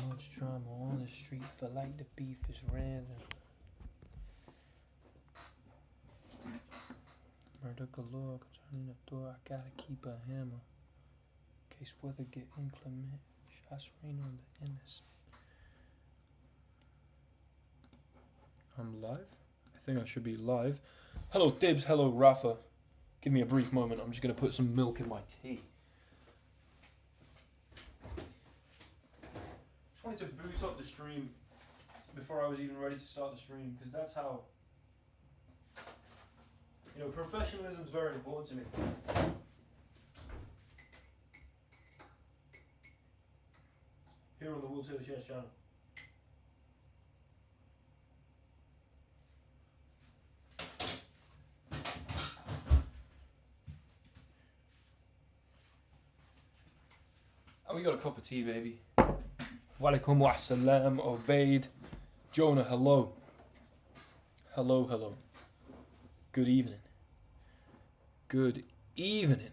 much drama on the street, feel like the beef is random. Murder galore, concerning the door, I gotta keep a hammer. In case weather get inclement, shots rain on the innocent. I'm live? I think I should be live. Hello Dibs, hello Rafa. Give me a brief moment, I'm just gonna put some milk in my tea. Just wanted to boot up the stream before I was even ready to start the stream, because that's how, you know, professionalism is very important to me. Here on the WTC channel. And we got a cup of tea, baby. Walaikum wa salam, Obaid. Jonah, hello. Hello, hello. Good evening. Good evening.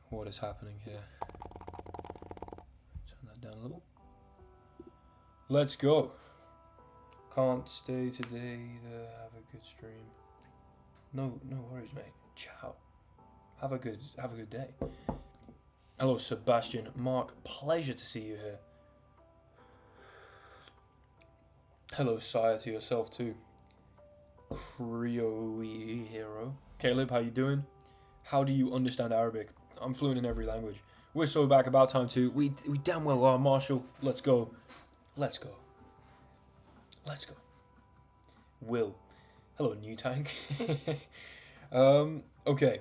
What is happening here? Turn that down a little. Let's go. Can't stay today to have a good stream. No worries, mate. Ciao. Have a good day. Hello, Sebastian. Mark, pleasure to see you here. Hello, Sire, to yourself too. Creo hero. Caleb, how you doing? How do you understand Arabic? I'm fluent in every language. We're so back, about time too. We damn well are, Marshall. Let's go. Let's go. Let's go. Will. Hello, New Tank. Okay.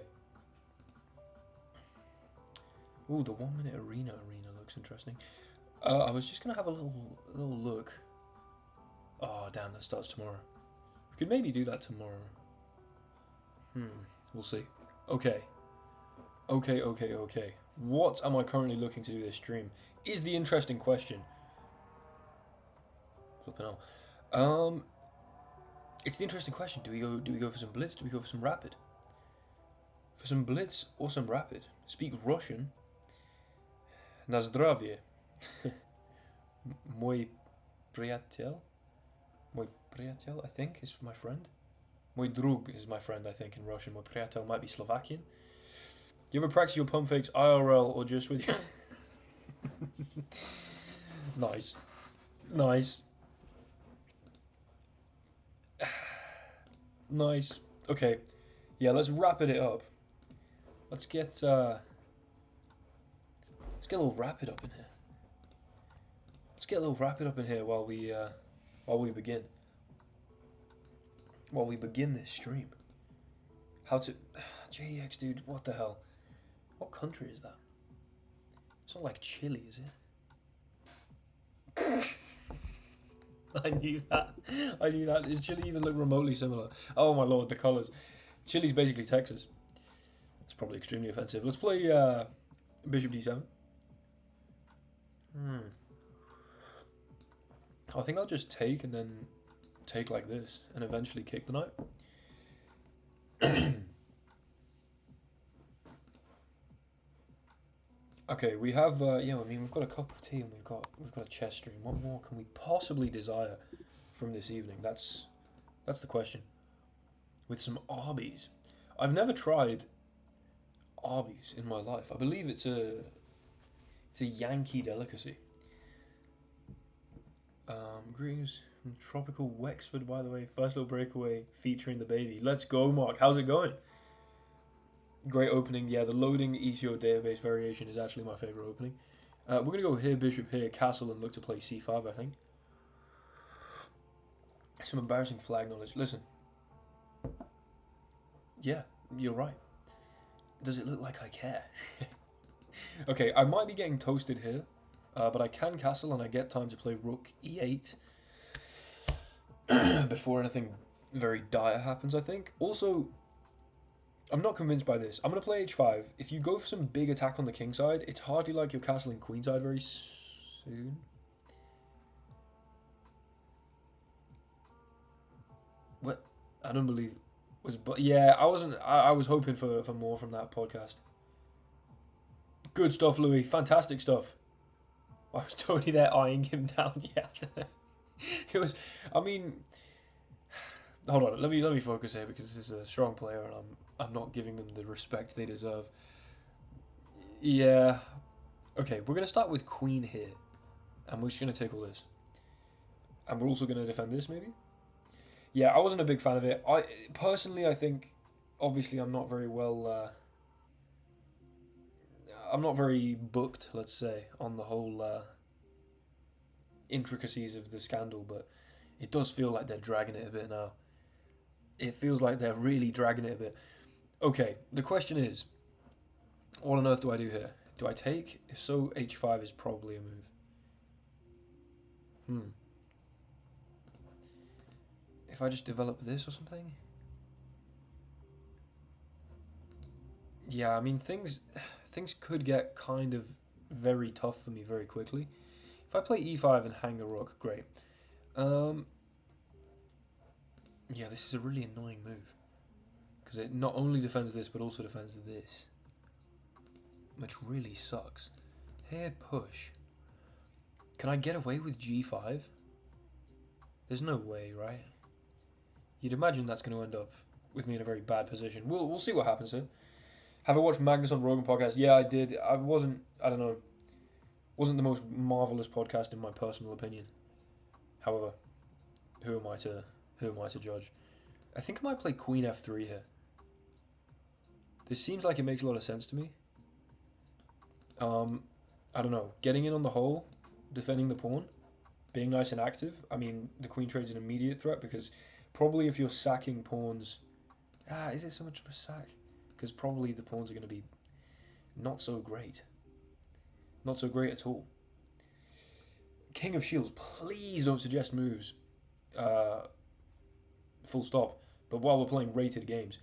Ooh, the 1 minute arena looks interesting. I was just gonna have a little look. Oh damn, that starts tomorrow. We could maybe do that tomorrow. We'll see. Okay. What am I currently looking to do this stream? Is the interesting question. Flipping out. It's the interesting question. Do we go for some blitz? Do we go for some rapid? For some blitz or some rapid? Speak Russian. Na zdrowie. Mój przyjaciel, I think, is my friend. Mój drug is my friend, I think, in Russian. Mój przyjaciel might be Slovakian. Do you ever practice your pump fakes IRL or just with you? Nice. Nice. Okay. Yeah, let's rapid it up. Let's get a little rapid up in here. Let's get a little rapid up in here while we begin. While we begin this stream. How to JDX, dude, what the hell? What country is that? It's not like Chile, is it? I knew that. Does Chile even look remotely similar? Oh my lord, the colours. Chile's basically Texas. It's probably extremely offensive. Let's play Bishop D7. I think I'll just take and then take like this and eventually kick the knight. Okay, we have we've got a cup of tea and we've got a chess stream. What more can we possibly desire from this evening? That's the question. With some Arby's. I've never tried Arby's in my life. I believe it's a Yankee delicacy. Greetings from tropical Wexford, by the way. First little breakaway featuring the baby. Let's go, Mark. How's it going? Great opening. Yeah, the loading ECO database variation is actually my favorite opening. We're going to go here, bishop here, castle, and look to play c5, I think. Some embarrassing flag knowledge. Listen. Yeah, you're right. Does it look like I care? Okay, I might be getting toasted here, but I can castle and I get time to play rook e8 before anything very dire happens, I think. Also, I'm not convinced by this. I'm going to play h5. If you go for some big attack on the king side, it's hardly like you're castling queen side very soon. What? I don't believe... But yeah, I was hoping for more from that podcast. Good stuff, Louis. Fantastic stuff. I was totally there eyeing him down. Yeah. It was, I mean, hold on. Let me focus here because this is a strong player and I'm not giving them the respect they deserve. Yeah. Okay, we're going to start with queen here. And we're just going to take all this. And we're also going to defend this, maybe? Yeah, I wasn't a big fan of it. Personally, I think, obviously, I'm not very well... I'm not very booked, let's say, on the whole intricacies of the scandal, but it does feel like they're dragging it a bit now. It feels like they're really dragging it a bit. Okay, the question is, what on earth do I do here? Do I take? If so, h5 is probably a move. If I just develop this or something? Yeah, I mean, things could get kind of very tough for me very quickly. If I play e5 and hang a rook, great. Yeah, this is a really annoying move. Because it not only defends this, but also defends this. Which really sucks. Here, push. Can I get away with g5? There's no way, right? You'd imagine that's going to end up with me in a very bad position. We'll see what happens here. Have I watched Magnus on Rogan podcast? Yeah, I did. I don't know, wasn't the most marvelous podcast in my personal opinion. However, who am I to judge? I think I might play Queen F3 here. This seems like it makes a lot of sense to me. I don't know, getting in on the hole, defending the pawn, being nice and active. I mean, the queen trade's an immediate threat because probably if you're sacking pawns, is it so much of a sack? Because probably the pawns are going to be not so great. Not so great at all. King of Shields, please don't suggest moves. Full stop. But while we're playing rated games,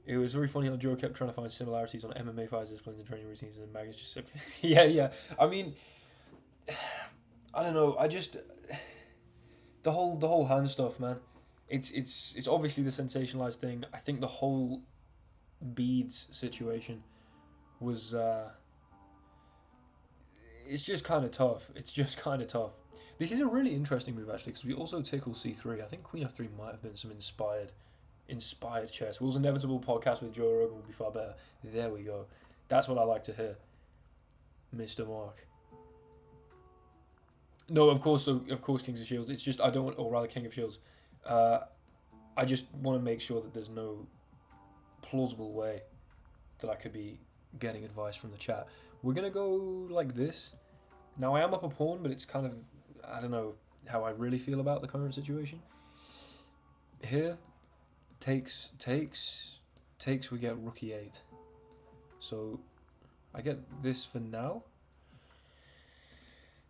it was very funny how Joe kept trying to find similarities on MMA fights, disciplines, and training routines, and Magnus just said, yeah. I mean, I don't know. The whole hand stuff, man. It's obviously the sensationalized thing. I think the whole beads situation was it's just kind of tough. This is a really interesting move actually because we also tickle c3. I think Queen f3 might have been some inspired chess. Will's Inevitable podcast with Joe Rogan would be far better. There we go. That's what I like to hear, Mr. Mark. No, of course Kings of Shields. It's just I don't want, or rather King of Shields. I just want to make sure that there's no plausible way that I could be getting advice from the chat. We're gonna go like this. Now I am up a pawn, but it's kind of, I don't know how I really feel about the current situation. Here, takes, we get rook e8. So I get this for now.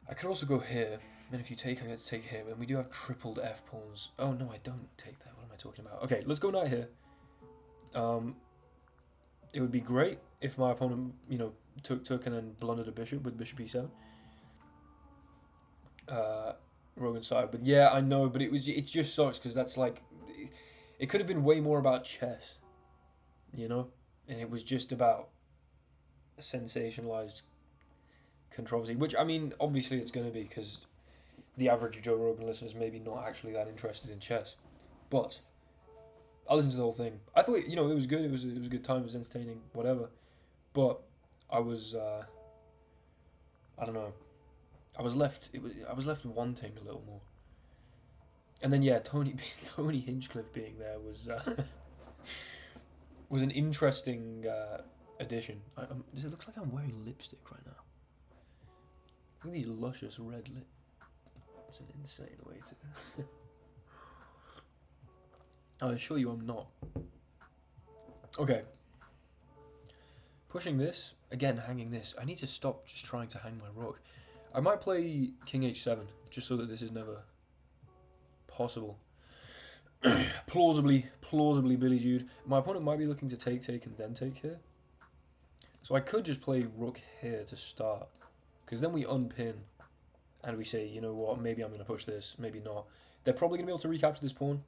I could also go here, and if you take, I get to take here, and we do have tripled f pawns. Oh no, I don't take that. What am I talking about? Okay, let's go knight here. It would be great if my opponent, took and then blundered a bishop with bishop e7. Rogan's side, but yeah, I know, but it just sucks because that's like, it could have been way more about chess, and it was just about sensationalized controversy, which I mean, obviously it's going to be because the average Joe Rogan listener is maybe not actually that interested in chess, but I listened to the whole thing. I thought, it was good. It was a good time. It was entertaining, whatever. But I was, I don't know. I was left wanting a little more. And then yeah, Tony Hinchcliffe being there was was an interesting addition. Does it look like I'm wearing lipstick right now? Look at these luscious red lips. It's an insane way to. I assure you I'm not. Okay. Pushing this. Again, hanging this. I need to stop just trying to hang my rook. I might play King h7, just so that this is never possible. plausibly Billy Jude. My opponent might be looking to take, and then take here. So I could just play rook here to start. Because then we unpin. And we say, you know what, maybe I'm going to push this, maybe not. They're probably going to be able to recapture this pawn.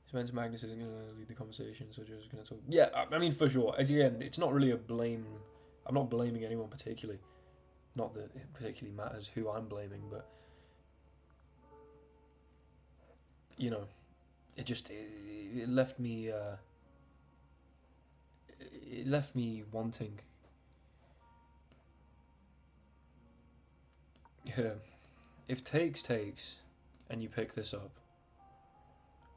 Spencer Magnus isn't going to lead the conversation, so just going to talk. Yeah, I mean, for sure. Again, it's not really a blame. I'm not blaming anyone particularly. Not that it particularly matters who I'm blaming, but you know, it left me wanting. Yeah, if takes, and you pick this up,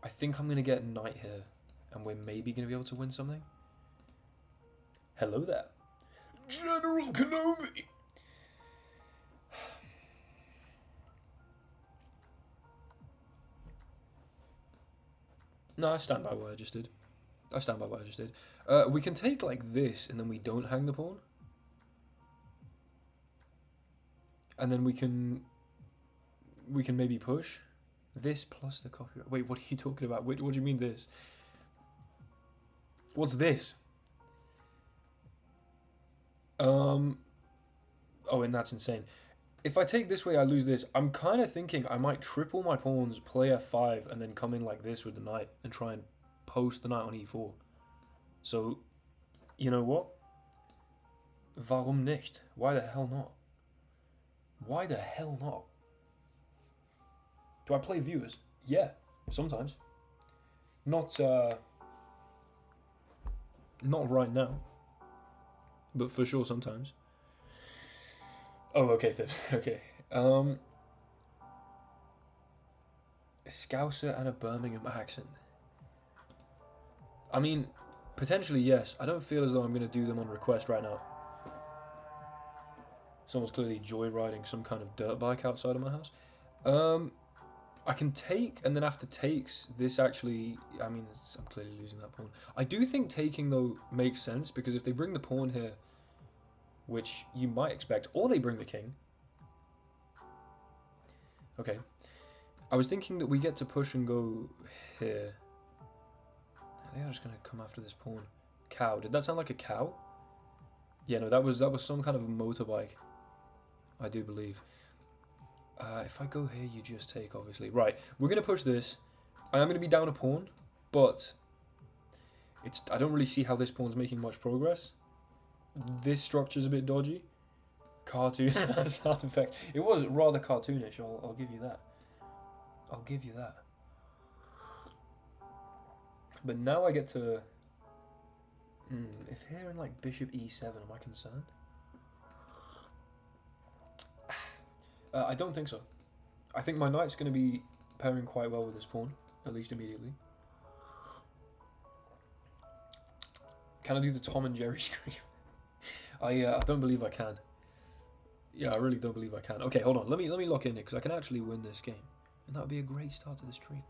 I think I'm gonna get knight here, and we're maybe gonna be able to win something. Hello there, General Kenobi. No, I stand by what I just did. We can take like this, and then we don't hang the pawn. And then we can maybe push. This plus the copyright. Wait, what are you talking about? Wait, what do you mean this? What's this? Oh, and that's insane. If I take this way, I lose this. I'm kind of thinking I might triple my pawns, play f5, and then come in like this with the knight and try and post the knight on e4. So, you know what? Warum nicht? Why the hell not? Why the hell not? Do I play viewers? Yeah, sometimes. Not right now. But for sure sometimes. Oh, okay, okay. A Scouser and a Birmingham accent. I mean, potentially yes. I don't feel as though I'm going to do them on request right now. Someone's clearly joyriding some kind of dirt bike outside of my house. I can take, and then after takes, this actually, I mean, I'm clearly losing that pawn. I do think taking, though, makes sense, because if they bring the pawn here, which you might expect, or they bring the king. Okay. I was thinking that we get to push and go here. They are just going to come after this pawn. Cow. Did that sound like a cow? Yeah, no, that was some kind of motorbike. I do believe. If I go here, you just take, obviously. Right, we're going to push this. I am going to be down a pawn, but I don't really see how this pawn's making much progress. This structure's a bit dodgy. Cartoon sound effect. It was rather cartoonish, I'll give you that. I'll give you that. But now I get to... if here in like bishop e7, am I concerned? I don't think so. I think my knight's going to be pairing quite well with this pawn, at least immediately. Can I do the Tom and Jerry scream? I don't believe I can. Yeah, I really don't believe I can. Okay, hold on. Let me lock in here, because I can actually win this game. And that would be a great start to the stream.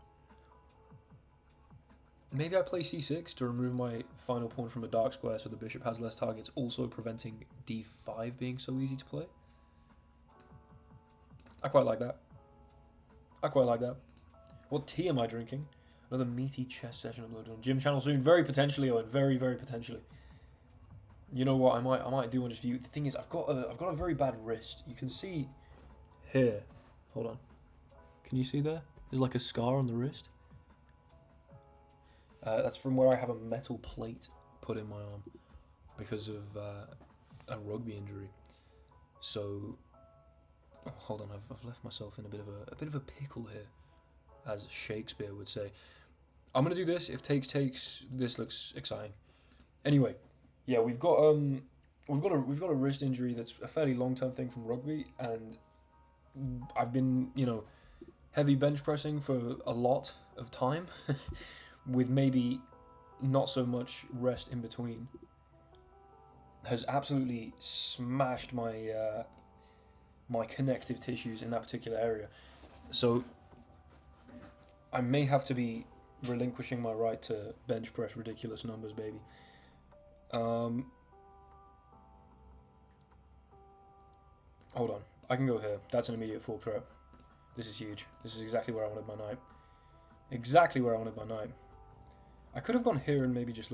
Maybe I play c6 to remove my final pawn from a dark square so the bishop has less targets, also preventing d5 being so easy to play. I quite like that. I quite like that. What tea am I drinking? Another meaty chess session uploaded on Gym channel soon. Very potentially, Owen. Very, very potentially. You know what? I might do one just for you. The thing is, I've got a very bad wrist. You can see here. Hold on. Can you see there? There's like a scar on the wrist. That's from where I have a metal plate put in my arm because of a rugby injury. So, hold on. I've left myself in a bit of a pickle here, as Shakespeare would say. I'm gonna do this. If takes, this looks exciting. Anyway, yeah, we've got a wrist injury that's a fairly long-term thing from rugby, and I've been, heavy bench pressing for a lot of time, with maybe not so much rest in between. Has absolutely smashed my my connective tissues in that particular area. So I may have to be relinquishing my right to bench press ridiculous numbers, baby. Hold on. I can go here. That's an immediate fork throw. This is huge. This is exactly where I wanted my knight. Exactly where I wanted my knight. I could have gone here and maybe just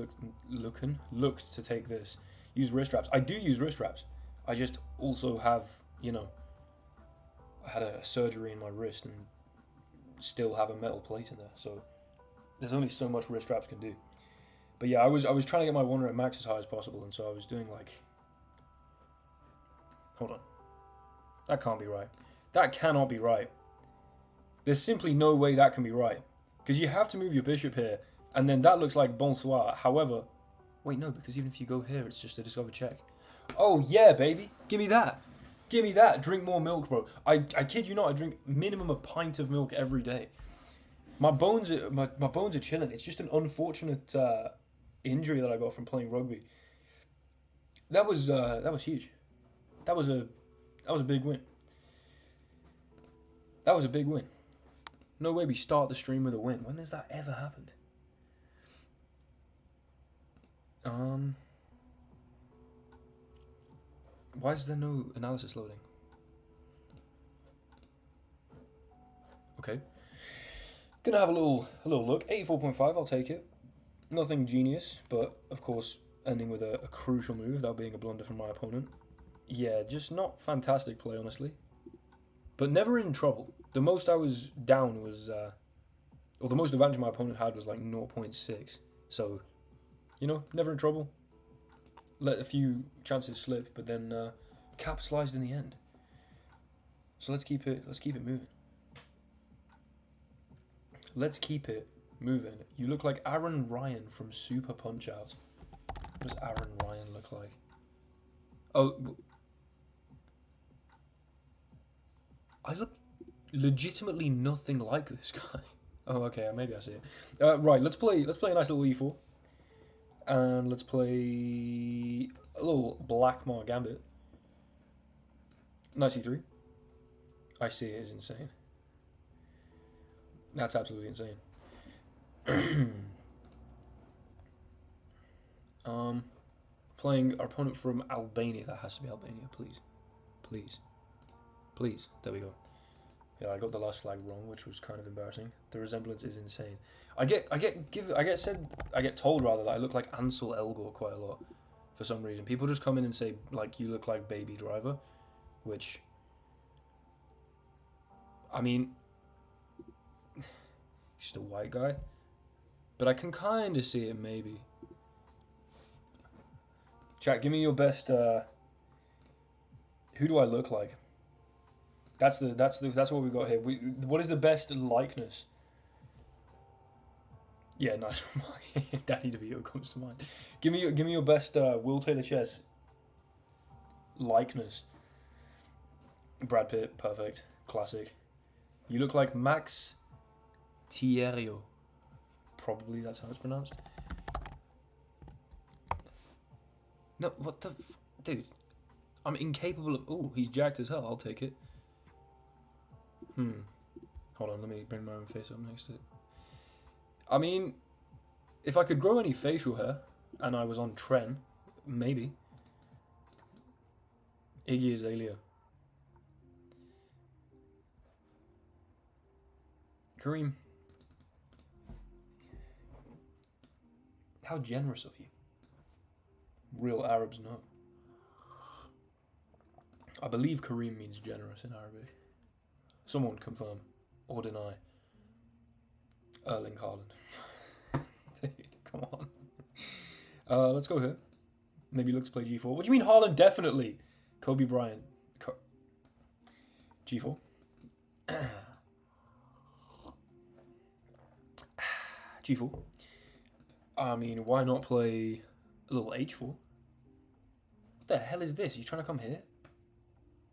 looked to take this. Use wrist wraps. I do use wrist wraps. I just also have, I had a surgery in my wrist and still have a metal plate in there. So there's only so much wrist wraps can do. But yeah, I was trying to get my 1 rep max as high as possible, and so I was doing like Hold on. That can't be right. That cannot be right. There's simply no way that can be right. Because you have to move your bishop here, and then that looks like bonsoir. However, wait, no, because even if you go here, it's just a discover check. Oh, yeah, baby. Give me that. Give me that. Drink more milk, bro. I kid you not, I drink minimum a pint of milk every day. My bones are chilling. It's just an unfortunate injury that I got from playing rugby. That was huge. That was a big win. That was a big win. No way we start the stream with a win. When has that ever happened? Why is there no analysis loading? Okay. Gonna have a little look. 84.5, I'll take it. Nothing genius, but of course ending with a crucial move, that being a blunder from my opponent. Yeah, just not fantastic play, honestly. But never in trouble. The most I was down was, or the most advantage my opponent had was like 0.6. So, you know, never in trouble. Let a few chances slip, but then capitalized in the end. So let's keep it moving. Let's keep it moving. You look like Aaron Ryan from Super Punch-Out. What does Aaron Ryan look like? Oh, I look legitimately nothing like this guy. Oh, okay, maybe I see it. Right, let's play a nice little e4. And let's play a little Black Mar Gambit. Knight c3. I see it is insane. That's absolutely insane. Playing our opponent from Albania. That has to be Albania, please. Please. Please. There we go. Yeah, I got the last flag wrong, which was kind of embarrassing. The resemblance is insane. I get told rather that I look like Ansel Elgort quite a lot for some reason. People just come in and say like you look like Baby Driver, which I mean, just a white guy, but I can kind of see it maybe. Chat, give me your best. Who do I look like? That's what we got here. What is the best likeness? Yeah, nice. Danny DeVito comes to mind. Give me your best Will Taylor Chess likeness. Brad Pitt, perfect, classic. You look like Max Thierry. Probably that's how it's pronounced. No, what the... Dude, I'm incapable of... Oh, he's jacked as hell. I'll take it. Hold on, let me bring my own face up next to it. I mean, if I could grow any facial hair, and I was on Tren, maybe. Iggy Azalea. Kareem. How generous of you. Real Arabs know. I believe Kareem means generous in Arabic. Someone confirm or deny. Erling Haaland. Dude, come on. Let's go here. Maybe look to play g4. What do you mean Haaland? Definitely. Kobe Bryant. g4. g4. I mean, why not play a little h4? What the hell is this? Are you trying to come here?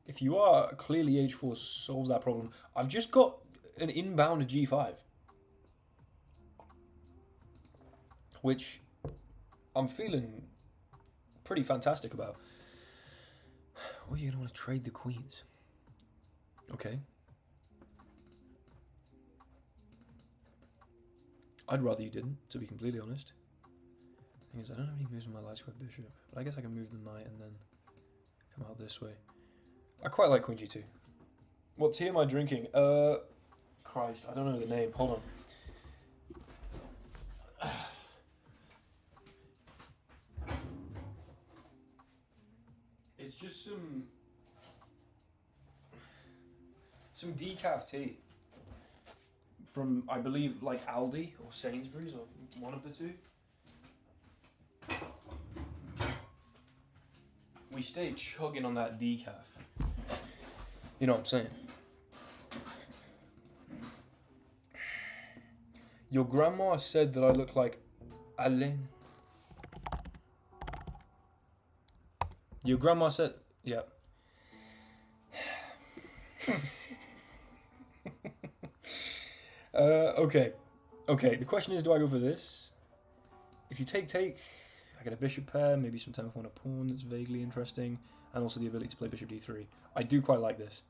If you are, clearly h4 solves that problem. I've just got an inbound g5. Which I'm feeling pretty fantastic about. Oh, you're going to want to trade the queens. Okay. I'd rather you didn't, to be completely honest. The thing is, I don't have any moves with my light square bishop. But I guess I can move the knight and then come out this way. I quite like queen g2. What tea am I drinking? Christ, I don't know the name. Hold on. It's just some decaf tea from, I believe, like Aldi or Sainsbury's or one of the two. We stay chugging on that decaf. You know what I'm saying? Your grandma said that I look like Alain. Your grandma said... Yeah. Okay. Okay, the question is, do I go for this? If you take, I get a bishop pair, maybe some tempo on a pawn that's vaguely interesting, and also the ability to play bishop d3. I do quite like this.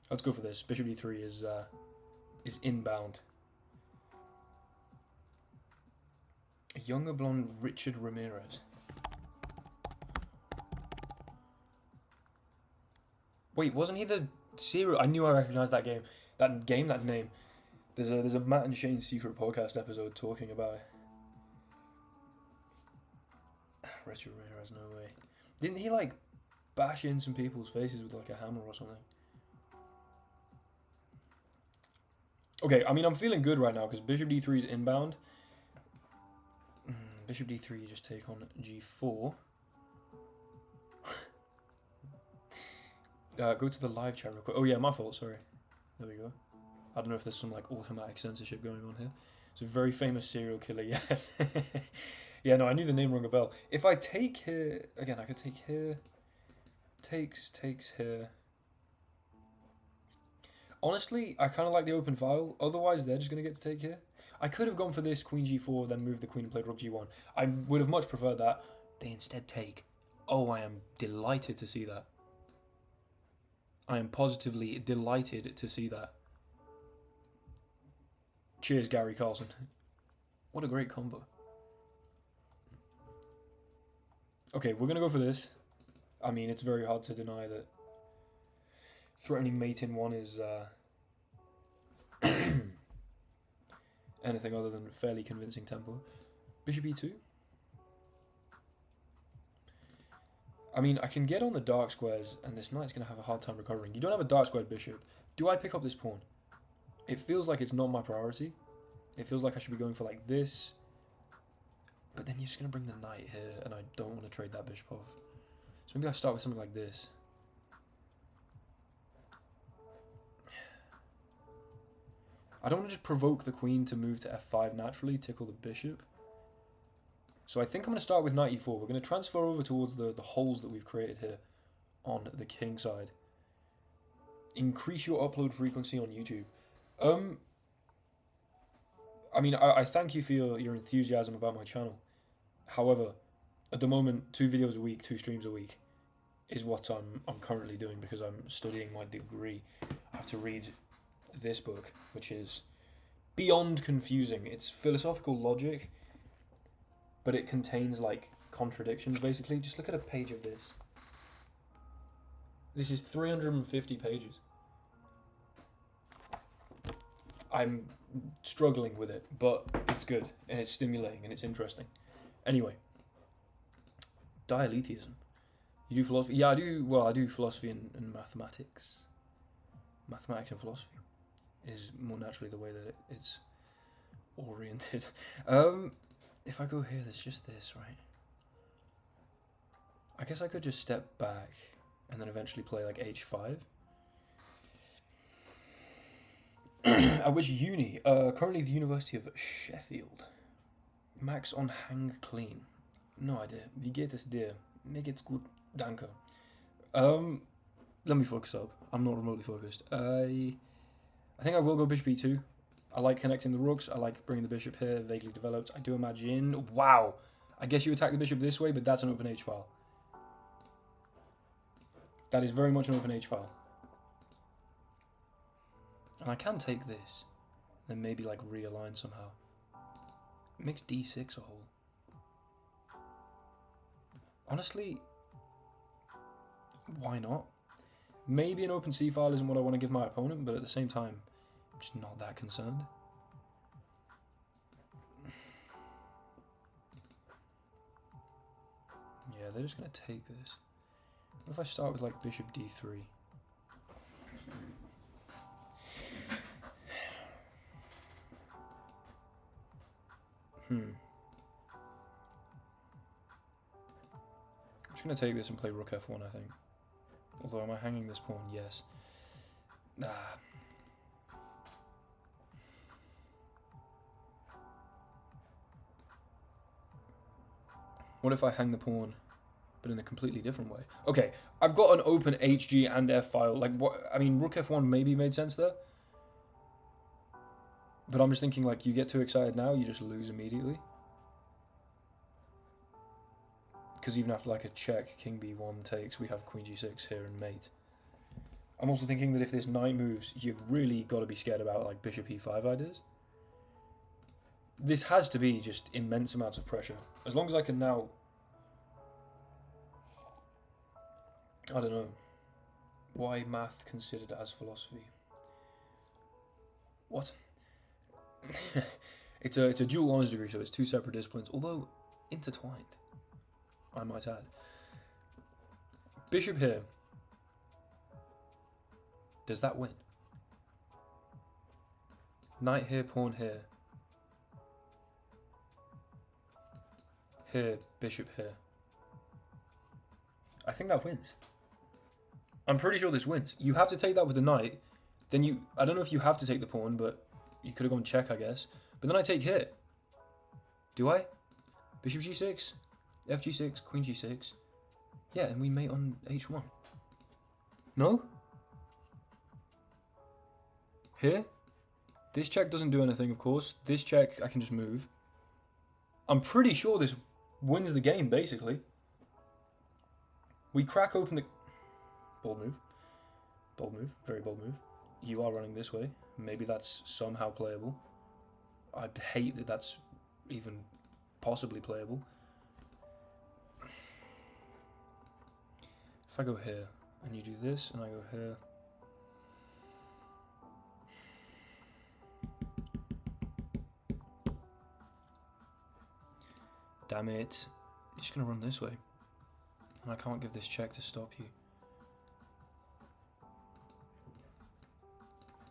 Let's go for this. Bishop d3 is inbound. A younger blonde Richard Ramirez. Wait, wasn't he the serial? I knew I recognized that game. That name. There's a Matt and Shane secret podcast episode talking about it. Richard Ramirez, no way. Didn't he like bash in some people's faces with like a hammer or something? Okay, I mean I'm feeling good right now because bishop d3 is inbound. Bishop d3, you just take on g4. Go to the live chat real quick. Oh yeah, my fault, sorry. There we go. I don't know if there's some like automatic censorship going on here. It's a very famous serial killer, yes. Yeah, no, I knew the name rung a bell. If I take here, again, I could take here. Takes here. Honestly, I kind of like the open file. Otherwise, they're just going to get to take here. I could have gone for this, queen g4, then moved the queen and played rook g1. I would have much preferred that. They instead take. Oh, I am delighted to see that. I am positively delighted to see that. Cheers, Gary Carlson. What a great combo. Okay, we're going to go for this. I mean, it's very hard to deny that threatening mate in one is anything other than fairly convincing tempo. Bishop e2. I mean, I can get on the dark squares, and this knight's going to have a hard time recovering. You don't have a dark squared bishop. Do I pick up this pawn? It feels like it's not my priority. It feels like I should be going for like this. But then you're just going to bring the knight here, and I don't want to trade that bishop off. So maybe I start with something like this. I don't want to just provoke the queen to move to f5 naturally, tickle the bishop. So I think I'm going to start with knight e4. We're going to transfer over towards the holes that we've created here on the king side. Increase your upload frequency on YouTube. I mean, I thank you for your enthusiasm about my channel. However, at the moment, 2 videos a week, 2 streams a week is what I'm currently doing because I'm studying my degree. I have to read this book, which is beyond confusing. It's philosophical logic, but it contains like contradictions basically. Just look at a page of this. This is 350 pages. I'm struggling with it, but it's good and it's stimulating and it's interesting. Anyway, dialetheism. You do philosophy? Yeah, I do. Well, I do philosophy and mathematics. Mathematics and philosophy is more naturally the way that it's oriented. If I go here, there's just this, right? I guess I could just step back and then eventually play like h5. At which uni? Currently the University of Sheffield. Max on hang clean. No idea. Wie geht es dir? Mir geht's gut, danke. Let me focus up. I'm not remotely focused. I think I will go bishop e2. I like connecting the rooks. I like bringing the bishop here, vaguely developed. I do imagine... Wow! I guess you attack the bishop this way, but that's an open h-file. That is very much an open h-file. And I can take this, then maybe like realign somehow. It makes d6 a hole. Honestly, why not? Maybe an open c-file isn't what I want to give my opponent, but at the same time, I'm just not that concerned. Yeah, they're just going to take this. What if I start with like bishop d3? I'm just going to take this and play rook f1, I think. Although, am I hanging this pawn? Yes. Ah. What if I hang the pawn, but in a completely different way? Okay, I've got an open HG and F file. Like, what? I mean, Rook F1 maybe made sense there. But I'm just thinking, like, you get too excited now, you just lose immediately. Because even after, like, a check, King B1 takes, we have Queen G6 here and mate. I'm also thinking that if this knight moves, you've really got to be scared about, like, Bishop E5 ideas. This has to be just immense amounts of pressure. As long as I can now... I don't know. Why math considered as philosophy? What? It's a dual honours degree, so it's two separate disciplines, although intertwined, I might add. Bishop here. Does that win? Knight here, pawn here. Here, bishop here. I think that wins. I'm pretty sure this wins. You have to take that with the knight. Then you... I don't know if you have to take the pawn, but you could have gone check, I guess. But then I take here. Do I? Bishop G6, FG6, Queen G6. Yeah, and we mate on H1. No? Here? This check doesn't do anything, of course. This check, I can just move. I'm pretty sure this wins the game, basically. We crack open the... Bold move. Bold move. Very bold move. You are running this way. Maybe that's somehow playable. I'd hate that that's even possibly playable. If I go here, and you do this, and I go here... Damn it. You're just going to run this way. And I can't give this check to stop you.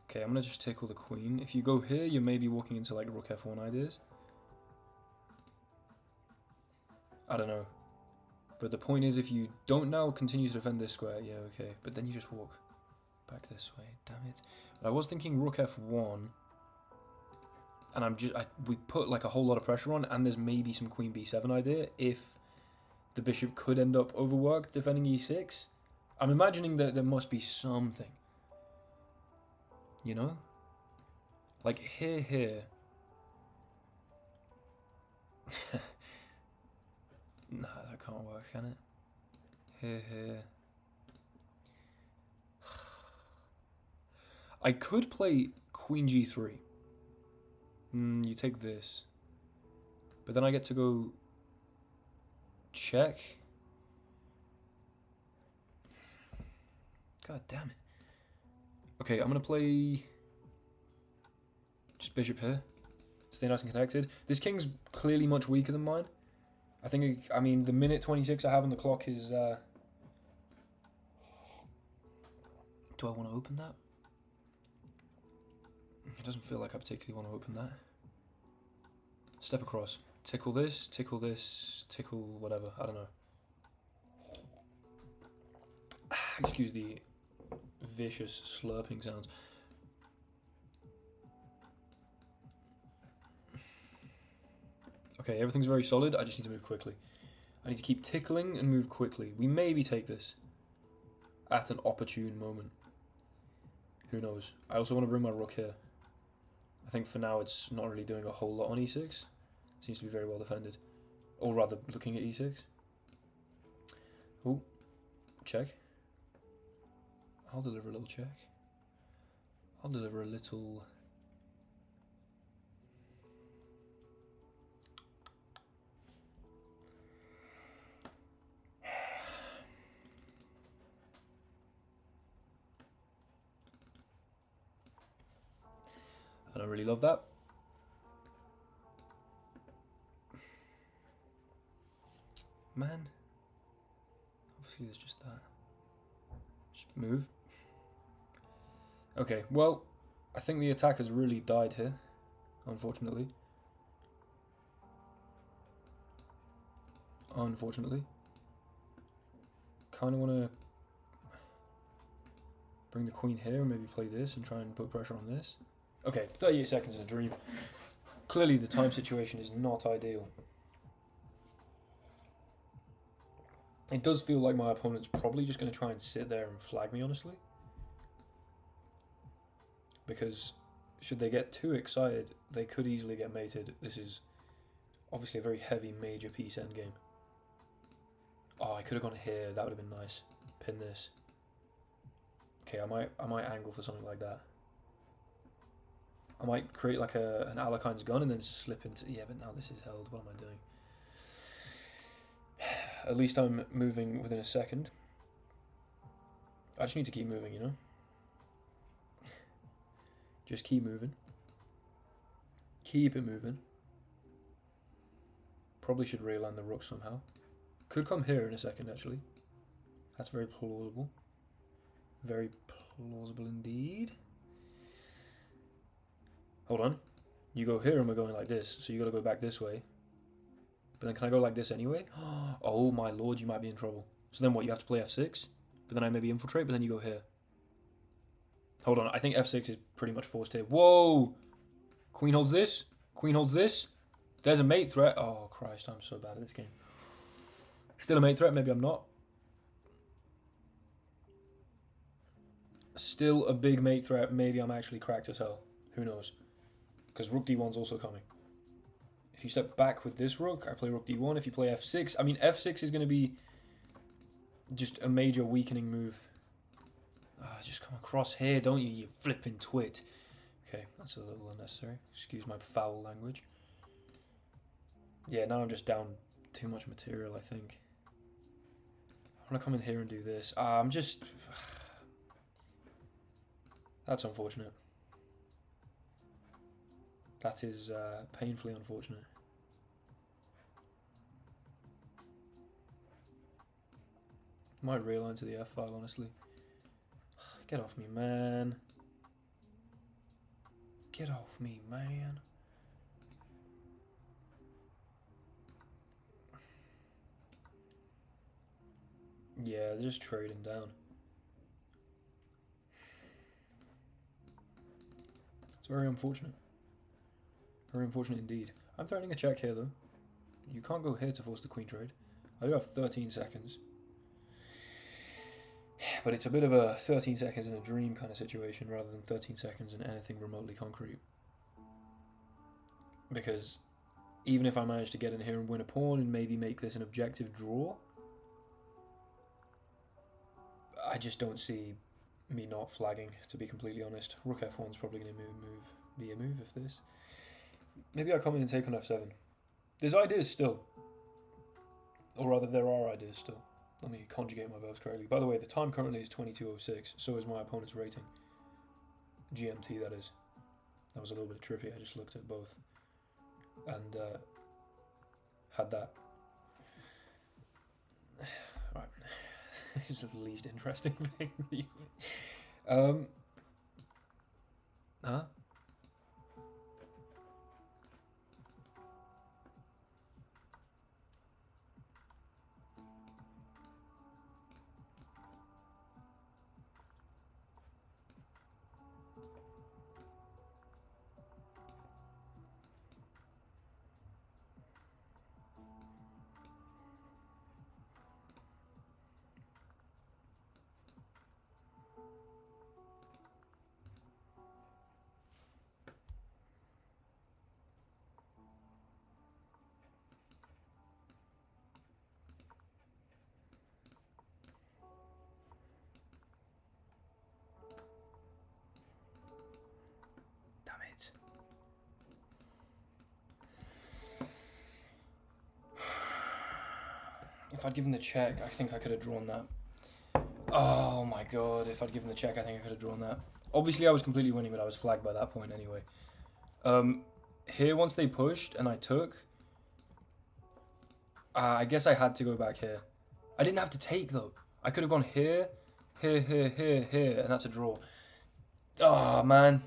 Okay, I'm going to just tickle the queen. If you go here, you're maybe walking into like Rook F1 ideas. I don't know. But the point is, if you don't now continue to defend this square, yeah, okay. But then you just walk back this way. Damn it. But I was thinking Rook F1. And we put like a whole lot of pressure on, and there's maybe some Queen B7 idea if the bishop could end up overworked defending E6. I'm imagining that there must be something. You know? Like here. Nah, that can't work, can it? Here. I could play Queen G3. You take this. But then I get to go check. God damn it. Okay, I'm going to play just bishop here. Stay nice and connected. This king's clearly much weaker than mine. I mean, the minute 26 I have on the clock is... Do I want to open that? It doesn't feel like I particularly want to open that. Step across. Tickle this, tickle whatever. I don't know. Excuse the vicious slurping sounds. Okay, everything's very solid. I just need to move quickly. I need to keep tickling and move quickly. We maybe take this at an opportune moment. Who knows? I also want to bring my rook here. I think for now it's not really doing a whole lot on e6. It seems to be very well defended. Or rather, looking at e6. Oh, check. I'll deliver a little check. I'll deliver a little... I don't really love that. Man. Obviously there's just that. Just move. Okay, well, I think the attack has really died here, unfortunately. Kind of want to... Bring the queen here and maybe play this and try and put pressure on this. Okay, 38 seconds in a dream. Clearly the time situation is not ideal. It does feel like my opponent's probably just going to try and sit there and flag me, honestly. Because should they get too excited, they could easily get mated. This is obviously a very heavy major piece endgame. Oh, I could have gone here. That would have been nice. Pin this. Okay, I might angle for something like that. I might create like an Alakind's gun and then slip into... Yeah, but now this is held. What am I doing? At least I'm moving within a second. I just need to keep moving, you know? Just keep moving. Keep it moving. Probably should reland the rook somehow. Could come here in a second, actually. That's very plausible. Very plausible indeed. Hold on. You go here and we're going like this, so you gotta go back this way. But then can I go like this anyway? Oh my lord, you might be in trouble. So then what, you have to play f6? But then I maybe infiltrate, but then you go here. Hold on, I think f6 is pretty much forced here. Whoa! Queen holds this. Queen holds this. There's a mate threat. Oh Christ, I'm so bad at this game. Still a mate threat, maybe I'm not. Still a big mate threat, maybe I'm actually cracked as hell. Who knows? Because rook d1's also coming. If you step back with this rook, I play rook d1. If you play f6, I mean f6 is going to be just a major weakening move. Just come across here, don't you, you flipping twit. Okay, that's a little unnecessary. Excuse my foul language. Yeah, now I'm just down too much material, I think. I want to come in here and do this. I'm just... That's unfortunate. That is painfully unfortunate. Might realign to the F file, honestly. Get off me, man. Get off me, man. Yeah, they're just trading down. It's very unfortunate. Very unfortunate indeed. I'm threatening a check here, though. You can't go here to force the queen trade. I do have 13 seconds. But it's a bit of a 13 seconds in a dream kind of situation rather than 13 seconds in anything remotely concrete. Because even if I manage to get in here and win a pawn and maybe make this an objective draw, I just don't see me not flagging, to be completely honest. Rook f1 is probably going to be a move if this. Maybe I come in and take on f7. There's ideas still. Or rather, there are ideas still. Let me conjugate my verbs correctly. By the way, the time currently is 22:06, so is my opponent's rating. GMT, that is. That was a little bit trippy. I just looked at both. And had that. Right. This is the least interesting thing. Huh? If I'd given the check, I think I could have drawn that. Oh my god, if I'd given the check, I think I could have drawn that. Obviously, I was completely winning, but I was flagged by that point anyway. Here, once they pushed and I took, I guess I had to go back here. I didn't have to take, though. I could have gone here, here, here, here, here, and that's a draw. Oh, man.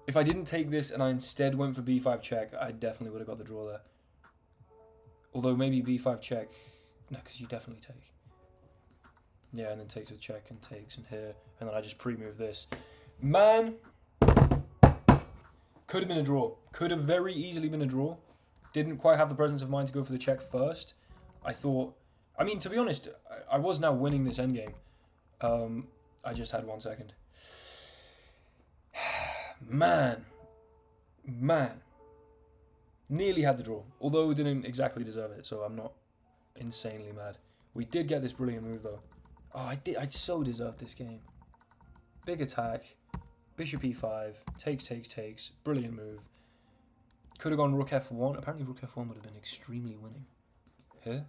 If I didn't take this and I instead went for b5 check, I definitely would have got the draw there. Although maybe b5 check... No, because you definitely take. Yeah, and then takes with check and takes and here, and then I just pre-move this. Man, could have been a draw. Could have very easily been a draw. Didn't quite have the presence of mind to go for the check first. I thought, I mean, to be honest, I was now winning this endgame. I just had 1 second. Man. Nearly had the draw, although we didn't exactly deserve it, so I'm not insanely mad. We did get this brilliant move though. Oh, I so deserved this game. Big attack, bishop e5, takes, brilliant move. Could have gone rook f1. Apparently rook f1 would have been extremely winning. Here.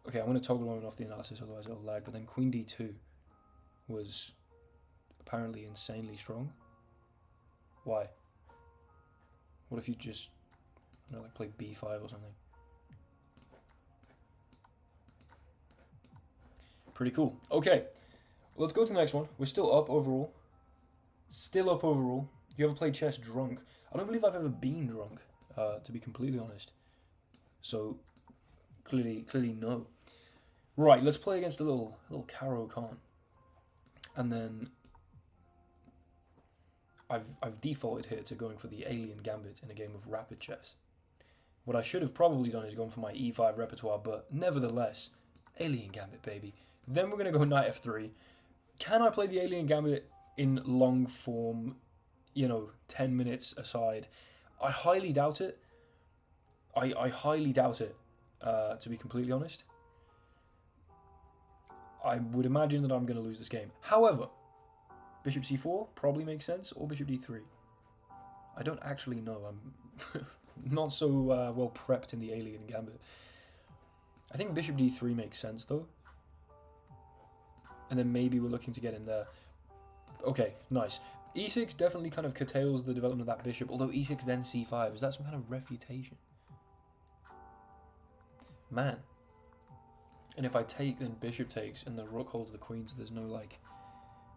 Okay, I'm going to toggle on and off the analysis, otherwise it'll lag. But then queen d2 was apparently insanely strong. Why? What if you just, I don't know, like play b5 or something? Pretty cool. Okay, let's go to the next one. We're still up overall. Still up overall. You ever played chess drunk? I don't believe I've ever been drunk, to be completely honest. So, clearly no. Right, let's play against a little Caro Khan. And then I've defaulted here to going for the alien gambit in a game of rapid chess. What I should have probably done is gone for my e5 repertoire, but nevertheless, alien gambit, baby. Then we're going to go knight f3. Can I play the alien gambit in long form, 10 minutes aside? I highly doubt it. I highly doubt it, to be completely honest. I would imagine that I'm going to lose this game. However, bishop c4 probably makes sense, or bishop d3. I don't actually know. I'm not so well prepped in the alien gambit. I think bishop d3 makes sense, though. And then maybe we're looking to get in there. Okay, nice. e6 definitely kind of curtails the development of that bishop, although e6 then c5. Is that some kind of refutation? Man. And if I take, then bishop takes, and the rook holds the queen, so there's no, like,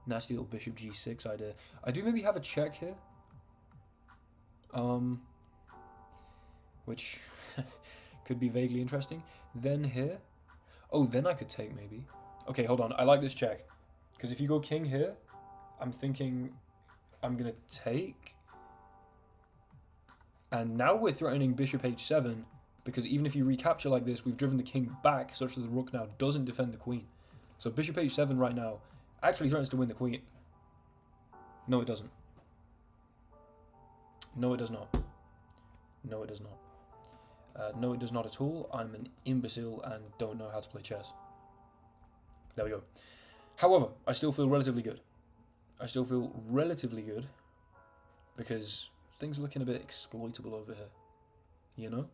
nasty little bishop g6 idea. I do maybe have a check here. Which could be vaguely interesting. Then here. Oh, then I could take, maybe. Okay, hold on. I like this check. Because if you go king here, I'm thinking I'm going to take. And now we're threatening bishop h7. Because even if you recapture like this, we've driven the king back such that the rook now doesn't defend the queen. So bishop h7 right now actually threatens to win the queen. No, it doesn't. No, it does not. No, it does not. No, it does not at all. I'm an imbecile and don't know how to play chess. There we go. However, I still feel relatively good. I still feel relatively good because things are looking a bit exploitable over here. You know?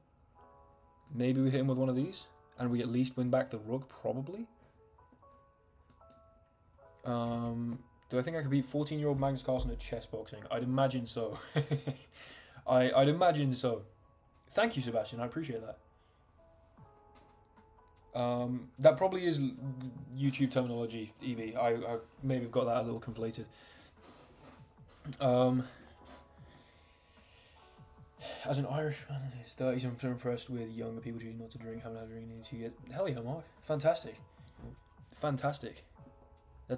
Maybe we hit him with one of these and we at least win back the rook, probably. Do I think I could beat 14-year-old Magnus Carlsen at chess boxing? I'd imagine so. I'd imagine so. Thank you, Sebastian. I appreciate that. That probably is YouTube terminology, EB. I maybe have got that a little conflated. As an Irishman in his 30s, I'm so impressed with younger people choosing not to drink, haven't had a drink in 2 years. Hell yeah, Mark. Fantastic. Fantastic.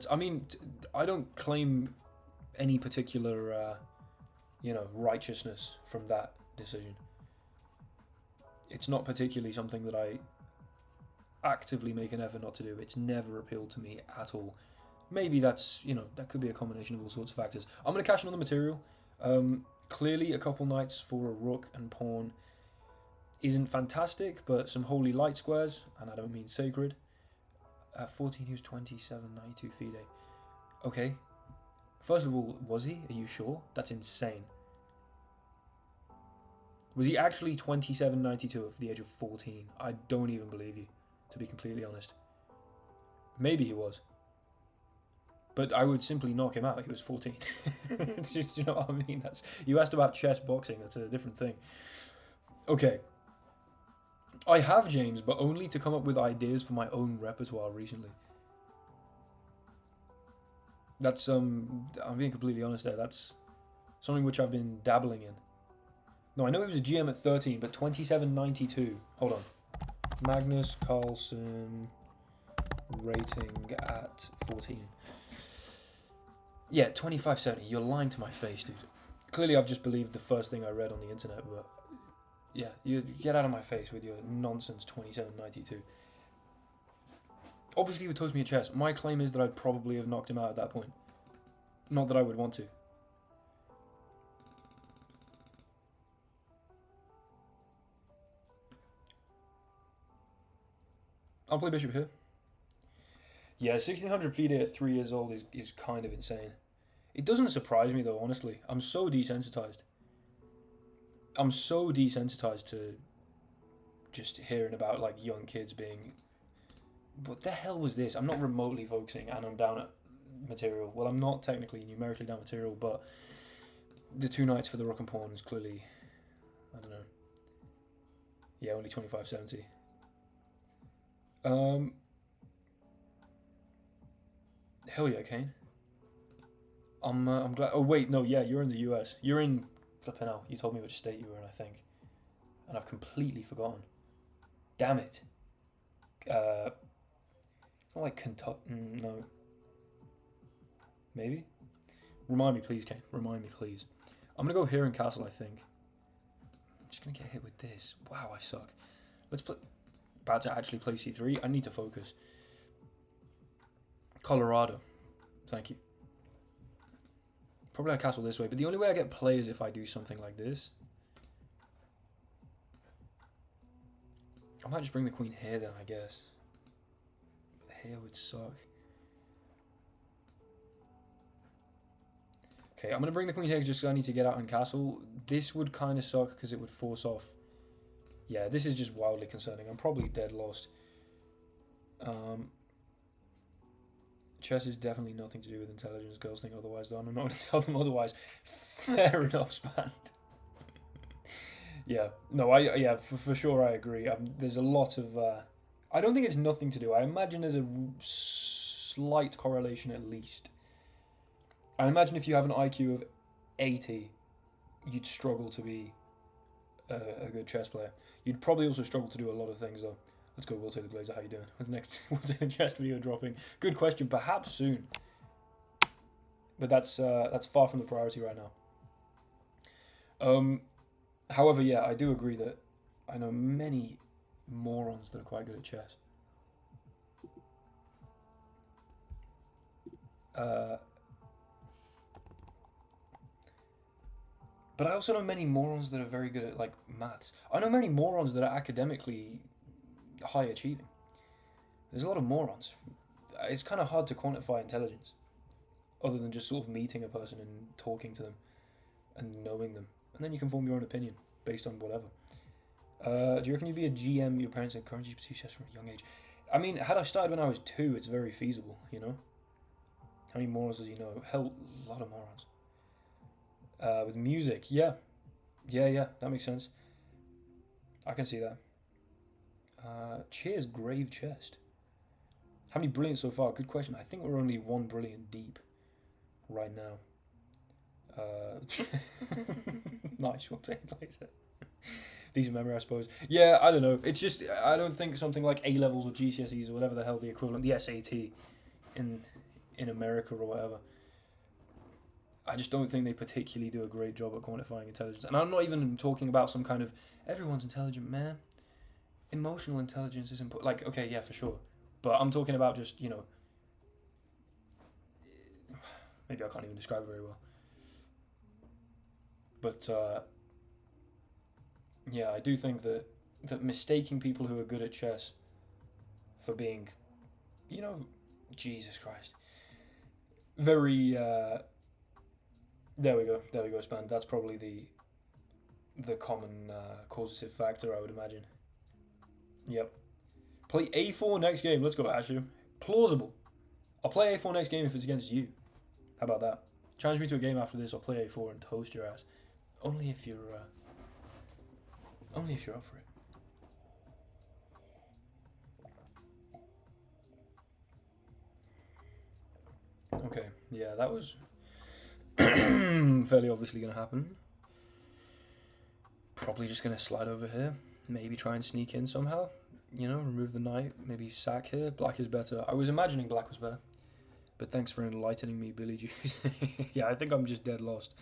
I mean, I don't claim any particular, righteousness from that decision. It's not particularly something that I actively make an effort not to do. It's never appealed to me at all. Maybe that's, that could be a combination of all sorts of factors. I'm going to cash in on the material. Clearly, a couple knights for a rook and pawn isn't fantastic, but some holy light squares, and I don't mean sacred. 14, he was 27.92 FIDE. Okay. First of all, was he? Are you sure? That's insane. Was he actually 27.92 at the age of 14? I don't even believe you, to be completely honest. Maybe he was. But I would simply knock him out. He was 14. Do you know what I mean? You asked about chess boxing. That's a different thing. Okay. I have, James, but only to come up with ideas for my own repertoire recently. That's, I'm being completely honest there. That's something which I've been dabbling in. No, I know he was a GM at 13, but 27.92. Hold on. Magnus Carlsen rating at 14. Yeah, 2570. You're lying to my face, dude. Clearly, I've just believed the first thing I read on the internet, but yeah, you get out of my face with your nonsense 2792. Obviously, he would toast me at chess. My claim is that I'd probably have knocked him out at that point. Not that I would want to. I'll play bishop here. Yeah, 1600 FIDE at 3 years old is kind of insane. It doesn't surprise me though, honestly. I'm so desensitized. I'm so desensitized to just hearing about like young kids being... What the hell was this? I'm not remotely focusing and I'm down at material. Well, I'm not technically numerically down material, but the 2 knights for the rook and pawn is clearly... I don't know. Yeah, only 2570. Hell yeah, Kane. I'm glad. Oh wait, no, yeah, you're in the US. You're in flipping out. You told me which state you were in, I think, and I've completely forgotten. Damn it. It's not like Kentucky. No. Maybe. Remind me, please, Kane. Remind me, please. I'm gonna go here in castle. I think. I'm just gonna get hit with this. Wow, I suck. Let's play. About to actually play c3. I need to focus. Colorado. Thank you. Probably I castle this way, but the only way I get play is if I do something like this. I might just bring the queen here then, I guess. Here would suck. Okay, I'm going to bring the queen here just because I need to get out and castle. This would kind of suck because it would force off... Yeah, this is just wildly concerning. I'm probably dead lost. Chess is definitely nothing to do with intelligence. Girls think otherwise, though. I'm not going to tell them otherwise. Fair enough, Span. Yeah, no, yeah, for sure I agree. There's a lot of... I don't think it's nothing to do. I imagine there's a slight correlation at least. I imagine if you have an IQ of 80, you'd struggle to be a good chess player. You'd probably also struggle to do a lot of things, though. Let's go, Will Taylor Glazer. How you doing? What's next? Will Taylor chess video dropping? Good question. Perhaps soon. But that's far from the priority right now. However, yeah, I do agree that I know many morons that are quite good at chess. But I also know many morons that are very good at like maths. I know many morons that are academically high achieving. There's a lot of morons. It's kind of hard to quantify intelligence other than just sort of meeting a person and talking to them and knowing them. And then you can form your own opinion based on whatever. Do you reckon you'd be a GM your parents encouraged you to pursue chess from a young age? I mean, had I started when I was 2, it's very feasible, you know? How many morons does he know? Hell, a lot of morons. With music, yeah, that makes sense. I can see that. Cheers, Grave Chest. How many brilliant so far? Good question. I think we're only 1 brilliant deep right now. Nice, we'll take place. Decent memory, I suppose. Yeah, I don't know. It's just, I don't think something like A-levels or GCSEs or whatever the hell the equivalent, the SAT in America or whatever. I just don't think they particularly do a great job at quantifying intelligence. And I'm not even talking about some kind of, everyone's intelligent, man. Emotional intelligence is important. Like, okay, yeah, for sure. But I'm talking about just, you know, maybe I can't even describe it very well. But, yeah, I do think that mistaking people who are good at chess for being, you know, Jesus Christ, very, there we go, Span. That's probably the common causative factor, I would imagine. Yep. Play A4 next game. Let's go, Ashu. Plausible. I'll play A4 next game if it's against you. How about that? Challenge me to a game after this. I'll play A4 and toast your ass. Only if you're up for it. Okay. Yeah, that was fairly obviously going to happen. Probably just going to slide over here. Maybe try and sneak in somehow. You know, remove the knight, maybe sack here. Black is better. I was imagining black was better. But thanks for enlightening me, Billy Jude. Yeah, I think I'm just dead lost.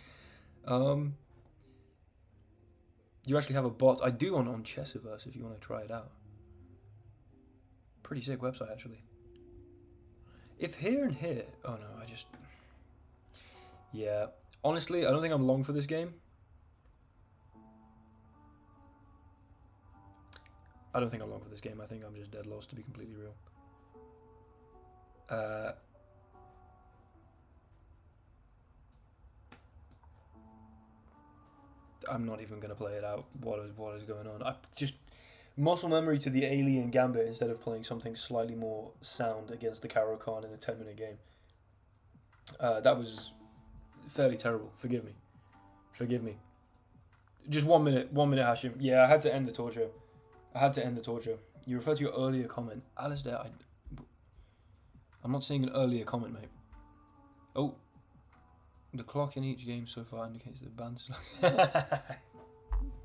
You actually have a bot. I do on Chessiverse if you want to try it out. Pretty sick website, actually. If here and here... Oh, no, I just... Yeah. Honestly, I don't think I'm long for this game. I don't think I'm long for this game. I think I'm just dead lost, to be completely real. I'm not even going to play it out. What is going on? I just... Muscle memory to the alien gambit instead of playing something slightly more sound against the Karo Khan in a 10-minute game. That was fairly terrible. Forgive me. Forgive me. Just 1 minute. 1 minute, Hashim. Yeah, I had to end the torture. You refer to your earlier comment. Alistair, I'm not seeing an earlier comment, mate. Oh. The clock in each game so far indicates the band slot.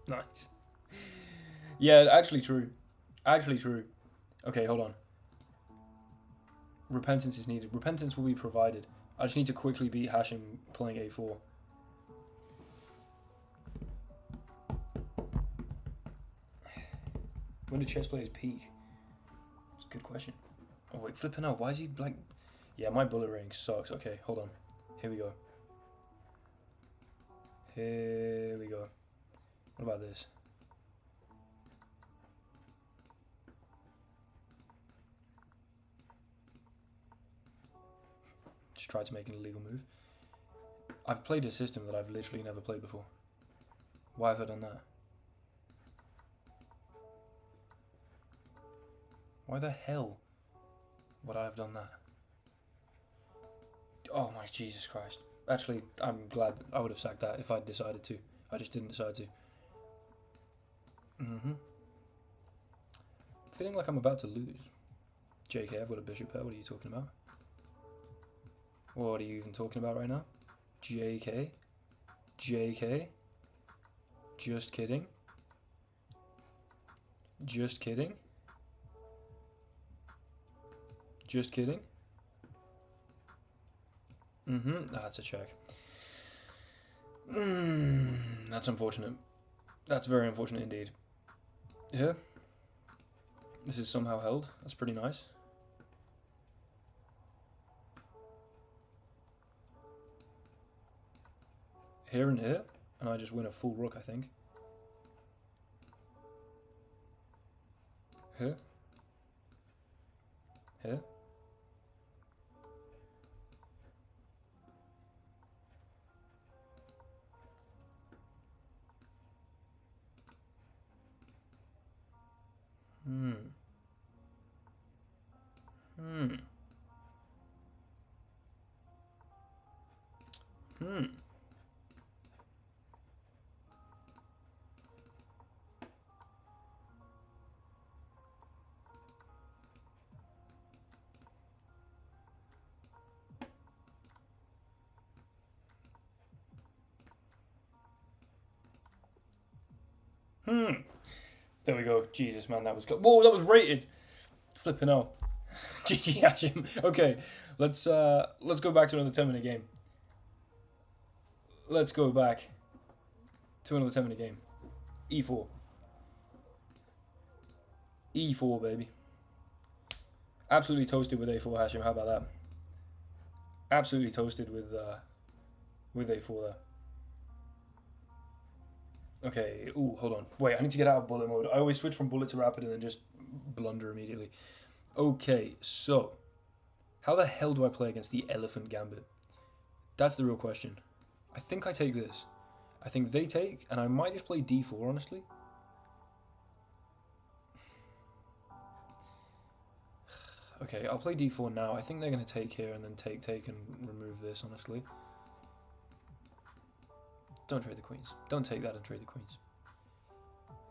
Nice. Yeah, actually true. Okay, hold on. Repentance is needed. Repentance will be provided. I just need to quickly beat Hashim playing A4. When do chess players peak? It's a good question. Oh wait, flipping out. Why is he like... Yeah, my bullet rating sucks. Okay, hold on. Here we go. What about this? Just tried to make an illegal move. I've played a system that I've literally never played before. Why have I done that? Why the hell would I have done that? Oh my Jesus Christ. Actually, I'm glad I would have sacked that if I'd decided to. I just didn't decide to. Feeling like I'm about to lose. JK, I've got a bishop here. What are you talking about? What are you even talking about right now? JK? JK? Just kidding. Just kidding. Just kidding. That's a check. That's unfortunate. That's very unfortunate indeed. Yeah. This is somehow held. That's pretty nice. Here and here, and I just win a full rook, I think. Here. Here. There we go. Jesus, man, that was good. Whoa, that was rated. Flipping out. GG Hashim. Okay, let's go back to another 10-minute game. Let's go back to another 10-minute game. E4. E4, baby. Absolutely toasted with A4, Hashim. How about that? Absolutely toasted with A4 there. Okay, ooh, hold on. Wait, I need to get out of bullet mode. I always switch from bullet to rapid and then just blunder immediately. Okay, so how the hell do I play against the elephant gambit? That's the real question. I think I take this. I think they take, and I might just play D4, honestly. Okay, I'll play D4 now. I think they're going to take here and then take and remove this, honestly. Don't trade the queens. Don't take that and trade the queens.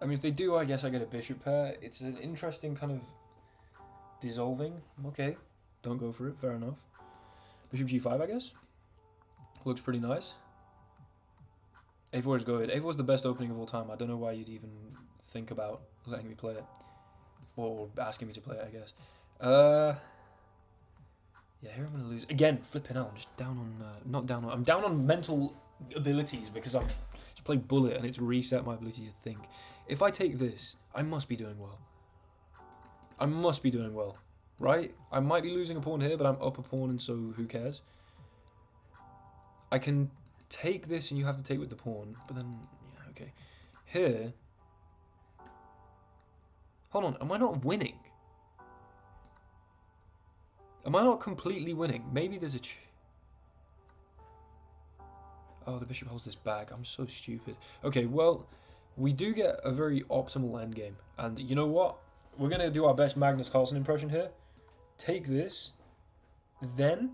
I mean, if they do, I guess I get a bishop pair. It's an interesting kind of dissolving. Okay, don't go for it. Fair enough. Bishop G5, I guess. Looks pretty nice. A4 is good. A4 is the best opening of all time. I don't know why you'd even think about letting me play it. Or asking me to play it, I guess. Yeah, here I'm going to lose. Again, flipping out. I'm just down on... not down on... I'm down on mental abilities because I'm just playing bullet and it's reset my ability to think. If I take this, I must be doing well. I must be doing well. Right? I might be losing a pawn here, but I'm up a pawn and so who cares? I can take this and you have to take with the pawn. But then... Yeah, okay. Here... Hold on, am I not winning? Am I not completely winning? Maybe there's a... Oh, the bishop holds this back. I'm so stupid. Okay, well, we do get a very optimal endgame. And you know what? We're going to do our best Magnus Carlsen impression here. Take this. Then,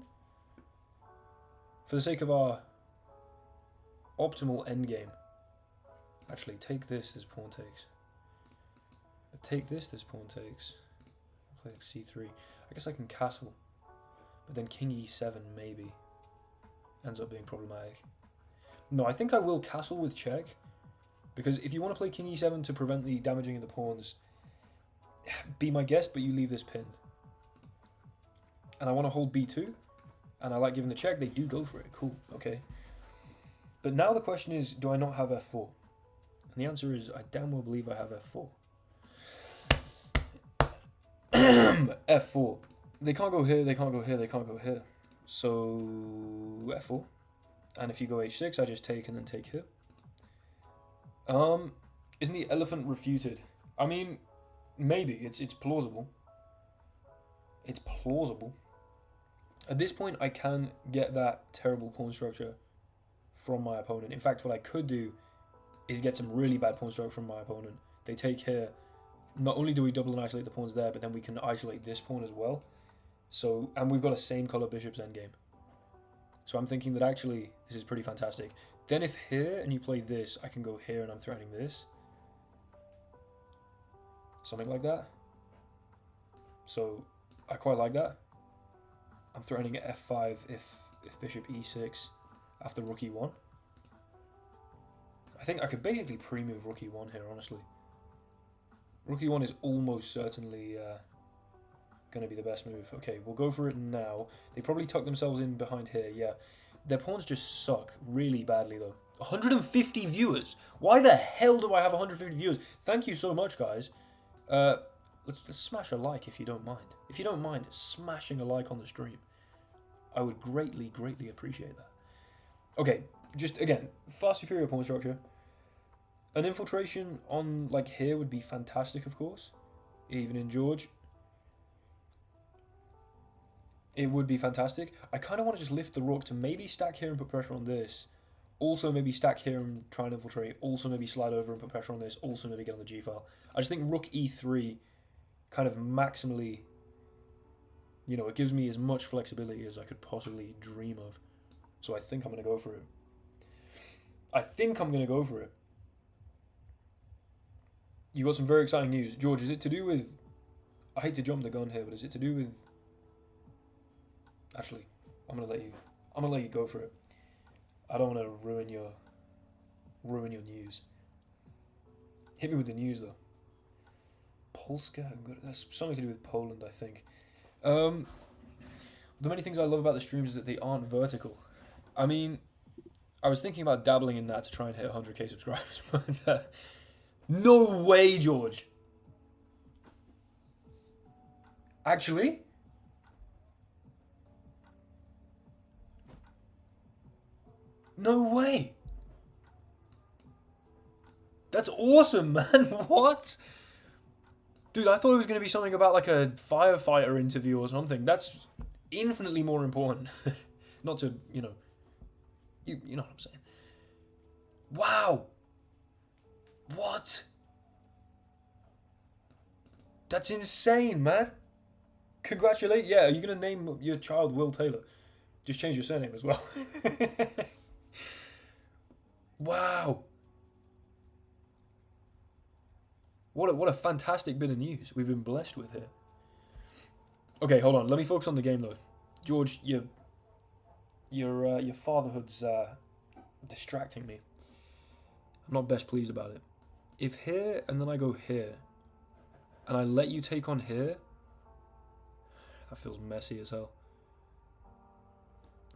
for the sake of our optimal endgame. Actually, take this pawn takes. But take this pawn takes. I'll play like c3. I guess I can castle. But then king e7 maybe. Ends up being problematic. No, I think I will castle with check. Because if you want to play king e7 to prevent the damaging of the pawns, be my guest, but you leave this pinned. And I want to hold b2. And I like giving the check. They do go for it. Cool. Okay. But now the question is, do I not have f4? And the answer is, I damn well believe I have f4. f4. They can't go here, they can't go here, they can't go here. So f4. And if you go h6, I just take and then take here. Isn't the elephant refuted? I mean, maybe. It's plausible. It's plausible. At this point, I can get that terrible pawn structure from my opponent. In fact, what I could do is get some really bad pawn structure from my opponent. They take here. Not only do we double and isolate the pawns there, but then we can isolate this pawn as well. So, and we've got a same color bishop's endgame. So I'm thinking that actually this is pretty fantastic. Then if here and you play this, I can go here and I'm threatening this. Something like that. So I quite like that. I'm threatening at f5 if bishop e6 after rook e1. I think I could basically pre-move rook e1 here, honestly. Rook e1 is almost certainly going to be the best move. Okay, we'll go for it now. They probably tuck themselves in behind here, yeah. Their pawns just suck really badly, though. 150 viewers! Why the hell do I have 150 viewers? Thank you so much, guys. Let's smash a like if you don't mind. If you don't mind smashing a like on the stream, I would greatly, greatly appreciate that. Okay, just, again, far superior pawn structure. An infiltration on, like, here would be fantastic, of course. Even in George. It would be fantastic. I kind of want to just lift the rook to maybe stack here and put pressure on this. Also maybe stack here and try and infiltrate. Also maybe slide over and put pressure on this. Also maybe get on the g-file. I just think rook e3 kind of maximally, you know, it gives me as much flexibility as I could possibly dream of. So I think I'm going to go for it. I think I'm going to go for it. You got some very exciting news. George, is it to do with... I hate to jump the gun here, but is it to do with... Actually, I'm gonna let you go for it. I don't want to ruin your news. Hit me with the news though. Polska, that's something to do with Poland, I think. The many things I love about the streams is that they aren't vertical. I mean, I was thinking about dabbling in that to try and hit 100k subscribers, but no way, George. Actually. No way! That's awesome, man! What? Dude, I thought it was going to be something about like a firefighter interview or something. That's infinitely more important. Not to, you know... You know what I'm saying. Wow! What? That's insane, man! Congratulate. Yeah, are you going to name your child Will Taylor? Just change your surname as well. Wow. What a fantastic bit of news we've been blessed with here. Okay, hold on. Let me focus on the game though. George, your fatherhood's distracting me. I'm not best pleased about it. If here and then I go here, and I let you take on here, that feels messy as hell.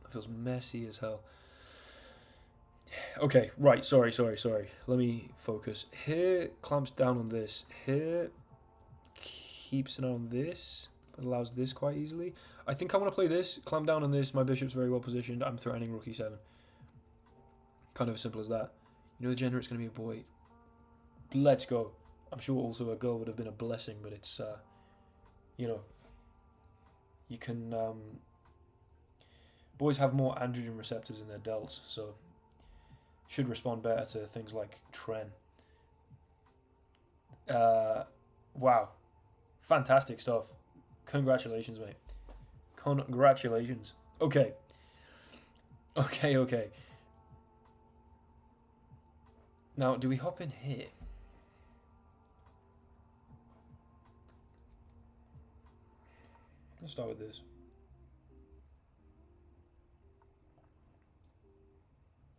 That feels messy as hell. Okay, right, sorry. Let me focus. Here clamps down on this. Here keeps it on this, but allows this quite easily. I think I want to play this, clamp down on this. My bishop's very well positioned. I'm threatening rook e7. Kind of as simple as that. You know the generate's going to be a boy. Let's go. I'm sure also a girl would have been a blessing, but it's, you know, you can, boys have more androgen receptors in their delts, so should respond better to things like Tren. Wow. Fantastic stuff. Congratulations, mate. Congratulations. Okay. Now, do we hop in here? Let's start with this.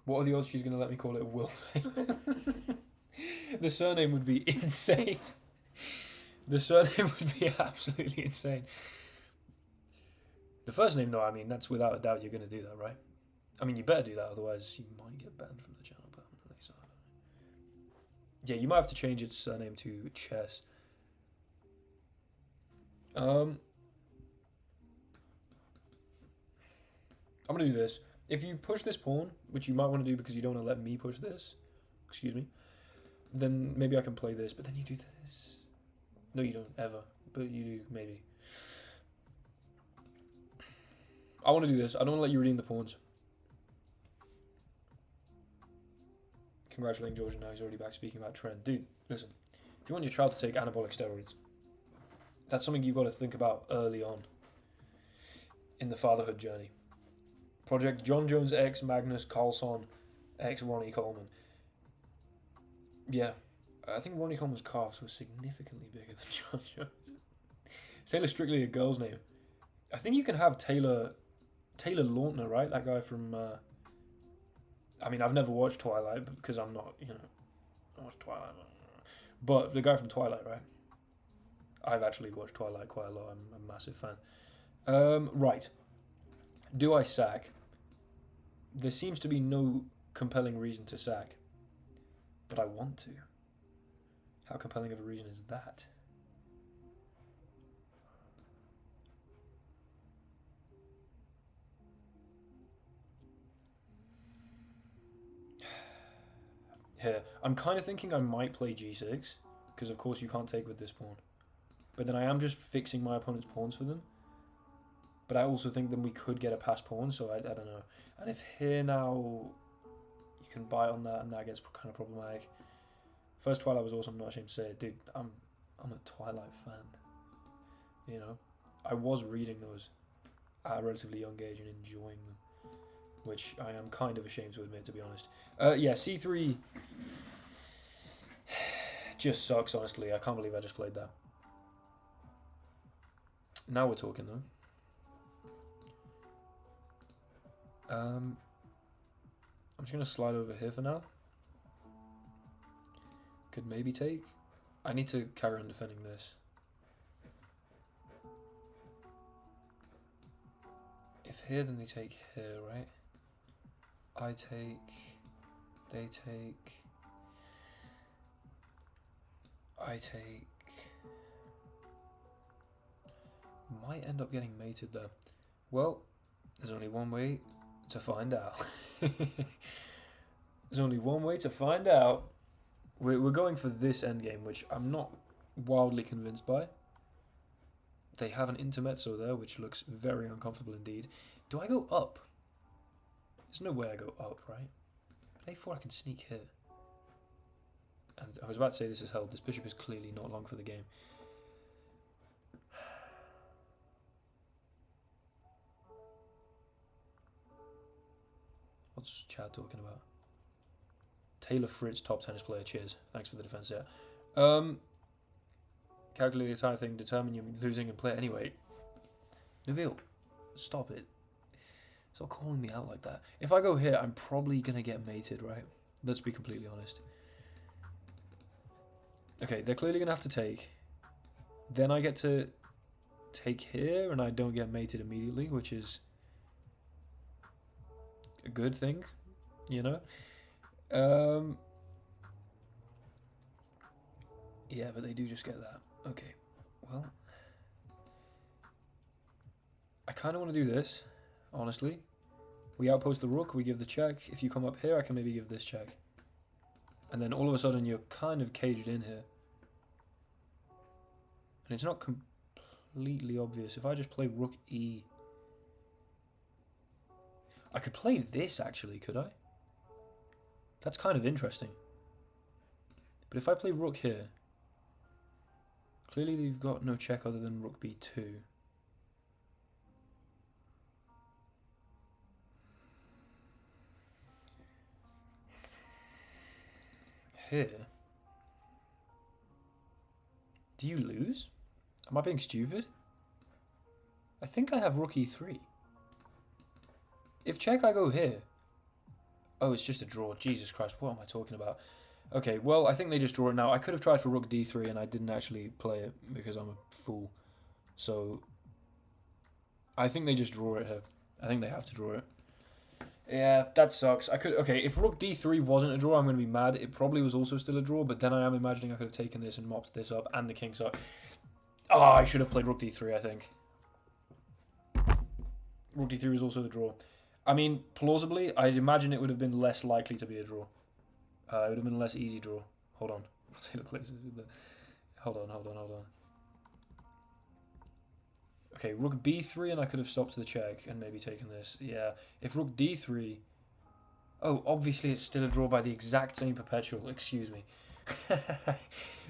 What are the odds she's going to let me call it Will? The surname would be insane. The surname would be absolutely insane. The first name, though, I mean, that's without a doubt you're going to do that, right? I mean, you better do that, otherwise you might get banned from the channel permanently. So yeah, you might have to change its surname to Chess. I'm going to do this. If you push this pawn, which you might want to do because you don't want to let me push this, excuse me, then maybe I can play this, but then you do this. No, you don't, ever, but you do, maybe. I want to do this. I don't want to let you redeem the pawns. Congratulating George, now he's already back speaking about Trent. Dude, listen, if you want your child to take anabolic steroids, that's something you've got to think about early on in the fatherhood journey. Project John Jones X Magnus Carlson X Ronnie Coleman. Yeah, I think Ronnie Coleman's calves were significantly bigger than John Jones. Taylor's strictly a girl's name. I think you can have Taylor Lautner, right? That guy from... I mean, I've never watched Twilight because I'm not, you know... I watched Twilight. But the guy from Twilight, right? I've actually watched Twilight quite a lot. I'm a massive fan. Right. Do I sack? There seems to be no compelling reason to sack. But I want to. How compelling of a reason is that? Here, I'm kind of thinking I might play g6, because of course you can't take with this pawn. But then I am just fixing my opponent's pawns for them. But I also think then we could get a passed pawn, so I don't know. And if here now, you can bite on that, and that gets kind of problematic. First Twilight was awesome, I'm not ashamed to say it. Dude, I'm a Twilight fan. You know? I was reading those at a relatively young age and enjoying them. Which I am kind of ashamed to admit, to be honest. Yeah, c3 just sucks, honestly. I can't believe I just played that. Now we're talking, though. I'm just going to slide over here for now. Could maybe take. I need to carry on defending this. If here, then they take here, right? I take, they take, I take. Might end up getting mated there. Well, there's only one way to find out. There's only one way to find out. We're going for this endgame, which I'm not wildly convinced by. They have an intermezzo there, which looks very uncomfortable indeed. Do I go up? There's no way I go up, right? A4 I can sneak here. And I was about to say this is held. This bishop is clearly not long for the game. What's Chad talking about? Taylor Fritz, top tennis player. Cheers. Thanks for the defense there. Calculate the entire thing, determine you're losing and play it anyway. Nabil, stop it. Stop calling me out like that. If I go here, I'm probably going to get mated, right? Let's be completely honest. Okay, they're clearly going to have to take. then I get to take here, and I don't get mated immediately, which is a good thing, you know? Yeah, but they do just get that. Okay, well, I kind of want to do this, honestly. We outpost the rook, we give the check. If you come up here, I can maybe give this check. And then all of a sudden, you're kind of caged in here. And it's not completely obvious. If I just play rook e... I could play this, actually, could I? That's kind of interesting. But if I play rook here... Clearly, they've got no check other than rook b2. Here... Do you lose? Am I being stupid? I think I have rook e3. If check, I go here. Oh, it's just a draw. Jesus Christ, what am I talking about? Okay, well, I think they just draw it now. I could have tried for rook d3 and I didn't actually play it because I'm a fool. So, I think they just draw it here. I think they have to draw it. Yeah, that sucks. I could... Okay, if rook d3 wasn't a draw, I'm going to be mad. It probably was also still a draw, but then I am imagining I could have taken this and mopped this up and the king side. Oh, I should have played rook d3, I think. Rook d3 was also the draw. I mean, plausibly, I'd imagine it would have been less likely to be a draw. It would have been a less easy draw. Hold on. Hold on. Okay, rook b3 and I could have stopped the check and maybe taken this. Yeah, if rook d3... Oh, obviously it's still a draw by the exact same perpetual. Excuse me.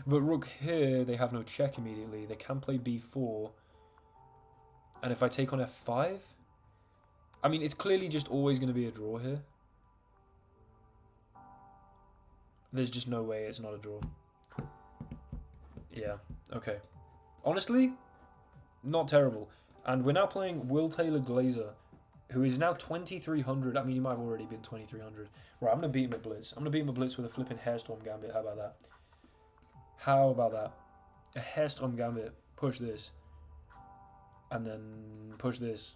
But rook here, they have no check immediately. They can play b4. And if I take on f5... I mean, it's clearly just always going to be a draw here. There's just no way it's not a draw. Yeah, okay. Honestly, not terrible. And we're now playing Will Taylor Glazer, who is now 2,300. I mean, he might have already been 2,300. Right, I'm going to beat him at Blitz. I'm going to beat him at Blitz with a flipping Hairstorm Gambit. How about that? How about that? A Hairstorm Gambit. Push this. And then push this.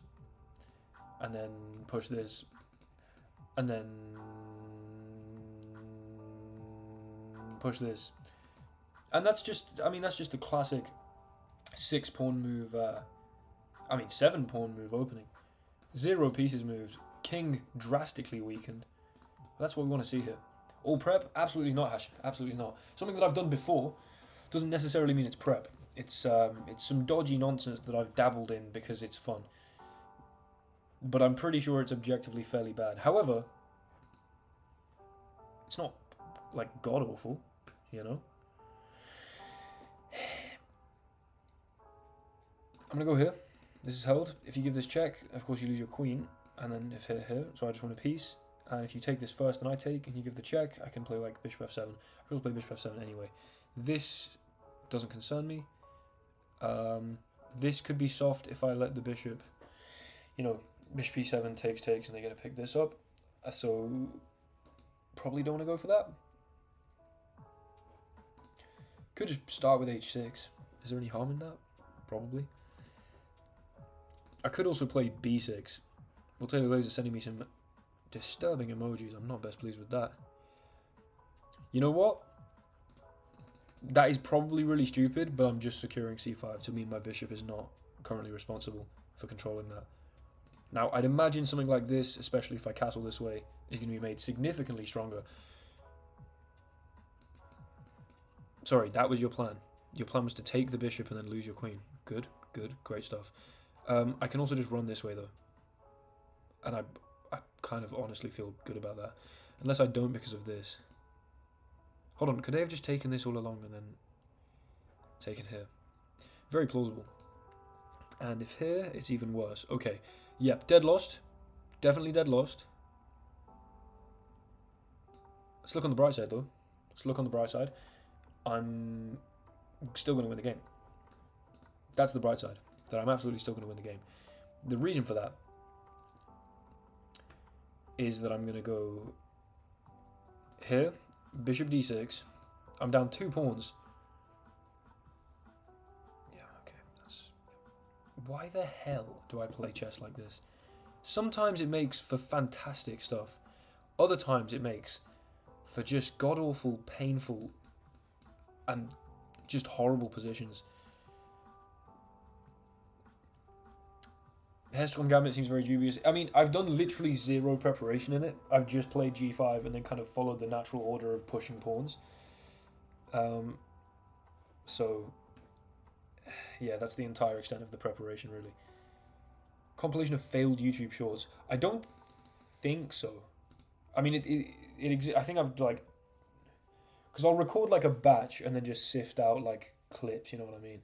And then push this. And then push this. And that's just, I mean, that's just the classic 6-pawn move, 7-pawn move opening. 0 pieces moved. King drastically weakened. That's what we want to see here. All prep? Absolutely not, Hash. Absolutely not. Something that I've done before doesn't necessarily mean it's prep. It's some dodgy nonsense that I've dabbled in because it's fun. But I'm pretty sure it's objectively fairly bad. However, it's not, like, god-awful, you know? I'm going to go here. This is held. If you give this check, of course you lose your queen. And then if here, so I just want a piece. And if you take this first and I take, and you give the check, I can play, like, bishop f7. I could also play bishop f7 anyway. This doesn't concern me. This could be soft if I let the bishop, you know, bishop e7 takes, and they get to pick this up. So, probably don't want to go for that. Could just start with h6. Is there any harm in that? Probably. I could also play b6. Will Taylor Glazer sending me some disturbing emojis. I'm not best pleased with that. You know what? That is probably really stupid, but I'm just securing c5 to mean my bishop is not currently responsible for controlling that. Now, I'd imagine something like this, especially if I castle this way, is going to be made significantly stronger. Sorry, that was your plan. Your plan was to take the bishop and then lose your queen. Good, good, great stuff. I can also just run this way, though. And I kind of honestly feel good about that. Unless I don't because of this. Hold on, could they have just taken this all along and then taken here? Very plausible. And if here, it's even worse. Okay, yep, dead lost. Definitely dead lost. Let's look on the bright side, though. Let's look on the bright side. I'm still going to win the game. That's the bright side. That I'm absolutely still going to win the game. The reason for that is that I'm going to go here, bishop d6. I'm down 2 pawns. Yeah, Why the hell do I play chess like this? Sometimes it makes for fantastic stuff. Other times it makes for just god-awful, painful, and just horrible positions. Headstrong Gambit seems very dubious. I mean, I've done literally zero preparation in it. I've just played g5 and then kind of followed the natural order of pushing pawns. So, yeah, that's the entire extent of the preparation, really. Compilation of failed YouTube shorts. I don't think so. I mean, it exists. I think I've, like... Because I'll record, like, a batch and then just sift out, like, clips, you know what I mean?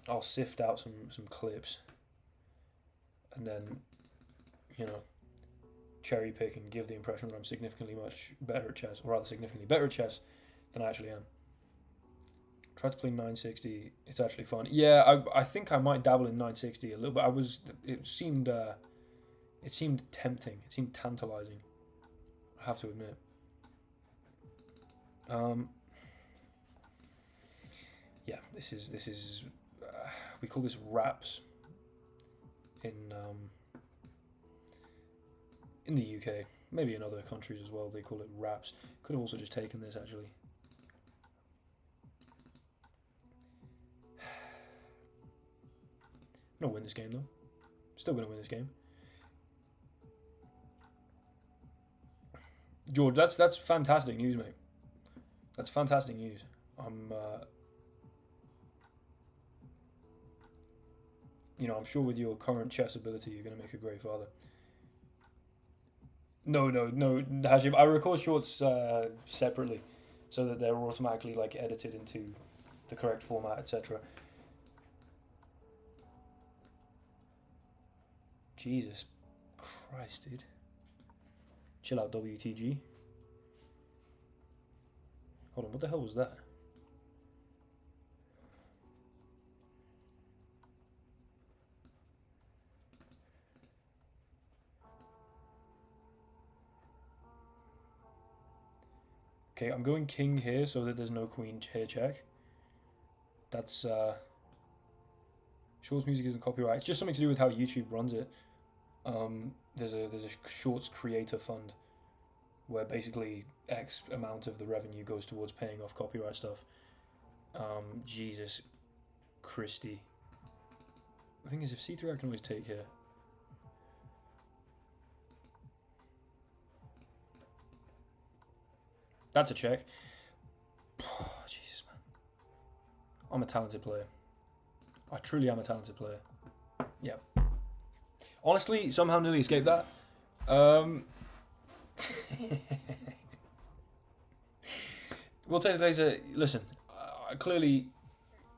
I'll sift out some clips. And then, you know, cherry pick and give the impression that I'm significantly much better at chess, or rather significantly better at chess than I actually am. Try to play 960. It's actually fun. Yeah, I think I might dabble in 960 a little bit. It seemed tempting. It seemed tantalizing. I have to admit. Yeah, this is we call this raps in the UK, maybe in other countries as well. They call it raps. Could have also just taken this actually. I'm gonna win this game though. Still gonna win this game. George, that's fantastic news, mate. That's fantastic news. You know, I'm sure with your current chess ability, you're going to make a great father. No, Hashim. I record shorts separately, so that they're automatically like edited into the correct format, etc. Jesus Christ, dude. Chill out, WTG. Hold on, what the hell was that? Okay, I'm going king here so that there's no queen here check. That's Shorts music isn't copyright. It's just something to do with how YouTube runs it. There's a Shorts creator fund where basically X amount of the revenue goes towards paying off copyright stuff. Jesus Christie. The thing is, if C3 I can always take here. That's a check. Oh, Jesus, man. I'm a talented player. I truly am a talented player. Yeah. Honestly, somehow nearly escaped that. We'll take today's listen. Clearly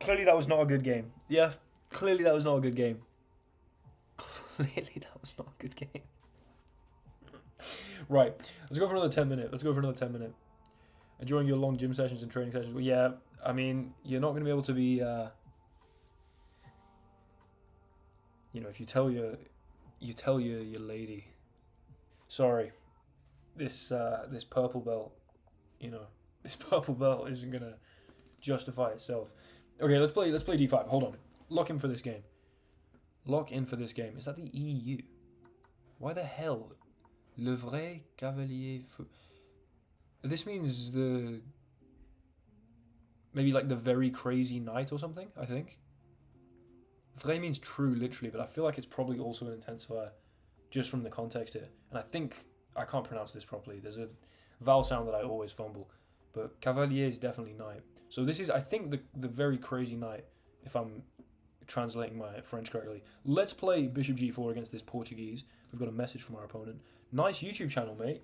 that was not a good game. Yeah. Clearly that was not a good game. Clearly that was not a good game. Right. Let's go for another 10 minute. Enjoying your long gym sessions and training sessions. Well, yeah, I mean, you're not going to be able to be, you know, if you tell your lady, sorry, this purple belt, you know, this purple belt isn't going to justify itself. Okay, let's play d5. Hold on. Lock in for this game. Is that the EU? Why the hell? Le vrai cavalier fou. This means maybe like the very crazy knight or something, I think. Vrai means true, literally, but I feel like it's probably also an intensifier, just from the context here. And I think, I can't pronounce this properly. There's a vowel sound that I always fumble. But cavalier is definitely knight. So this is, I think, the very crazy knight, if I'm translating my French correctly. Let's play bishop g4 against this Portuguese. We've got a message from our opponent. Nice YouTube channel, mate.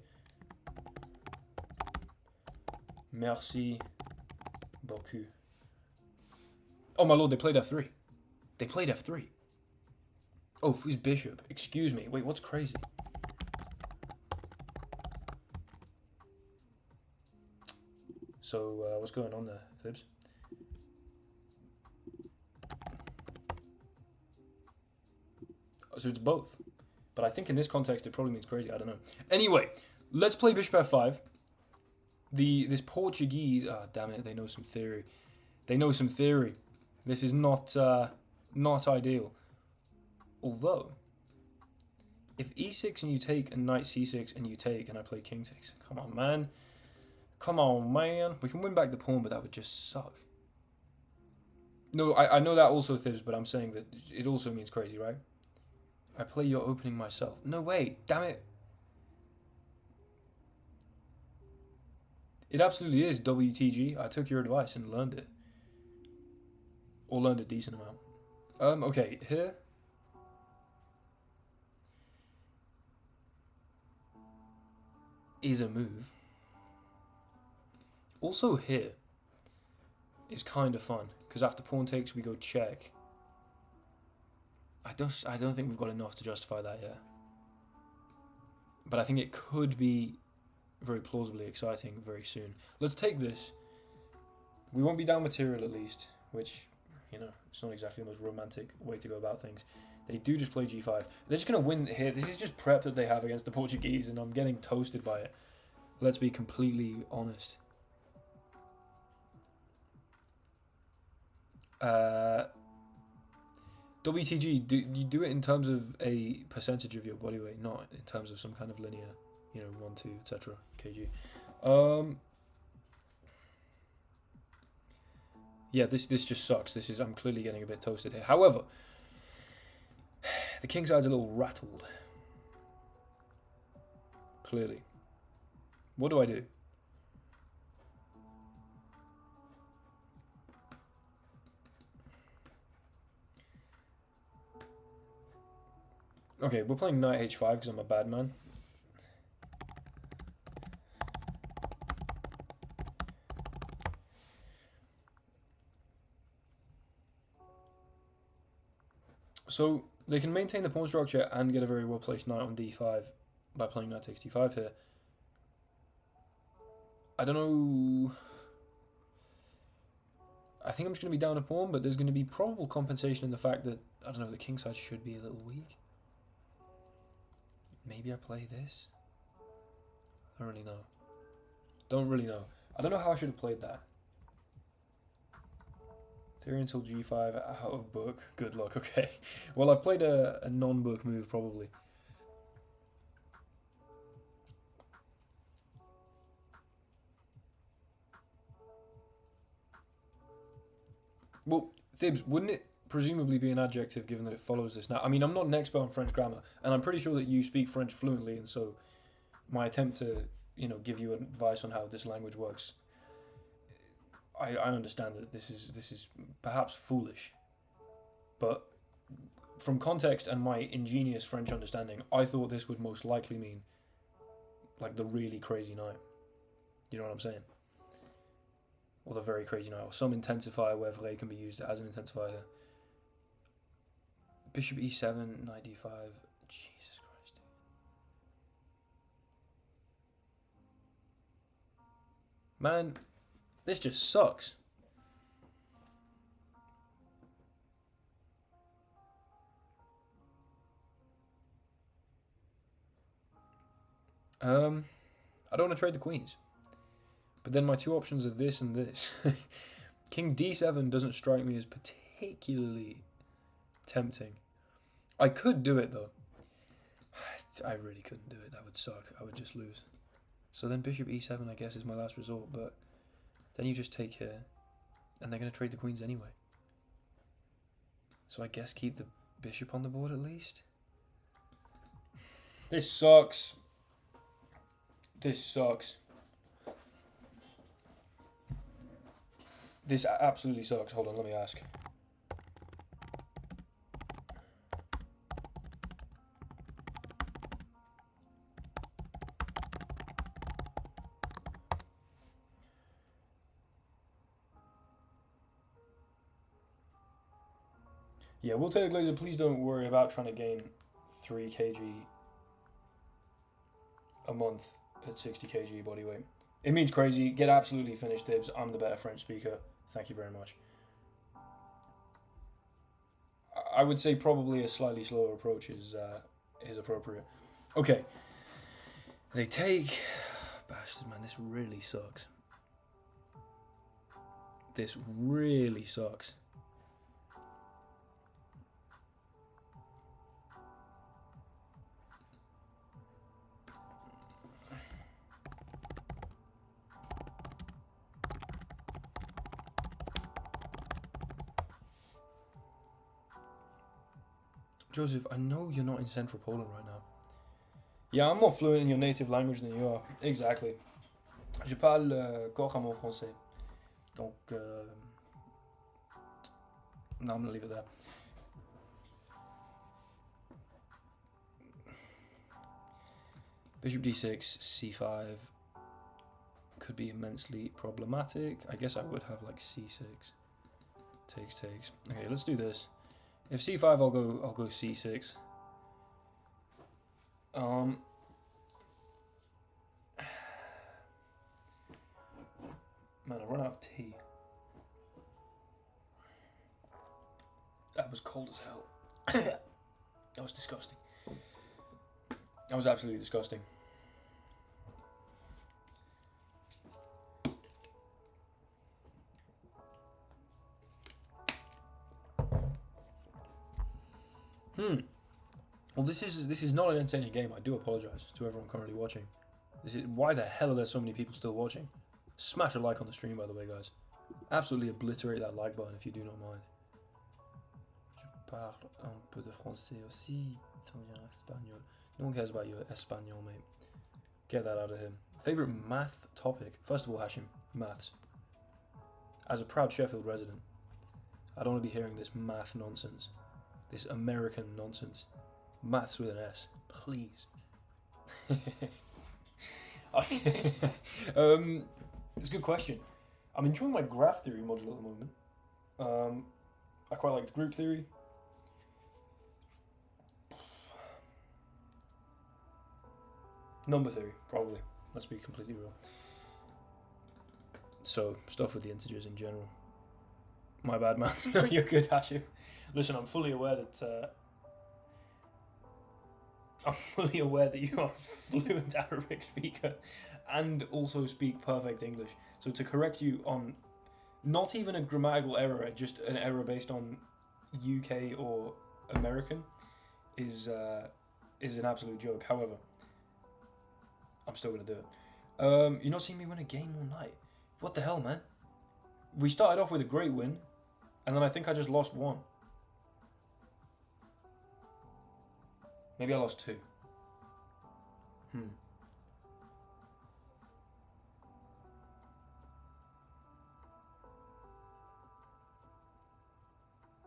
Merci beaucoup. Oh my lord, they played f3. Oh, his bishop. Excuse me. Wait, what's crazy? So, what's going on there, Thibs? So it's both. But I think in this context it probably means crazy. I don't know. Anyway, let's play bishop f5. This Portuguese... Ah, damn it. They know some theory. This is not... not ideal. Although, if e6 and you take and knight c6 and you take and I play king takes, come on, man. Come on, man. We can win back the pawn, but that would just suck. No, I know that also Thibs, but I'm saying that it also means crazy, right? I play your opening myself. No way, damn it. It absolutely is WTG. I took your advice and learned it. Or learned a decent amount. Okay, here. Is a move. Also here is kind of fun, because after pawn takes we go check. I don't think we've got enough to justify that yet. But I think it could be very plausibly exciting very soon. Let's take this. We won't be down material at least, which, you know, it's not exactly the most romantic way to go about things. They do just play g5. They're just going to win here. This is just prep that they have against the Portuguese, and I'm getting toasted by it. Let's be completely honest. WTG, do you do it in terms of a percentage of your body weight, not in terms of some kind of linear, you know, 1, 2, etc. kg. Yeah, this just sucks. I'm clearly getting a bit toasted here. However, the king side's a little rattled. Clearly. What do I do? Okay, we're playing knight h5 because I'm a bad man. So they can maintain the pawn structure and get a very well placed knight on d5 by playing knight takes d5 here. I don't know. I think I'm just going to be down a pawn, but there's going to be probable compensation in the fact that, I don't know, the king side should be a little weak. Maybe I play this? I don't really know. Don't really know. I don't know how I should have played that. Theory until g5 out of book. Good luck, okay. Well, I've played a non-book move, probably. Well, Thibs, wouldn't it presumably be an adjective given that it follows this? Now, I mean, I'm not an expert on French grammar, and I'm pretty sure that you speak French fluently, and so my attempt to, you know, give you advice on how this language works, I understand that this is perhaps foolish, but from context and my ingenious French understanding, I thought this would most likely mean like the really crazy knight. You know what I'm saying? Or the very crazy knight, or some intensifier where vrai can be used as an intensifier here. Bishop e7, knight d5. Jesus Christ. Man, this just sucks. I don't want to trade the queens. But then my two options are this and this. King d7 doesn't strike me as particularly tempting. I could do it though. I really couldn't do it. That would suck. I would just lose. So then bishop e7 I guess is my last resort, but then you just take here and they're going to trade the queens anyway. So I guess keep the bishop on the board at least. This sucks. This sucks. This absolutely sucks. Hold on, let me ask. Yeah, we'll take a glazer. Please don't worry about trying to gain 3 kg a month at 60 kg body weight. It means crazy. Get absolutely finished, Dibs. I'm the better French speaker. Thank you very much. I would say probably a slightly slower approach is appropriate. Okay. They take... Bastard, man. This really sucks. This really sucks. Joseph, I know you're not in central Poland right now. Yeah, I'm more fluent in your native language than you are. Exactly. Je parle couramment français. Donc, no, I'm gonna leave it there. Bishop d6, c5 could be immensely problematic. I guess I would have like c6. Takes. Okay, let's do this. If c5, I'll go c6. Man, I run out of tea. That was cold as hell. That was disgusting. That was absolutely disgusting. Well, this is not an entertaining game. I do apologize to everyone currently watching. Why the hell are there so many people still watching? Smash a like on the stream, by the way, guys. Absolutely obliterate that like button if you do not mind. Je parle un peu de français aussi. Espagnol. No one cares about your Espanol, mate. Get that out of him. Favorite math topic? First of all, Hashim, maths. As a proud Sheffield resident, I don't want to be hearing this math nonsense. This American nonsense. Maths with an S, please. It's a good question. I'm enjoying my graph theory module at the moment. I quite like the group theory. Number theory, probably. Let's be completely real. So, stuff with the integers in general. My bad, man. No, you're good, Hashim. Listen, I'm fully aware that you are a fluent Arabic speaker and also speak perfect English. So to correct you on not even a grammatical error, just an error based on UK or American is an absolute joke. However, I'm still going to do it. You're not seeing me win a game all night. What the hell, man? We started off with a great win, and then I think I just lost one. Maybe I lost two.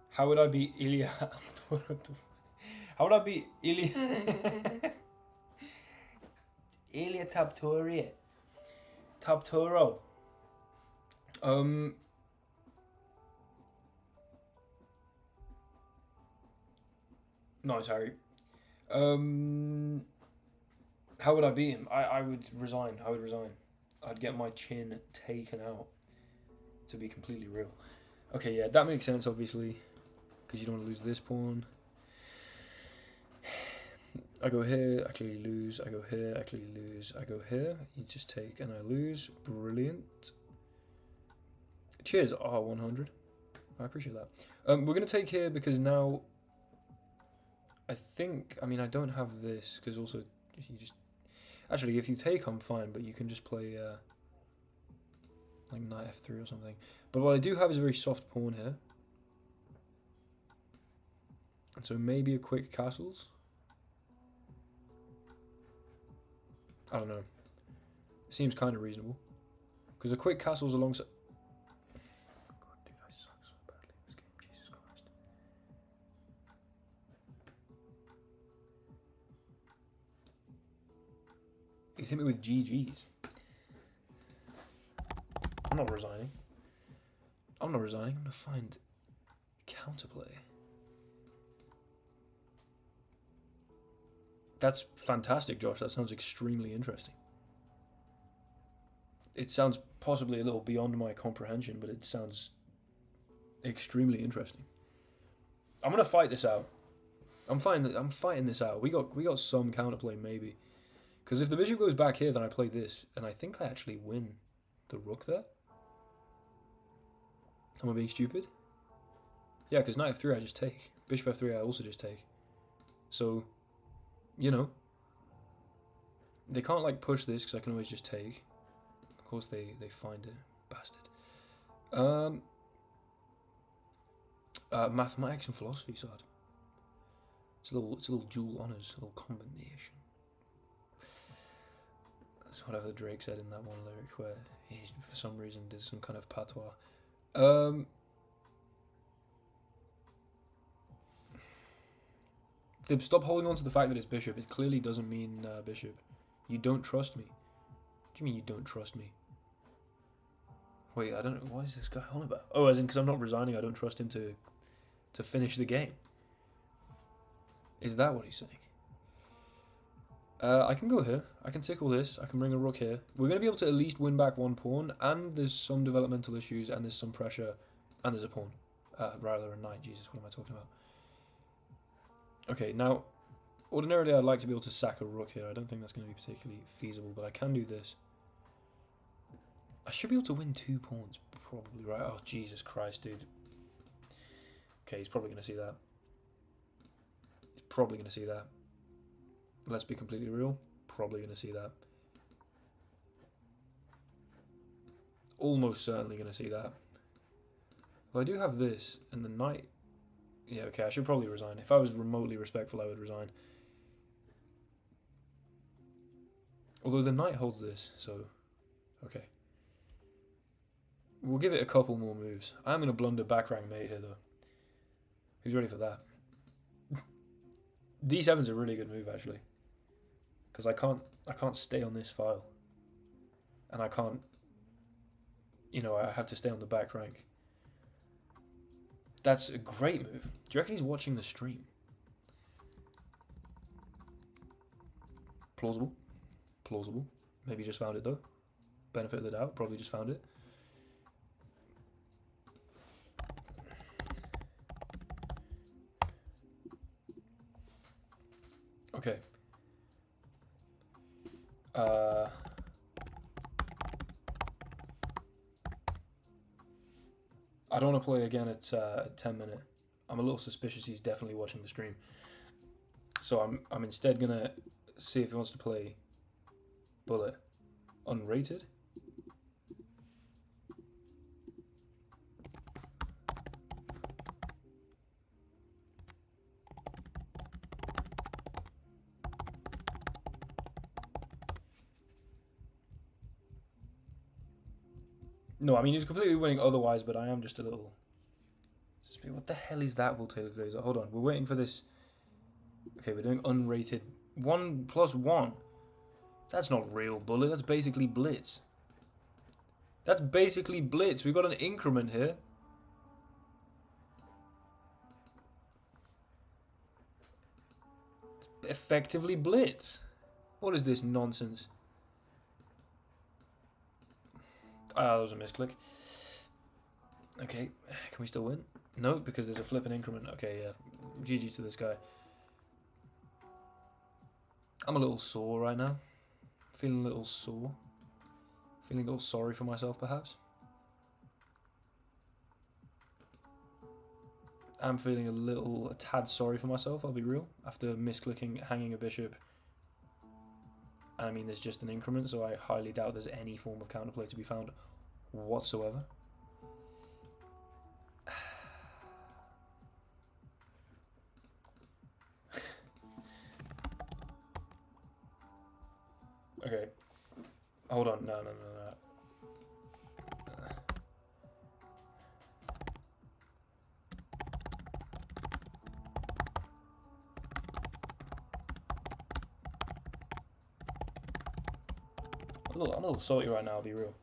How would I be Ilya? How would I be Ilya? Ilya Taptoro. Nice, Harry. How would I beat him? I would resign. I'd get my chin taken out, to be completely real. Okay, yeah, that makes sense, obviously, because you don't want to lose this pawn. I go here, I clearly lose. I go here, I clearly lose. I go here, you just take and I lose. Brilliant. Cheers, R100. I appreciate that. We're going to take here because now I mean, I don't have this because also you just... Actually, if you take, I'm fine, but you can just play like knight f3 or something. But what I do have is a very soft pawn here. And so maybe a quick castles. I don't know. Seems kind of reasonable. Because a quick castle's alongside... God, dude, I suck so badly in this game. Jesus Christ. He's hit me with GGs. I'm not resigning. I'm going to find counterplay. That's fantastic, Josh. That sounds extremely interesting. It sounds possibly a little beyond my comprehension, but it sounds extremely interesting. I'm gonna fight this out. I'm fighting this out. We got some counterplay maybe, because if the bishop goes back here, then I play this, and I think I actually win the rook there. Am I being stupid? Yeah, because knight f3 I just take. Bishop f3 I also just take. So, you know, they can't like push this because I can always just take. Of course they find it. Bastard. Mathematics and philosophy side. It's a little dual honours, a little combination. That's whatever Drake said in that one lyric where he, for some reason, did some kind of patois. Stop holding on to the fact that it's bishop. It clearly doesn't mean bishop. You don't trust me. What do you mean you don't trust me? Wait, I don't know. What is this guy on about? Oh, as in because I'm not resigning, I don't trust him to finish the game. Is that what he's saying? I can go here. I can tickle this. I can bring a rook here. We're going to be able to at least win back one pawn, and there's some developmental issues, and there's some pressure, and there's a pawn. Rather a knight. Jesus, what am I talking about? Okay, now, ordinarily I'd like to be able to sack a rook here. I don't think that's going to be particularly feasible, but I can do this. I should be able to win 2 pawns, probably, right? Oh, Jesus Christ, dude. Okay, he's probably going to see that. He's probably going to see that. Let's be completely real. Probably going to see that. Almost certainly going to see that. Well, I do have this, and the knight... Yeah, okay, I should probably resign. If I was remotely respectful, I would resign. Although the knight holds this, so... Okay. We'll give it a couple more moves. I'm going to blunder back rank mate here, though. Who's ready for that? D7's a really good move, actually. Because I can't stay on this file. And I can't... You know, I have to stay on the back rank. That's a great move. Do you reckon he's watching the stream? Plausible. Plausible. Maybe he just found it, though. Benefit of the doubt. Probably just found it. Okay. I don't want to play again at 10 minute. I'm a little suspicious he's definitely watching the stream. So I'm instead gonna see if he wants to play bullet unrated. No, I mean, he's completely winning otherwise, but I am just a little... What the hell is that, Will Taylor Glazer? Hold on, we're waiting for this... Okay, we're doing unrated. 1+1. That's not real bullet, that's basically blitz. That's basically blitz. We've got an increment here. It's effectively blitz. What is this nonsense? Ah, that was a misclick. Okay, can we still win? No, because there's a flipping increment. Okay, yeah. GG to this guy. I'm a little sore right now. Feeling a little sore. Feeling a little sorry for myself, perhaps. I'm feeling a tad sorry for myself, I'll be real. After misclicking, hanging a bishop. I mean, there's just an increment, so I highly doubt there's any form of counterplay to be found whatsoever. Okay. Hold on. No. I'm a little salty right now, I'll be real.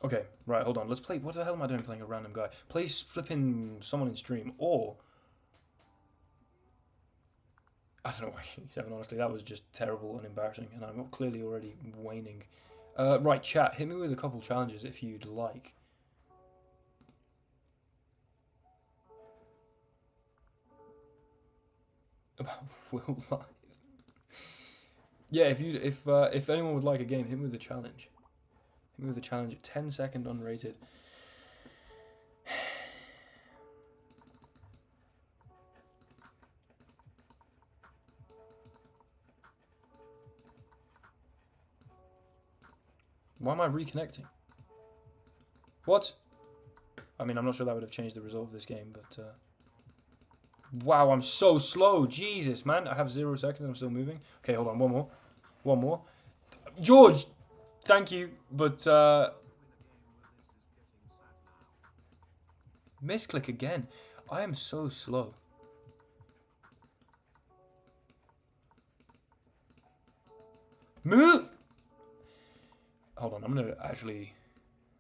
Okay, right, hold on. Let's play... What the hell am I doing playing a random guy? Play flipping someone in stream, or... I don't know why King 7, honestly. That was just terrible and embarrassing, and I'm clearly already waning. Right, chat, hit me with a couple challenges if you'd like. About Will Live. Yeah, if anyone would like a game, hit me with a challenge. Hit me with a challenge. 10-second unrated. Why am I reconnecting? What? I mean, I'm not sure that would have changed the result of this game, but Wow, I'm so slow. Jesus, man. I have 0 seconds. I'm still moving. Okay, hold on. One more. One more. George, thank you. But, misclick again. I am so slow. Move! Hold on. I'm going to actually,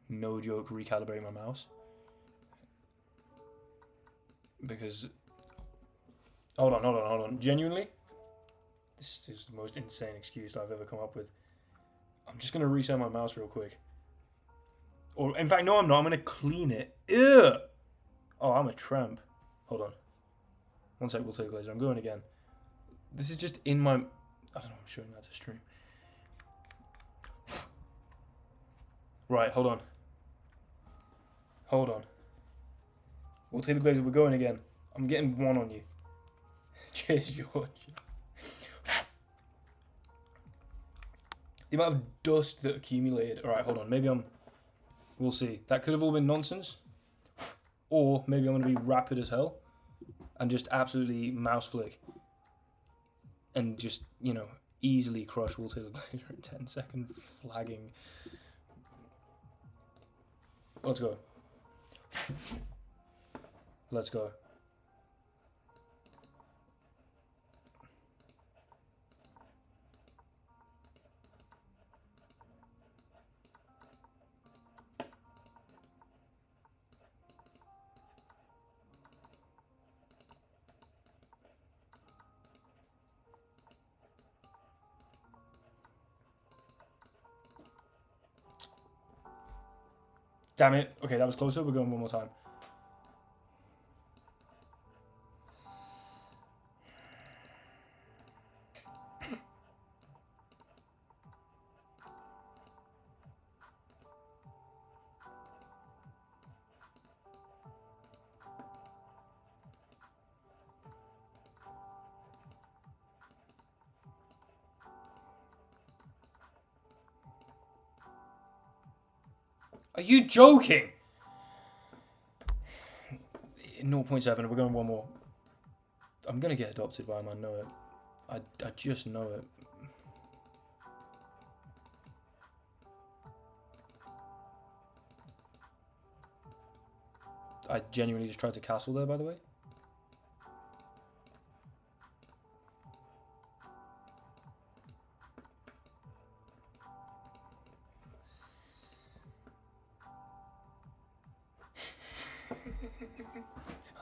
no joke, recalibrate my mouse. Because... Hold on. Genuinely, this is the most insane excuse I've ever come up with. I'm just going to reset my mouse real quick. Or, in fact, no, I'm not. I'm going to clean it. Ew! Oh, I'm a tramp. Hold on. One sec, we'll take laser. I'm going again. This is just in my... I don't know, I'm showing that to stream. Right, hold on. Hold on. We'll take the laser. We're going again. I'm getting one on you. Cheers, George. The amount of dust that accumulated. Alright, hold on. Maybe I'm... We'll see. That could have all been nonsense. Or maybe I'm going to be rapid as hell. And just absolutely mouse flick. And just, you know, easily crush Will Taylor Glazer in 10-second flagging. Let's go. Let's go. Damn it. Okay, that was closer. We're going one more time. Are you joking? 0.7, we're going one more. I'm going to get adopted by him, I know it. I just know it. I genuinely just tried to castle there, by the way.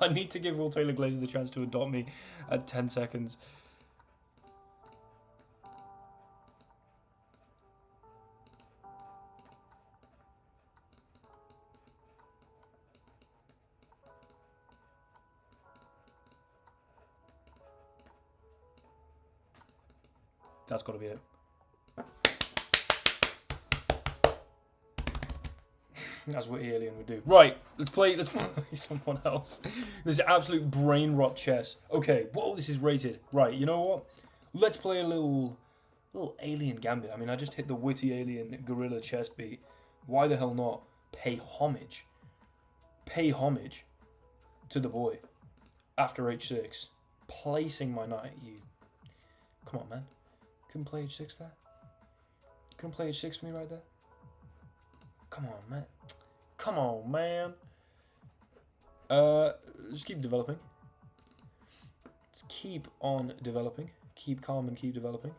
I need to give Will Taylor Glazer the chance to adopt me at 10 seconds. That's got to be it. That's what Alien would do. Right, let's play someone else. This is absolute brain rot chess. Okay, whoa, this is rated. Right, you know what? Let's play a little Alien Gambit. I mean, I just hit the witty Alien gorilla chest beat. Why the hell not pay homage? Pay homage to the boy after h6. Placing my knight at you. Come on, man. Couldn't play h6 there? Couldn't play h6 for me right there? Come on, man. Come on, man. Just keep developing. Let's keep on developing. Keep calm and keep developing.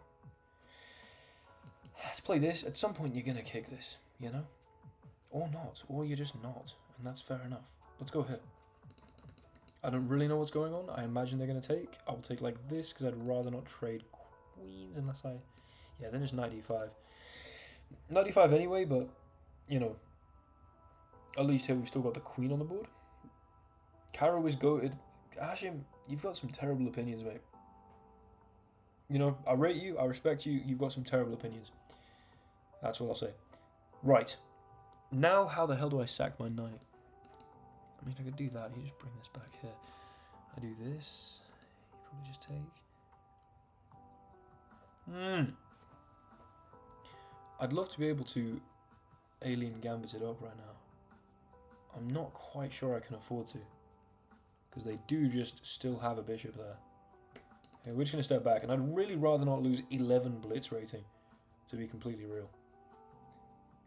Let's play this. At some point, you're going to kick this, you know? Or not. Or you're just not. And that's fair enough. Let's go here. I don't really know what's going on. I imagine they're going to take. I'll take like this because I'd rather not trade queens unless I... Yeah, then it's knight e5. Knight e5 anyway, but, you know... At least here we've still got the queen on the board. Caro is goated. Hashim, you've got some terrible opinions, mate. You know, I rate you, I respect you, you've got some terrible opinions. That's all I'll say. Right. Now, how the hell do I sack my knight? I mean, I could do that. You just bring this back here. I do this. You probably just take... I'd love to be able to Alien Gambit it up right now. I'm not quite sure I can afford to. because they do just still have a bishop there. Okay, we're just going to step back, and I'd really rather not lose 11 blitz rating, to be completely real.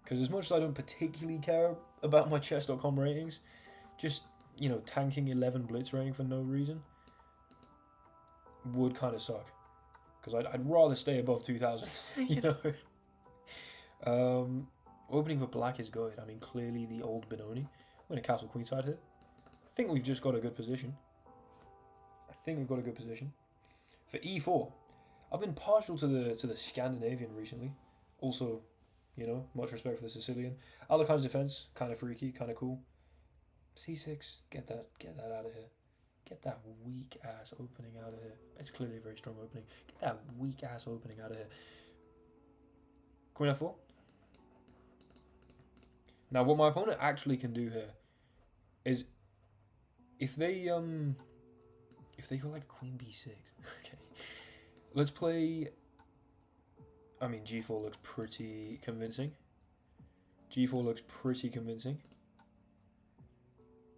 Because as much as I don't particularly care about my chess.com ratings, just, you know, tanking 11 blitz rating for no reason would kind of suck. Because I'd rather stay above 2,000, you know. Opening for black is good. I mean, clearly the old Benoni. We're going to castle queenside here. I think we've just got a good position. For e4, I've been partial to the Scandinavian recently. Also, you know, much respect for the Sicilian. Alakhan's defense, kind of freaky, kind of cool. c6, get that out of here. Get that weak ass opening out of here. It's clearly a very strong opening. Get that weak ass opening out of here. Queen f4. Now, what my opponent actually can do here is if they go like queen b6. Okay, let's play. I mean, g4 looks pretty convincing.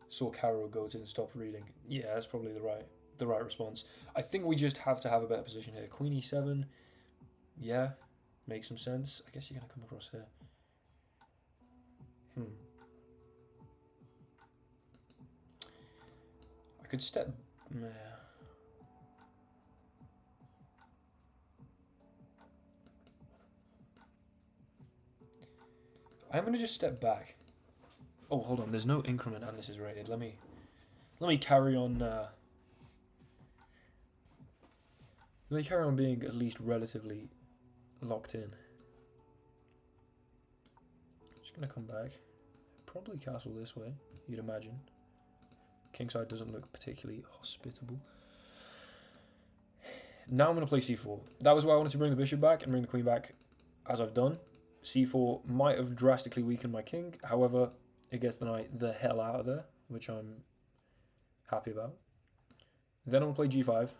Saw Caro go to and stop reading. Yeah, that's probably the right response. I think we just have to have a better position here. Queen e7. Yeah, makes some sense. I guess you're gonna come across here. I could step. I'm gonna just step back. Oh, hold on. There's no increment, and this is rated. Let me carry on. Let me carry on being at least relatively locked in. Just gonna come back. Probably castle this way. You'd imagine. Kingside doesn't look particularly hospitable. Now I'm gonna play c4. That was why I wanted to bring the bishop back and bring the queen back, as I've done. c4 might have drastically weakened my king. However, it gets the knight the hell out of there, which I'm happy about. Then I'm going to play g5.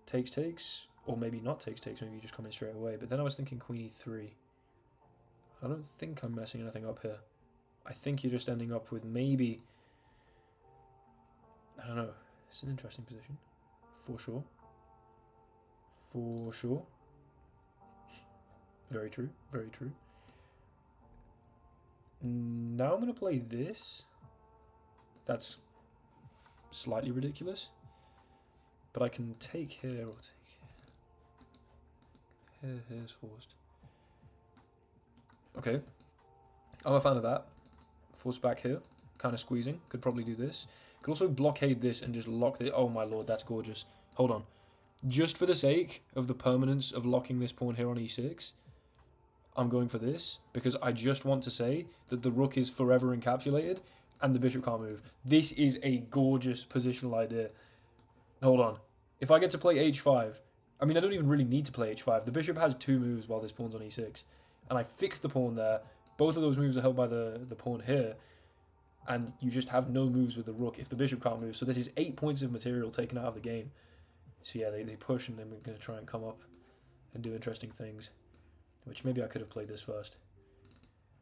Takes, or maybe not takes, maybe you just come in straight away. But then I was thinking queen e3. I don't think I'm messing anything up here. I think you're just ending up with maybe... I don't know. It's an interesting position. For sure. Very true. Now I'm going to play this. That's slightly ridiculous. But I can take here or take here. Here's forced. Okay. I'm a fan of that. Force back here. Kind of squeezing. Could probably do this. Could also blockade this and just lock the... Oh my lord, that's gorgeous. Hold on. Just for the sake of the permanence of locking this pawn here on e6... I'm going for this because I just want to say that the rook is forever encapsulated and the bishop can't move. This is a gorgeous positional idea. Hold on. If I get to play h5, I mean, I don't even really need to play h5. The bishop has 2 moves while this pawn's on e6. And I fixed the pawn there. Both of those moves are held by the pawn here. And you just have no moves with the rook if the bishop can't move. So this is 8 points of material taken out of the game. So yeah, they push and then we're going to try and come up and do interesting things. Which maybe I could have played this first.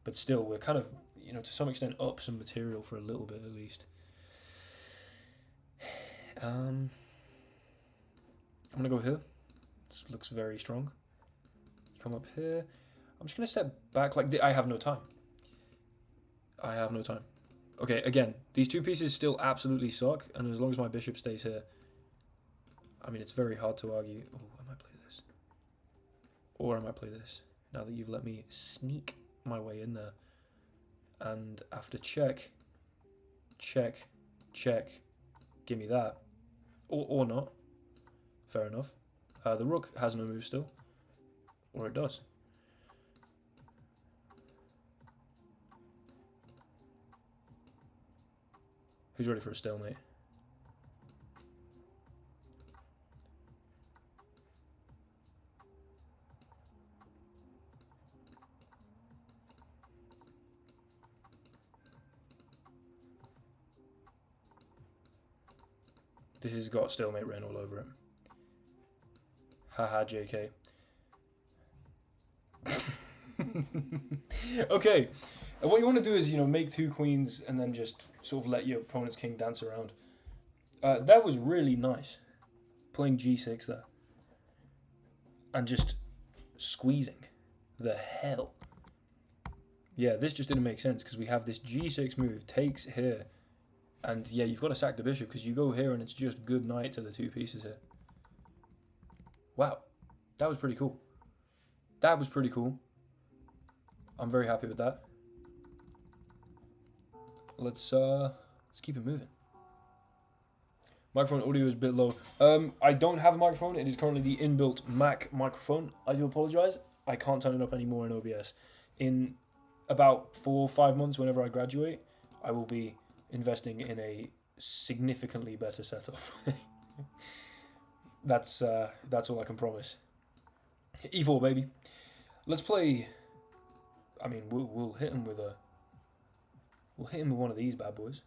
But still, we're kind of, you know, to some extent up some material for a little bit at least. I'm going to go here. This looks very strong. Come up here. I'm just going to step back like I have no time. Okay, again, these two pieces still absolutely suck. And as long as my bishop stays here, I mean, it's very hard to argue. Oh, I might play this. Or I might play this. Now that you've let me sneak my way in there. And after check, give me that. Or not. Fair enough. The rook has no move still. Or it does. Who's ready for a stalemate? This has got stalemate written all over it. Haha, JK. Okay, what you want to do is, you know, make 2 queens and then just sort of let your opponent's king dance around. That was really nice. Playing G6 there. And just squeezing. The hell. Yeah, this just didn't make sense because we have this G6 move, takes here. And yeah, you've got to sack the bishop because you go here and it's just good knight to the two pieces here. Wow. That was pretty cool. That was pretty cool. I'm very happy with that. Let's keep it moving. Microphone audio is a bit low. I don't have a microphone. It is currently the inbuilt Mac microphone. I do apologize. I can't turn it up anymore in OBS. In about 4 or 5 months, whenever I graduate, I will be investing in a significantly better setup. That's all I can promise. E4, baby. Let's play. I mean, we'll hit him with one of these bad boys.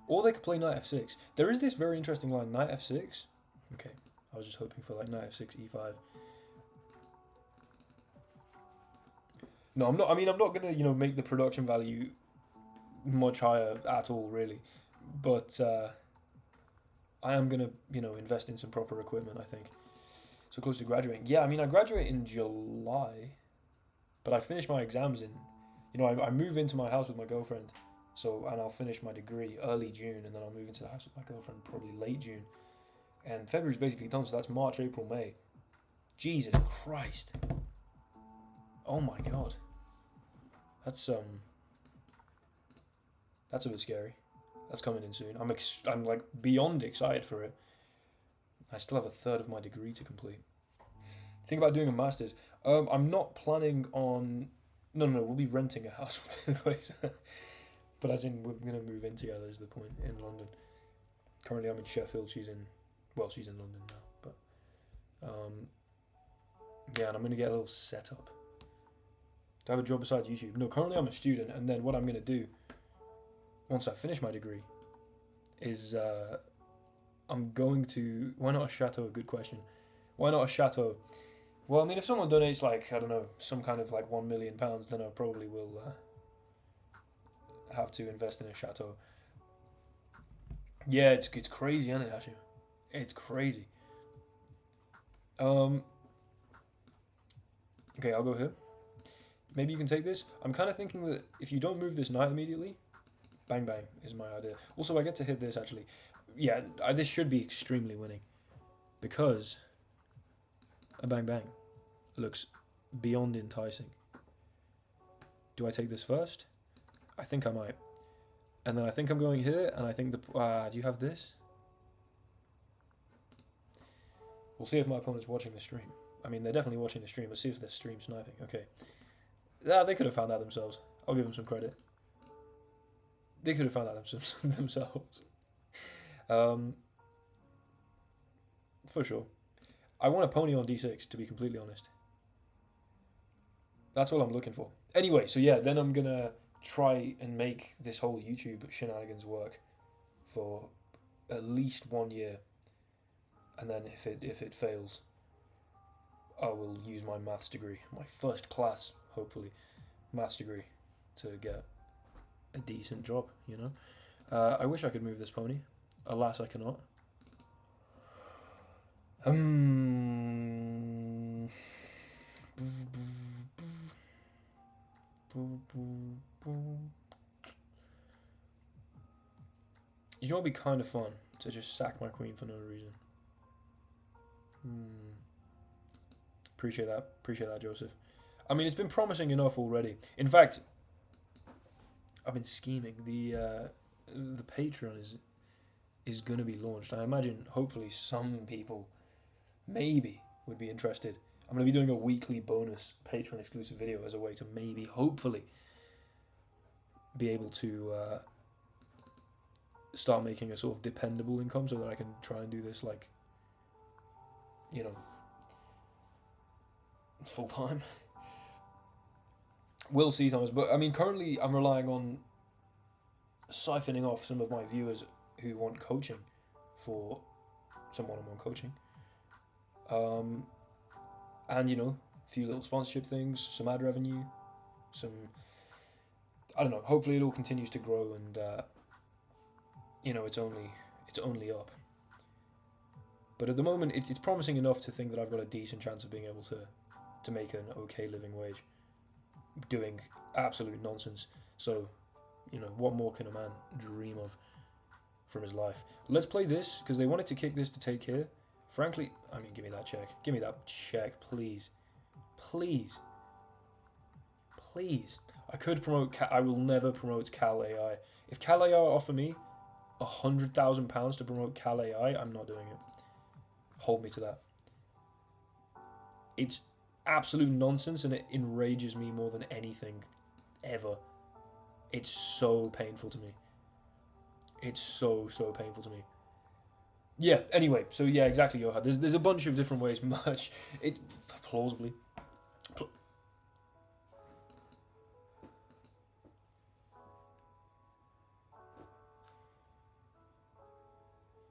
Or they could play knight f6. There is this very interesting line, knight f6. Okay, I was just hoping for like knight f6, e5. No, I'm not. I mean, I'm not gonna, make the production value much higher at all, really. But I am gonna, invest in some proper equipment, I think. So close to graduating. Yeah, I mean, I graduate in July, but I finish my exams in, I move into my house with my girlfriend. And I'll finish my degree early June, and then I'll move into the house with my girlfriend probably late June. And February's basically done, so that's March, April, May. Jesus Christ. Oh my god. That's a bit scary. That's coming in soon. I'm like beyond excited for it. I still have a third of my degree to complete. Think about doing a master's. I'm not planning on. No, we'll be renting a house in a place. But as in, we're going to move in together is the point, in London. Currently I'm in Sheffield, she's in London now. But, yeah, and I'm going to get a little setup. Do I have a job besides YouTube? No, currently I'm a student, and then what I'm going to do, once I finish my degree, is I'm going to... Why not a chateau? Good question. Why not a chateau? Well, I mean, if someone donates, like, I don't know, some kind of, like, £1 million, then I probably will... have to invest in a chateau. Yeah, it's crazy, isn't it, actually? It's crazy. Okay, I'll go here. Maybe you can take this. I'm kind of thinking that if you don't move this knight immediately, bang bang is my idea. Also, I get to hit this, actually. Yeah, this should be extremely winning. Because a bang bang looks beyond enticing. Do I take this first? I think I might. And then I think I'm going here, and I think do you have this? We'll see if my opponent's watching the stream. I mean, they're definitely watching the stream. Let's see if they're stream sniping. Okay. They could have found that themselves. I'll give them some credit. They could have found that themselves. For sure. I want a pony on d6, to be completely honest. That's all I'm looking for. Anyway, so yeah, then I'm going to try and make this whole YouTube shenanigans work for at least 1 year, and then if it fails, I will use my maths degree, my first class, hopefully, maths degree, to get a decent job. I wish I could move this pony. Alas, I cannot. You know, it'd be kind of fun to just sack my queen for no reason. Appreciate that, Joseph. I mean, it's been promising enough already. In fact, I've been scheming. The Patreon is going to be launched. I imagine, hopefully, some people maybe would be interested. I'm going to be doing a weekly bonus Patreon exclusive video as a way to maybe, hopefully, be able to start making a sort of dependable income so that I can try and do this, like, full time. We'll see, Thomas. But I mean, currently I'm relying on siphoning off some of my viewers who want coaching for some one-on-one coaching. And a few little sponsorship things, some ad revenue, some, I don't know, hopefully it all continues to grow, and it's It's only up. But at the moment, it's promising enough to think that I've got a decent chance of being able to make an okay living wage, doing absolute nonsense. So, you know, what more can a man dream of from his life? Let's play this, because they wanted to kick this to take here. Frankly, I mean, give me that check. Give me that check, please. Please. Please. I could promote... I will never promote Cal AI. If Cal AI offer me £100,000 to promote Cal AI, I'm not doing it. Hold me to that. It's absolute nonsense, and it enrages me more than anything ever. It's so painful to me. It's so painful to me. Yeah, anyway, so yeah, exactly, Yoha. There's a bunch of different ways, much... It... plausibly...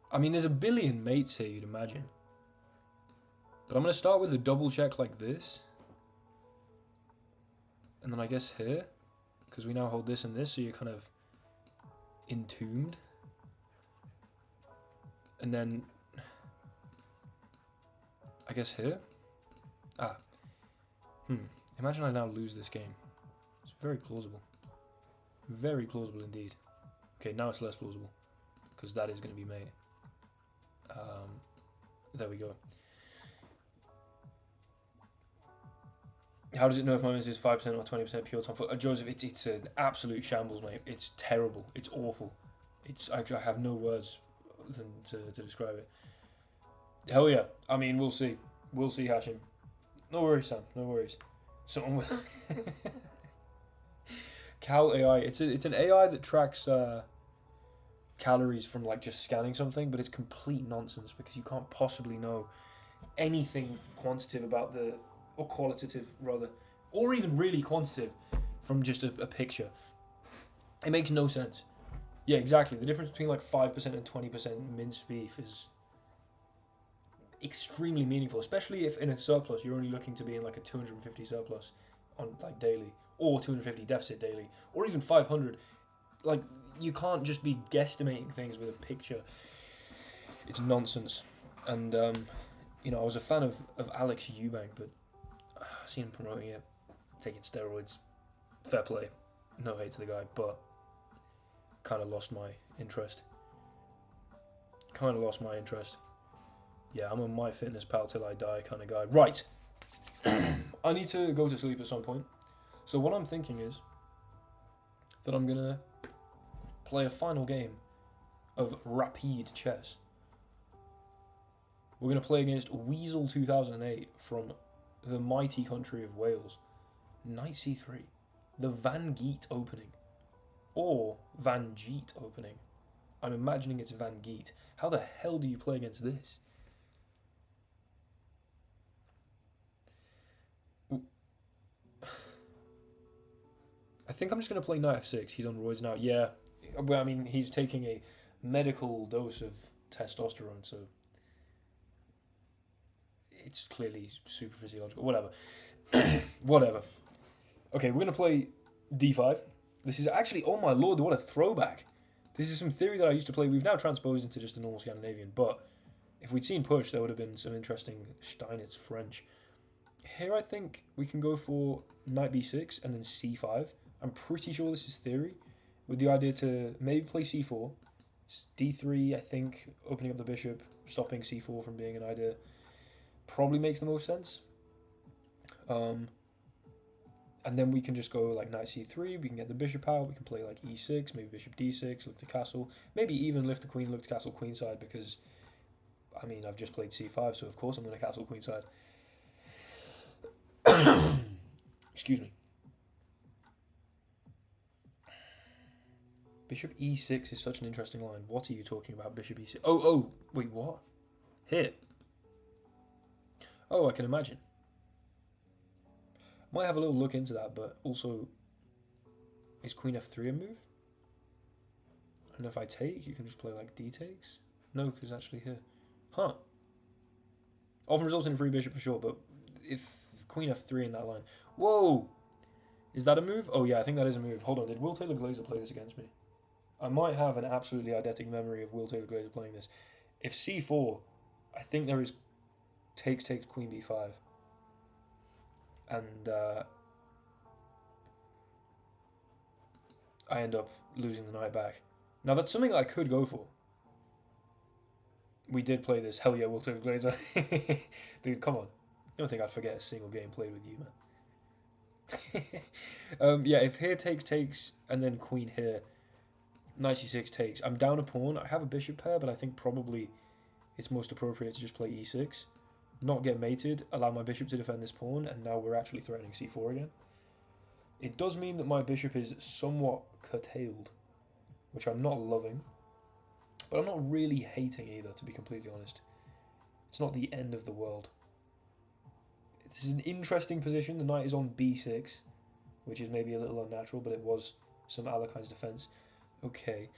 I mean, there's a billion mates here, you'd imagine. But I'm going to start with a double check like this. And then I guess here. Because we now hold this and this, so you're kind of entombed. And then... I guess here. Imagine I now lose this game. It's very plausible. Very plausible indeed. Okay, now it's less plausible. Because that is going to be mate. There we go. How does it know if my message is 5% or 20% pure tomfool? Joseph, it's an absolute shambles, mate. It's terrible. It's awful. I have no words than to describe it. Hell yeah. I mean, we'll see. We'll see, Hashim. No worries, Sam. No worries. Someone with... Cal AI. It's an AI that tracks... calories from like just scanning something, but it's complete nonsense because you can't possibly know anything quantitative about or qualitative rather, or even really quantitative from just a picture. It makes no sense. Yeah, exactly. The difference between like 5% and 20% minced beef is extremely meaningful, especially if in a surplus you're only looking to be in like a 250 surplus on like daily, or 250 deficit daily, or even 500. Like, you can't just be guesstimating things with a picture. It's nonsense. And, you know, I was a fan of Alex Eubank, but I seen him promoting it, taking steroids. Fair play. No hate to the guy, but kind of lost my interest. Yeah, I'm a MyFitnessPal till I die kind of guy. Right. I need to go to sleep at some point. So what I'm thinking is that I'm going to play a final game of rapide chess. We're going to play against Weasel 2008 from the mighty country of Wales. Knight c3. The Van Geet opening. Or Van Geet opening. I'm imagining it's Van Geet. How the hell do you play against this? I think I'm just going to play Knight f6. He's on roids now. Yeah. Well, I mean, he's taking a medical dose of testosterone, so it's clearly super physiological. Whatever. Whatever. Okay, we're going to play d5. This is actually, oh my lord, what a throwback. This is some theory that I used to play. We've now transposed into just a normal Scandinavian, but if we'd seen push, there would have been some interesting Steinitz French. Here I think we can go for knight b6 and then c5. I'm pretty sure this is theory, with the idea to maybe play c4, d3, I think, opening up the bishop, stopping c4 from being an idea, probably makes the most sense. And then we can just go like knight c3, we can get the bishop out, we can play like e6, maybe bishop d6, look to castle, maybe even lift the queen, look to castle queenside, because, I mean, I've just played c5, so of course I'm going to castle queenside. Excuse me. Bishop e6 is such an interesting line. What are you talking about, bishop e6? Oh, wait, what? Here. Oh, I can imagine. Might have a little look into that, but also, is queen f3 a move? And if I take, you can just play like d takes? No, because actually here. Huh. Often results in a free bishop for sure, but if queen f3 in that line. Whoa! Is that a move? Oh yeah, I think that is a move. Hold on, did Will Taylor Glazer play this against me? I might have an absolutely eidetic memory of Will Taylor Glazer playing this. If c4, I think there is takes queen b5. And I end up losing the knight back. Now that's something I could go for. We did play this. Hell yeah, Will Taylor Glazer. Dude, come on. You don't think I'd forget a single game played with you, man. Yeah, if here takes, and then queen here, knight c6 takes. I'm down a pawn. I have a bishop pair, but I think probably it's most appropriate to just play e6. Not get mated, allow my bishop to defend this pawn, and now we're actually threatening c4 again. It does mean that my bishop is somewhat curtailed, which I'm not loving. But I'm not really hating either, to be completely honest. It's not the end of the world. This is an interesting position. The knight is on b6, which is maybe a little unnatural, but it was some Alekhine's defense. Okay.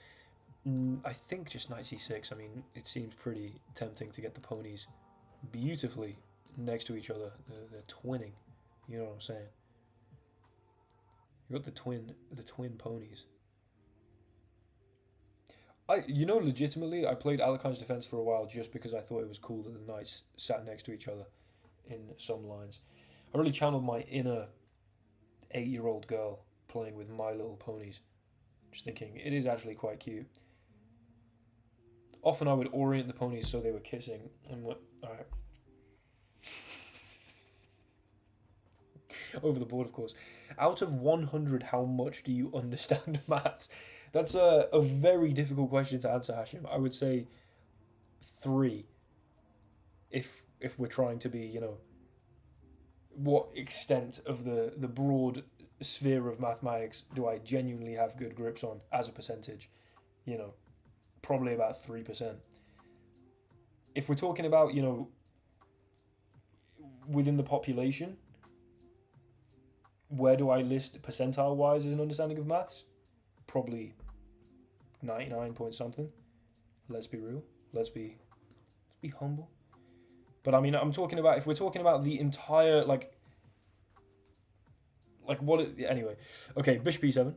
I think just knight c6. I mean, it seems pretty tempting to get the ponies beautifully next to each other. They're twinning. You know what I'm saying? You got the twin ponies. Legitimately, I played Alekhine's defense for a while just because I thought it was cool that the knights sat next to each other in some lines. I really channeled my inner 8-year-old girl playing with My Little Ponies, just thinking it is actually quite cute. Often I would orient the ponies so they were kissing, and what? All right. Over the board, of course. Out of 100, how much do you understand maths? That's a very difficult question to answer, Hashim. I would say 3. If we're trying to be, what extent of the broad sphere of mathematics do I genuinely have good grips on as a percentage? Probably about 3%. If we're talking about, within the population, where do I list percentile-wise as an understanding of maths? Probably 99 point something. Let's be real. Let's be humble. But I mean, I'm talking about, if we're talking about the entire, anyway. Okay, bishop e7.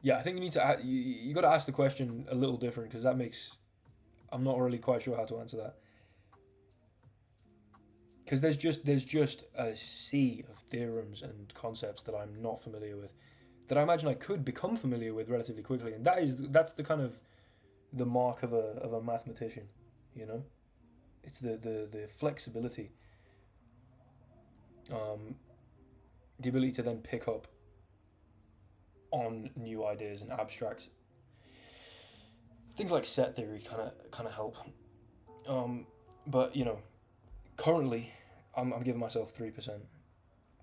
Yeah, I think you need to, you got to ask the question a little different, because that makes, I'm not really quite sure how to answer that. Because there's just a sea of theorems and concepts that I'm not familiar with, that I imagine I could become familiar with relatively quickly, and that's the kind of the mark of a mathematician, It's the flexibility, the ability to then pick up on new ideas and abstract things like set theory kind of help. But currently I'm giving myself 3%.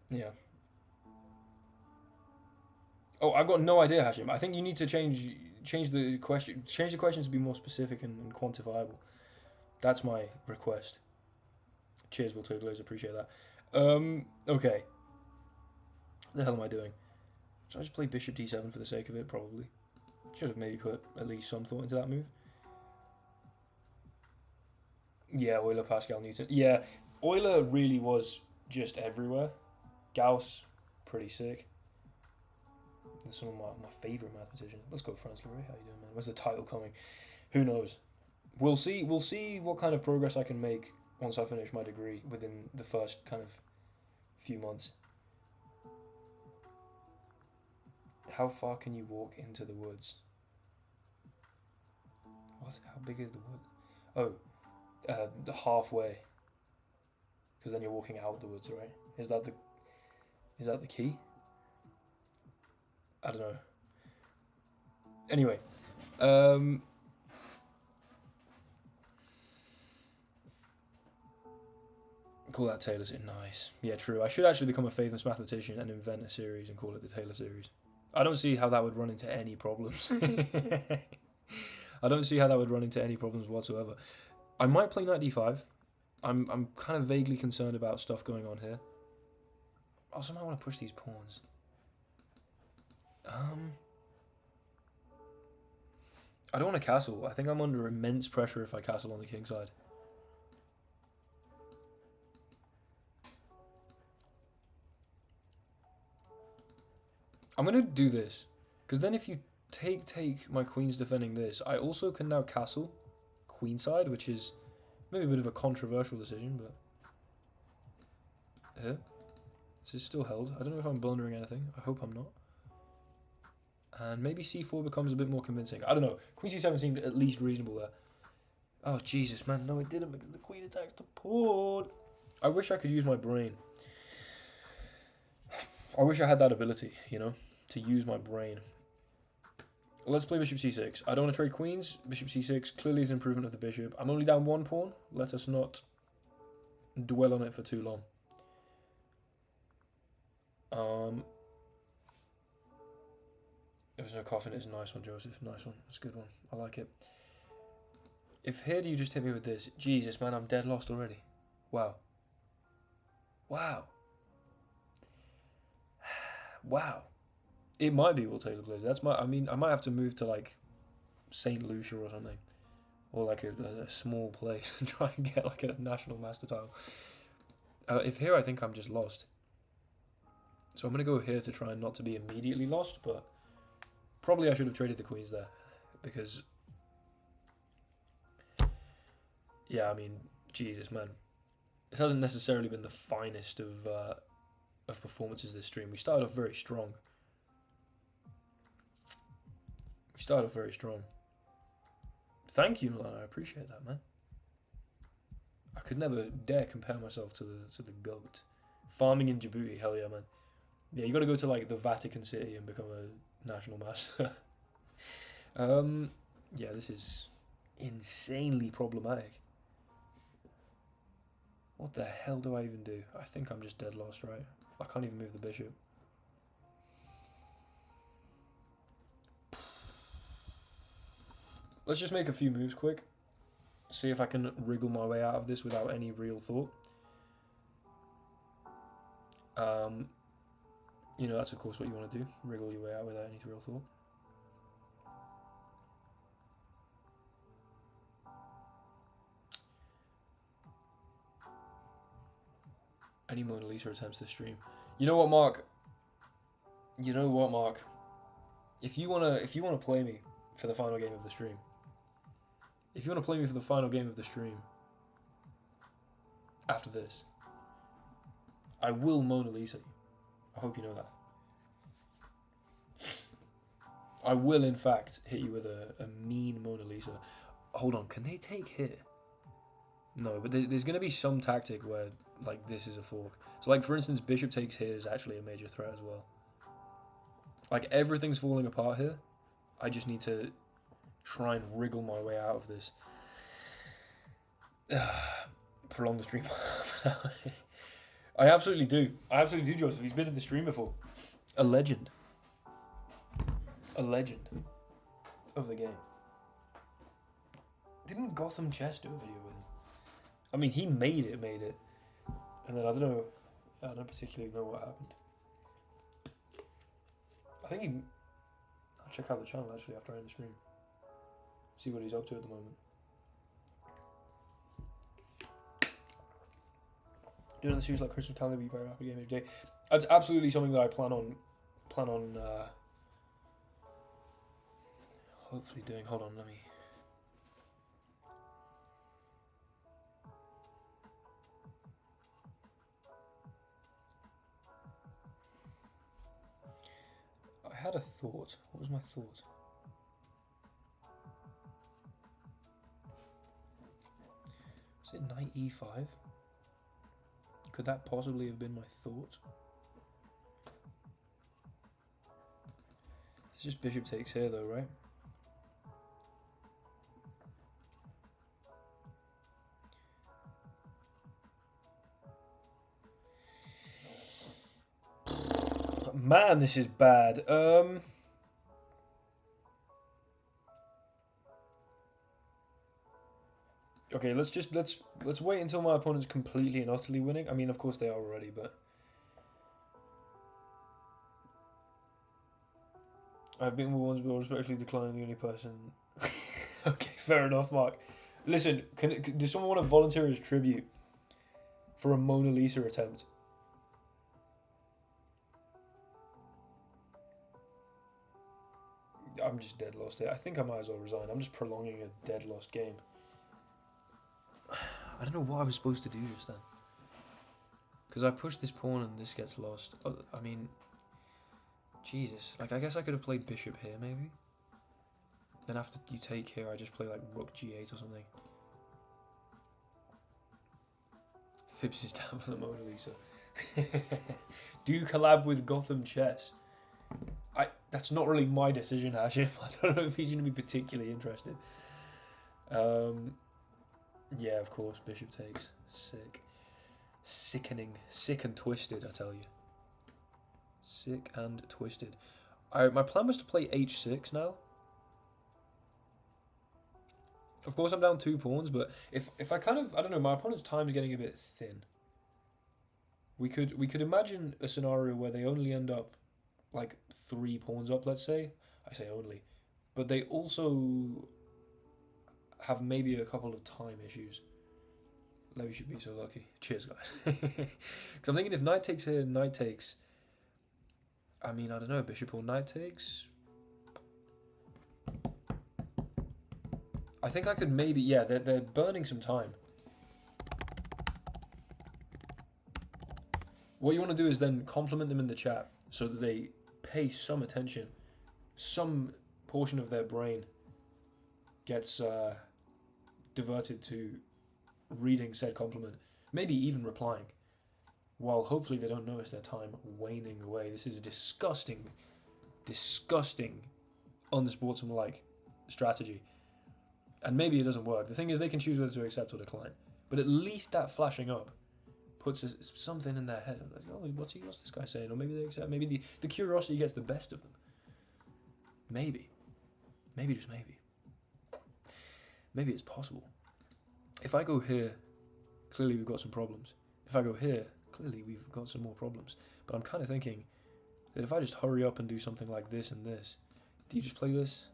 Yeah. Oh, I've got no idea, Hashim. I think you need to change the question. Change the question to be more specific and quantifiable. That's my request. Cheers, Will Taylor Glazer. Appreciate that. Okay. What the hell am I doing? Should I just play bishop d7 for the sake of it? Probably. Should have maybe put at least some thought into that move. Yeah, Euler, Pascal, Newton. Yeah, Euler really was just everywhere. Gauss, pretty sick. They're some of my favourite mathematicians. Let's go, France Leray. How you doing, man? Where's the title coming? Who knows? We'll see what kind of progress I can make once I finish my degree within the first kind of few months. How far can you walk into the woods? What? How big is the wood? Oh, the halfway. Because then you're walking out the woods, right? Is that the key? I don't know. Anyway, call that Taylor series. Nice. Yeah, true. I should actually become a famous mathematician and invent a series and call it the Taylor series. I don't see how that would run into any problems. I don't see how that would run into any problems whatsoever. I might play knight d5. I'm kind of vaguely concerned about stuff going on here. I also might want to push these pawns. I don't want to castle. I think I'm under immense pressure if I castle on the king side. I'm going to do this, because then if you take my queen's defending this. I also can now castle queenside, which is maybe a bit of a controversial decision, but here. This is still held. I don't know if I'm blundering anything. I hope I'm not. And maybe c4 becomes a bit more convincing. I don't know. Queen c7 seemed at least reasonable there. Oh, Jesus, man. No, it didn't because the queen attacks the pawn. I wish I could use my brain. I wish I had that ability, you know, to use my brain. Let's play bishop c6. I don't want to trade queens. Bishop c6 clearly is an improvement of the bishop. I'm only down one pawn. Let us not dwell on it for too long. There was no coffin. It's a nice one, Joseph. Nice one. It's a good one. I like it. If here do you just hit me with this? Jesus, man, I'm dead lost already. Wow. Wow. Wow. It might be Will Taylor plays. That's my. I mean, I might have to move to like Saint Lucia or something, or like a small place and try and get like a national master title. If here, I think I'm just lost. So I'm gonna go here to try not to be immediately lost, but probably I should have traded the queens there, because yeah, I mean, Jesus, man, this hasn't necessarily been the finest of performances this stream. We started off very strong. Thank you, Milan. I appreciate that, man. I could never dare compare myself to the GOAT. Farming in Djibouti, hell yeah, man. Yeah, you got to go to like the Vatican City and become a national master. Yeah, this is insanely problematic. What the hell do I even do? I think I'm just dead lost, right? I can't even move the bishop. Let's just make a few moves quick. See if I can wriggle my way out of this without any real thought. You know, that's of course what you want to do. Wriggle your way out without any real thought. Any Mona Lisa attempts to stream. You know what, Mark? If you wanna play me for the final game of the stream. After this, I will Mona Lisa you. I hope you know that. I will, in fact, hit you with a mean Mona Lisa. Hold on, can they take here? No, but there's going to be some tactic where, like, this is a fork. So, like, for instance, bishop takes here is actually a major threat as well. Like, everything's falling apart here. I just need to try and wriggle my way out of this. Prolong the stream. I absolutely do. Joseph. He's been in the stream before. A legend. A legend of the game. Didn't Gotham Chess do a video with him? I mean, he made it. And then I don't particularly know what happened. I think I'll check out the channel actually after I end the stream. See what he's up to at the moment. Doing the series like Christmas calendar, be very rapid game every day. That's absolutely something that I plan on hopefully doing. Hold on, let me. I had a thought. What was my thought? Is it knight e5? Could that possibly have been my thought? It's just bishop takes here though, right? Man, this is bad. Okay, let's wait until my opponent's completely and utterly winning. I mean, of course they are already, but I've been with ones but respectfully declining the only person. Okay, fair enough, Mark. Listen, does someone want to volunteer as tribute for a Mona Lisa attempt? I'm just dead lost here. I think I might as well resign. I'm just prolonging a dead lost game. I don't know what I was supposed to do just then. Because I pushed this pawn and this gets lost. Oh, I mean, Jesus. Like, I guess I could have played bishop here, maybe. Then after you take here, I just play like rook g8 or something. Thibs is down for the Mona Lisa. Do collab with Gotham Chess. That's not really my decision, Hashim. I don't know if he's going to be particularly interested. Yeah, of course, bishop takes. Sick. Sickening. Sick and twisted, I tell you. Sick and twisted. My plan was to play h6 now. Of course, I'm down 2 pawns, but if I kind of, I don't know, my opponent's time's getting a bit thin. We could imagine a scenario where they only end up like 3 pawns up, let's say. I say only. But they also have maybe a couple of time issues. Levy should be so lucky. Cheers, guys. Because I'm thinking if knight takes here, knight takes. I mean, I don't know, bishop or knight takes. I think I could maybe, yeah, they're burning some time. What you want to do is then compliment them in the chat so that they pay some attention. Some portion of their brain gets diverted to reading said compliment, maybe even replying, while hopefully they don't notice their time waning away. This is a disgusting, unsportsmanlike strategy. And maybe it doesn't work. The thing is, they can choose whether to accept or decline. But at least that flashing up puts something in their head. Like, oh, what's this guy saying? Or maybe they accept. Maybe the curiosity gets the best of them. Maybe. Maybe, just maybe. Maybe it's possible. If I go here, clearly we've got some problems. If I go here, clearly we've got some more problems. But I'm kind of thinking that if I just hurry up and do something like this and this, do you just play this?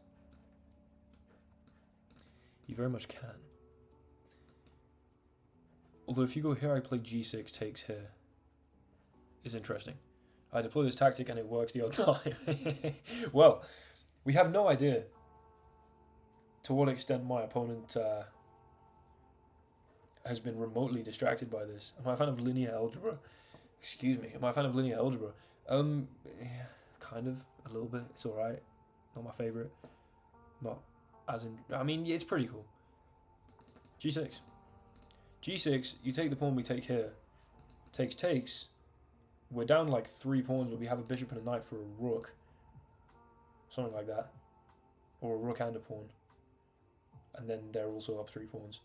You very much can. Although if you go here, I play g6 takes here. Is interesting. I deploy this tactic and it works the odd time. Well, we have no idea to what extent my opponent has been remotely distracted by this. Am I a fan of linear algebra? Excuse me. Am I a fan of linear algebra? Yeah, kind of, a little bit. It's alright. Not my favourite. Not as in, I mean, yeah, it's pretty cool. G6. G6, you take the pawn we take here. Takes. We're down like 3 pawns, but we have a bishop and a knight for a rook. Something like that. Or a rook and a pawn. And then they're also up 3 pawns.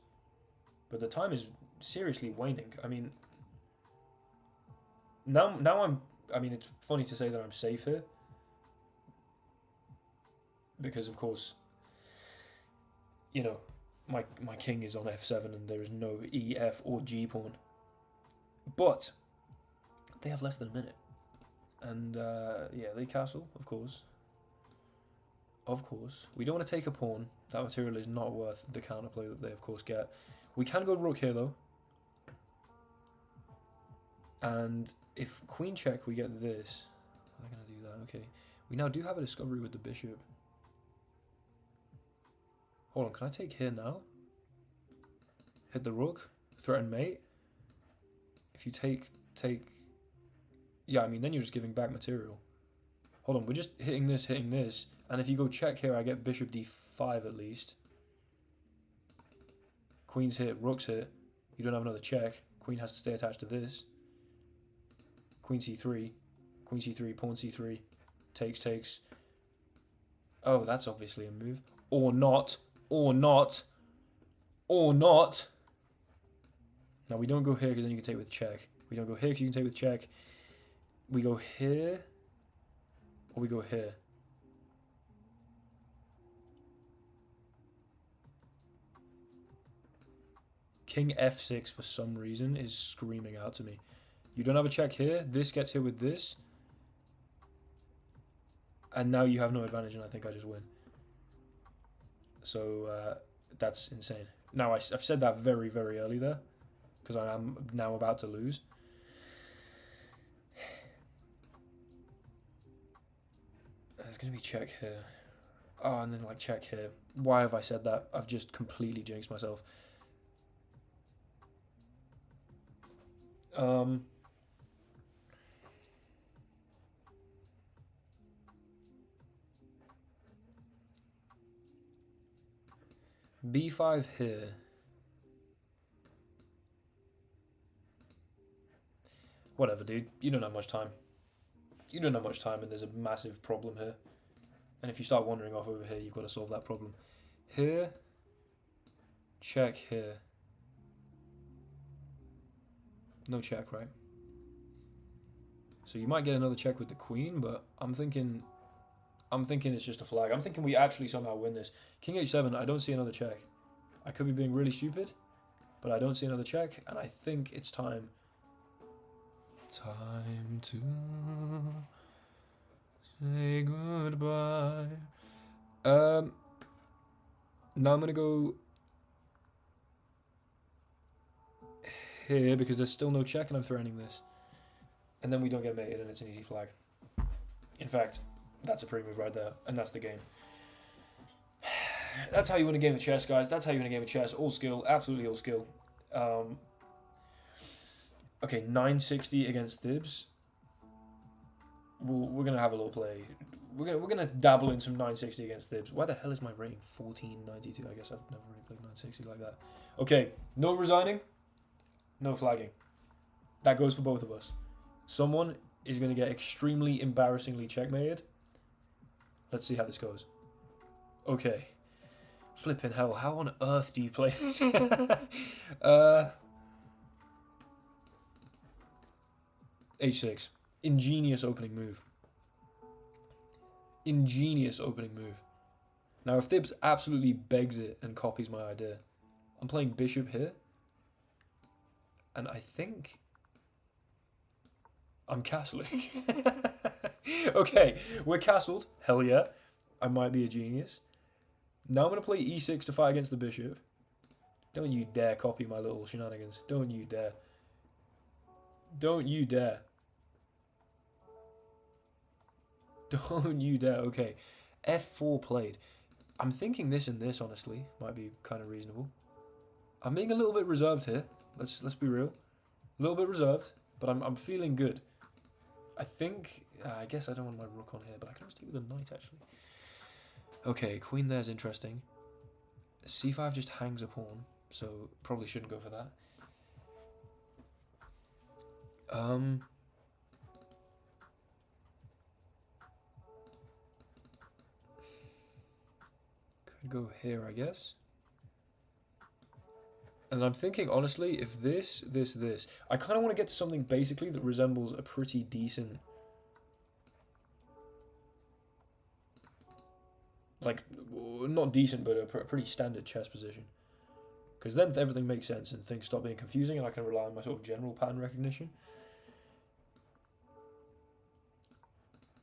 But the time is seriously waning. I mean, now I mean, it's funny to say that I'm safe here. Because, of course, you know, my king is on f7 and there is no e, f, or g pawn. But they have less than a minute. And, yeah, they castle, of course. Of course. We don't want to take a pawn. That material is not worth the counterplay that they, of course, get. We can go rook here, though. And if queen check, we get this. I'm going to do that, okay. We now do have a discovery with the bishop. Hold on, can I take here now? Hit the rook, threaten mate. If you take... Yeah, I mean, then you're just giving back material. Hold on, we're just hitting this. And if you go check here, I get bishop d5 at least. Queen's hit, rook's hit. You don't have another check. Queen has to stay attached to this. Queen c3. Queen c3, pawn c3. Takes. Oh, that's obviously a move. Or not. Now, we don't go here because then you can take with check. We don't go here because you can take with check. We go here. Or we go here. King f6 for some reason is screaming out to me. You don't have a check here. This gets here with this. And now you have no advantage and I think I just win. So that's insane. Now, I've said that very, very early there. Because I am now about to lose. There's going to be check here. Oh, and then like check here. Why have I said that? I've just completely jinxed myself. B5 here. Whatever, dude. You don't have much time. You don't have much time, and there's a massive problem here. And if you start wandering off over here, you've got to solve that problem. Here. Check here. No check, right? So you might get another check with the queen, but I'm thinking it's just a flag. I'm thinking we actually somehow win this. King h7, I don't see another check. I could be being really stupid, but I don't see another check, and I think it's time. Time to say goodbye. Now I'm gonna go here because there's still no check, and I'm threatening this. And then we don't get mated, and it's an easy flag. In fact, that's a pre-move right there, and that's the game. That's how you win a game of chess, guys. That's how you win a game of chess. All skill, absolutely all skill. Okay, 960 against Thibs. We're gonna have a little play. We're gonna dabble in some 960 against Thibs. Why the hell is my rating 1492? I guess I've never really played 960 like that. Okay, no resigning, no flagging. That goes for both of us. Someone is gonna get extremely embarrassingly checkmated. Let's see how this goes. Okay. Flipping hell, how on earth do you play this? H6. Ingenious opening move. Ingenious opening move. Now, if Thibs absolutely begs it and copies my idea, I'm playing bishop here. And I think I'm castling. Okay, we're castled. Hell yeah. I might be a genius. Now I'm going to play e6 to fight against the bishop. Don't you dare copy my little shenanigans. Don't you dare. Don't you dare. Don't you dare. Okay. F4 played. I'm thinking this and this, honestly. Might be kind of reasonable. I'm being a little bit reserved here. Let's be real. A little bit reserved, but I'm feeling good. I think... I guess I don't want my rook on here, but I can just take with a knight, actually. Okay, queen there's interesting. C5 just hangs a pawn, so probably shouldn't go for that. Could go here, I guess. And I'm thinking, honestly, if this, I kind of want to get to something basically that resembles a pretty decent... Like, not decent, but a pretty standard chess position. Because then everything makes sense and things stop being confusing and I can rely on my sort of general pattern recognition.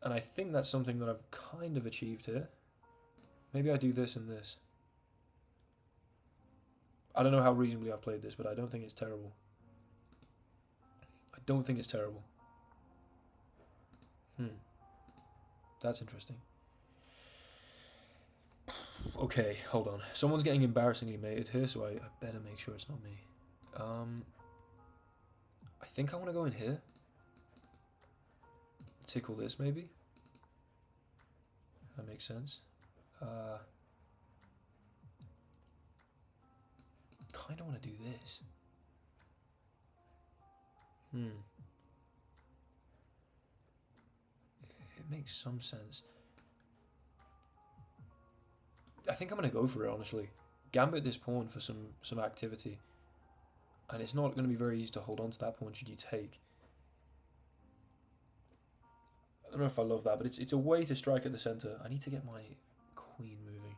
And I think that's something that I've kind of achieved here. Maybe I do this and this. I don't know how reasonably I've played this, but I don't think it's terrible. I don't think it's terrible. That's interesting. Okay, hold on. Someone's getting embarrassingly mated here, so I better make sure it's not me. I think I want to go in here. Tickle this, maybe. That makes sense. Kind of want to do this. It makes some sense. I think I'm going to go for it, honestly. Gambit this pawn for some activity. And it's not going to be very easy to hold on to that pawn should you take. I don't know if I love that, but it's a way to strike at the centre. I need to get my queen moving.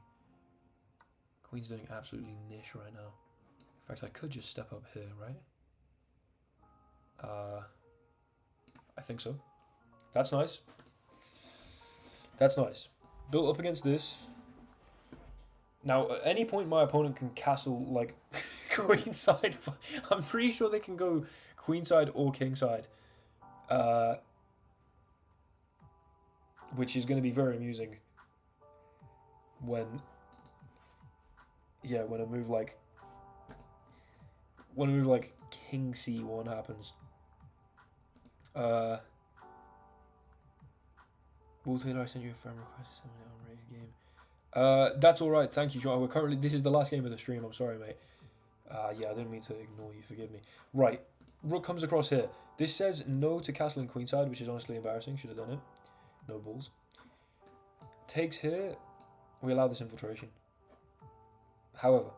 Queen's doing absolutely niche right now. In fact, I could just step up here, right? I think so. That's nice. That's nice. Built up against this. Now, at any point my opponent can castle, like, queenside. I'm pretty sure they can go queenside or kingside. Which is going to be very amusing. when, yeah, when a move like King C1 happens. Will Taylor, I sent you a friend request to send me an unrated game. That's alright, thank you, John. We're currently, this is the last game of the stream, I'm sorry, mate. Yeah, I didn't mean to ignore you, forgive me. Right, rook comes across here. This says no to castle and queenside, which is honestly embarrassing, should have done it. No balls. Takes here, we allow this infiltration. However,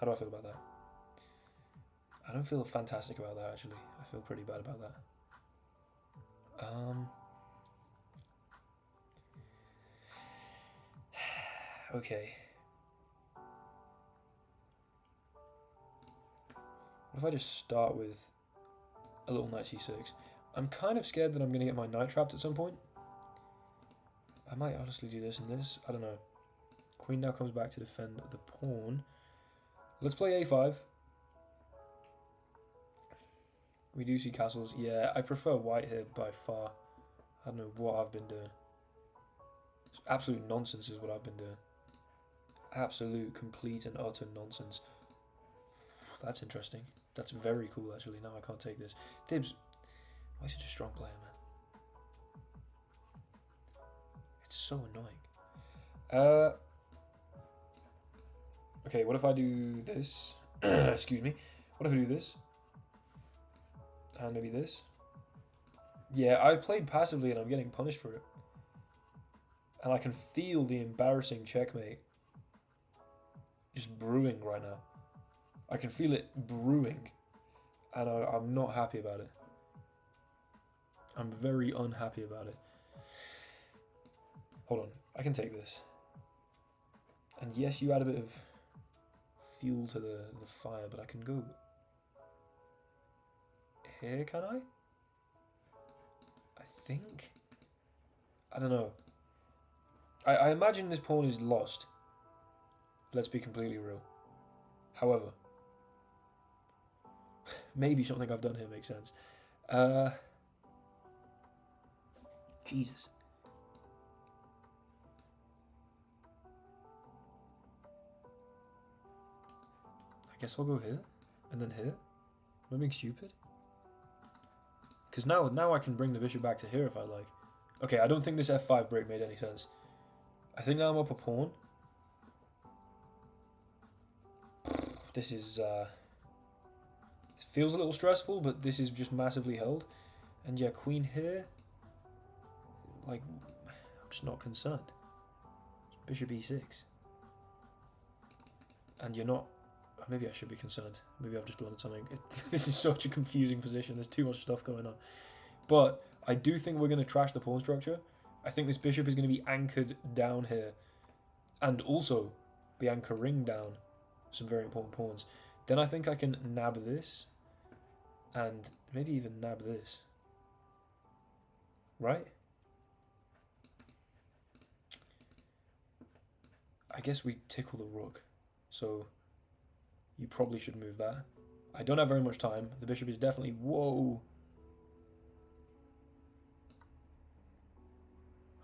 how do I feel about that? I don't feel fantastic about that, actually. I feel pretty bad about that. Okay. What if I just start with a little knight c6? I'm kind of scared that I'm going to get my knight trapped at some point. I might honestly do this and this. I don't know. Queen now comes back to defend the pawn. Let's play a5. We do see castles. Yeah, I prefer white here by far. I don't know what I've been doing. It's absolute nonsense is what I've been doing. Absolute, complete and utter nonsense. That's interesting. That's very cool, actually. Now I can't take this. Dibs, why is he such a strong player, man? It's so annoying. Okay, what if I do this? Excuse me. What if I do this? And maybe this? Yeah, I played passively and I'm getting punished for it. And I can feel the embarrassing checkmate just brewing right now. I can feel it brewing. And I'm not happy about it. I'm very unhappy about it. Hold on, I can take this. And yes, you add a bit of fuel to the fire, but I can go here, can I? I think? I don't know. I imagine this pawn is lost. Let's be completely real. However, maybe something I've done here makes sense. Jesus. I guess I'll go here, and then here. Am I being stupid? Because now I can bring the bishop back to here if I like. Okay, I don't think this f5 break made any sense. I think now I'm up a pawn. This is, this feels a little stressful, but this is just massively held. And yeah, queen here. Like, I'm just not concerned. Bishop e6. And you're not... Maybe I should be concerned. Maybe I've just blundered something. This is such a confusing position. There's too much stuff going on. But I do think we're going to trash the pawn structure. I think this bishop is going to be anchored down here. And also be anchoring down some very important pawns. Then I think I can nab this. And maybe even nab this. Right? I guess we tickle the rook. So... you probably should move that. I don't have very much time. The bishop is definitely... Whoa!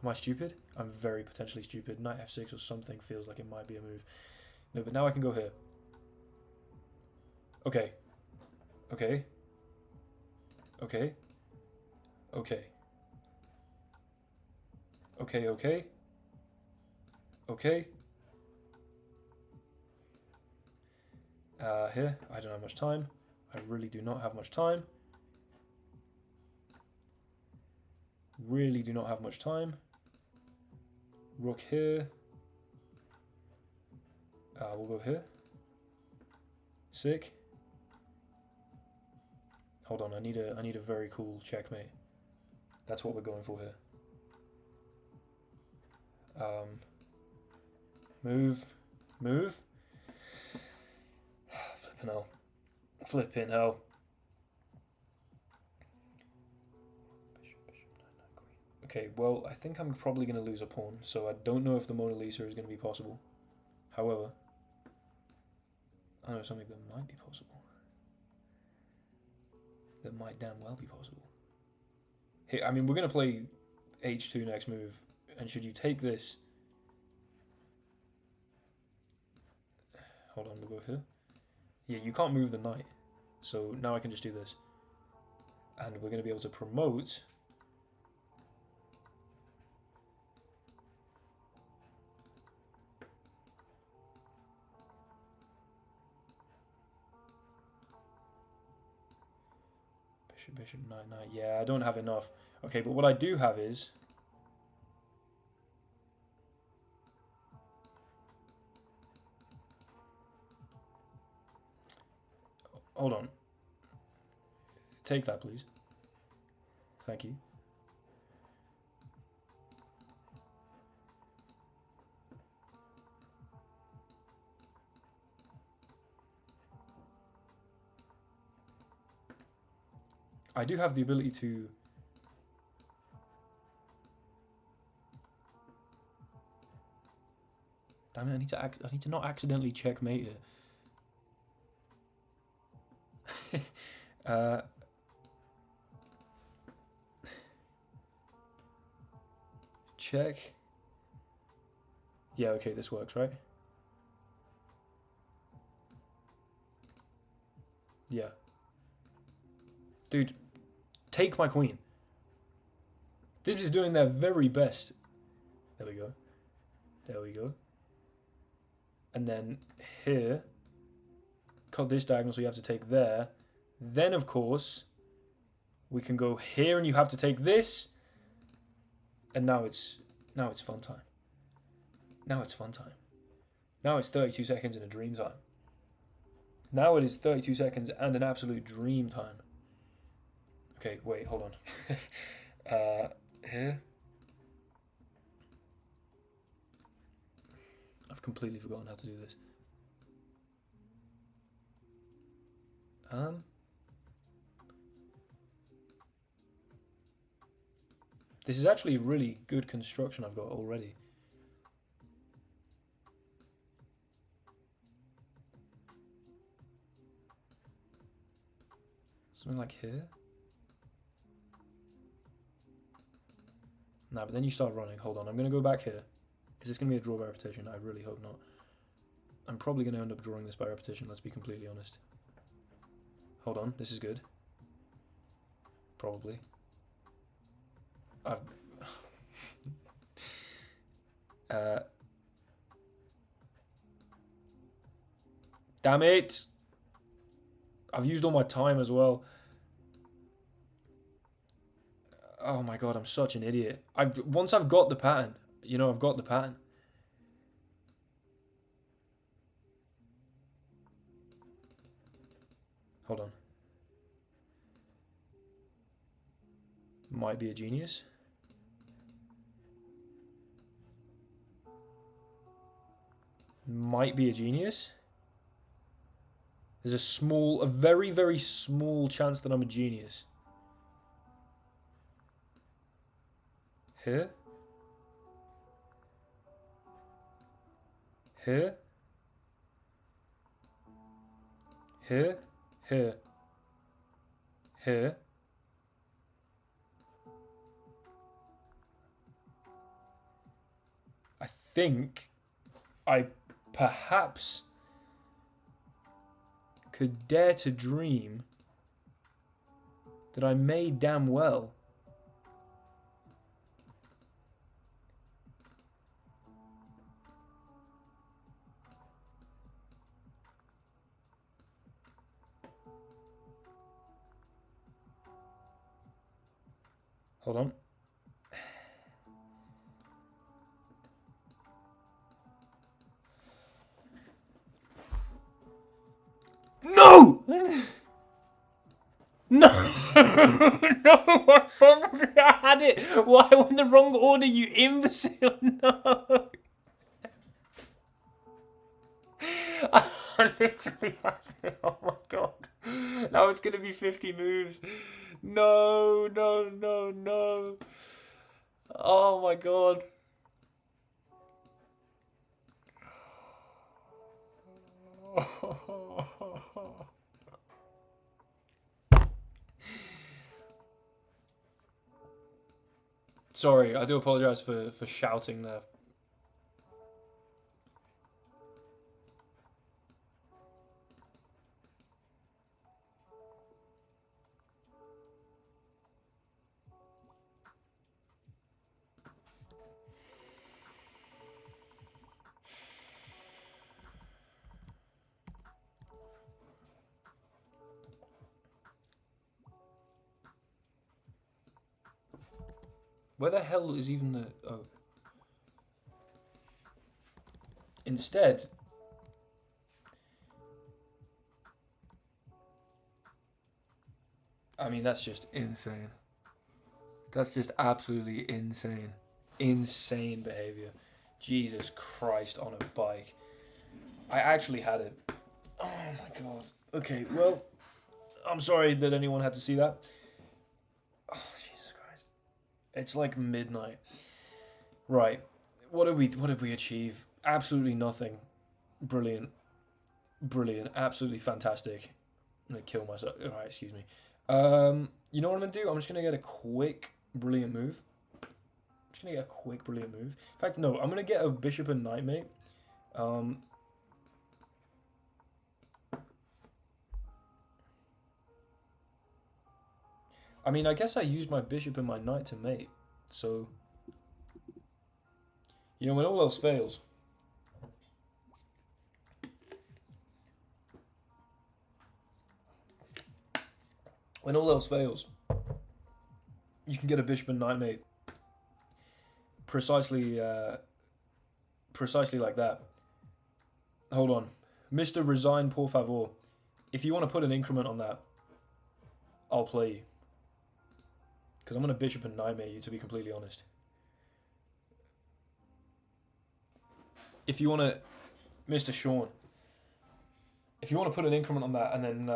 Am I stupid? I'm very potentially stupid. Knight f6 or something feels like it might be a move. No, but now I can go here. Okay. Okay. Okay. Okay. Okay, okay. Okay. Here, I don't have much time. I really do not have much time. Really do not have much time. Rook here. We'll go here. Sick. Hold on, I need a very cool checkmate. That's what we're going for here. Move. Move. Flipping hell. Flipping hell. Okay, well, I think I'm probably going to lose a pawn, so I don't know if the Mona Lisa is going to be possible. However, I know something that might be possible. That might damn well be possible. Hey, I mean, we're going to play h2 next move. And should you take this... Hold on, we'll go here. Yeah, you can't move the knight. So now I can just do this. And we're going to be able to promote... Bishop, knight, knight. Yeah, I don't have enough. Okay, but what I do have is... Hold on. Take that, please. Thank you. I do have the ability to... Damn it, I need to not accidentally checkmate it. Check. Yeah, okay, this works, right? Yeah. Dude, take my queen. This is doing their very best. There we go. There we go. And then here, cut this diagonal, so you have to take there. Then, of course, we can go here, and you have to take this. And now it's fun time. Now it's fun time. Now it's 32 seconds in a dream time. Now it is 32 seconds and an absolute dream time. Okay, wait, hold on. Here. I've completely forgotten how to do this. This is actually really good construction I've got already. Something like here. Nah, but then you start running. Hold on, I'm going to go back here. Is this going to be a draw by repetition? I really hope not. I'm probably going to end up drawing this by repetition, let's be completely honest. Hold on, this is good. Probably. Damn it! I've used all my time as well. Oh my god, I'm such an idiot. Once I've got the pattern, you know, I've got the pattern. Hold on. Might be a genius. Might be a genius. There's a very, very small chance that I'm a genius. Here. Here. Here. Here. Here. I think I perhaps could dare to dream that I may damn well hold on. No! No! No! I had it! Why I went in the wrong order, you imbecile? No! I literally had it. Oh my god. Now it's gonna be 50 moves. No, no, no, no. Oh my god. Sorry, I do apologise for shouting there. Where the hell is even the... Oh. Instead... I mean, that's just insane. That's just absolutely insane. Insane behaviour. Jesus Christ on a bike. I actually had it. Oh my god. Okay, well, I'm sorry that anyone had to see that. Oh, Jesus Christ. It's like midnight. Right. What did we achieve? Absolutely nothing. Brilliant. Brilliant. Absolutely fantastic. I'm gonna kill myself. Alright, excuse me. You know what I'm gonna do? I'm just gonna get a quick brilliant move. In fact, no, I'm gonna get a bishop and knight, mate. I mean, I guess I used my bishop and my knight to mate. So, you know, when all else fails. When all else fails, you can get a bishop and knight mate. Precisely like that. Hold on. Mr. Resign, por favor. If you want to put an increment on that, I'll play you. Because I'm going to bishop and knight mate you, to be completely honest. If you want to... Mr. Sean. If you want to put an increment on that and then...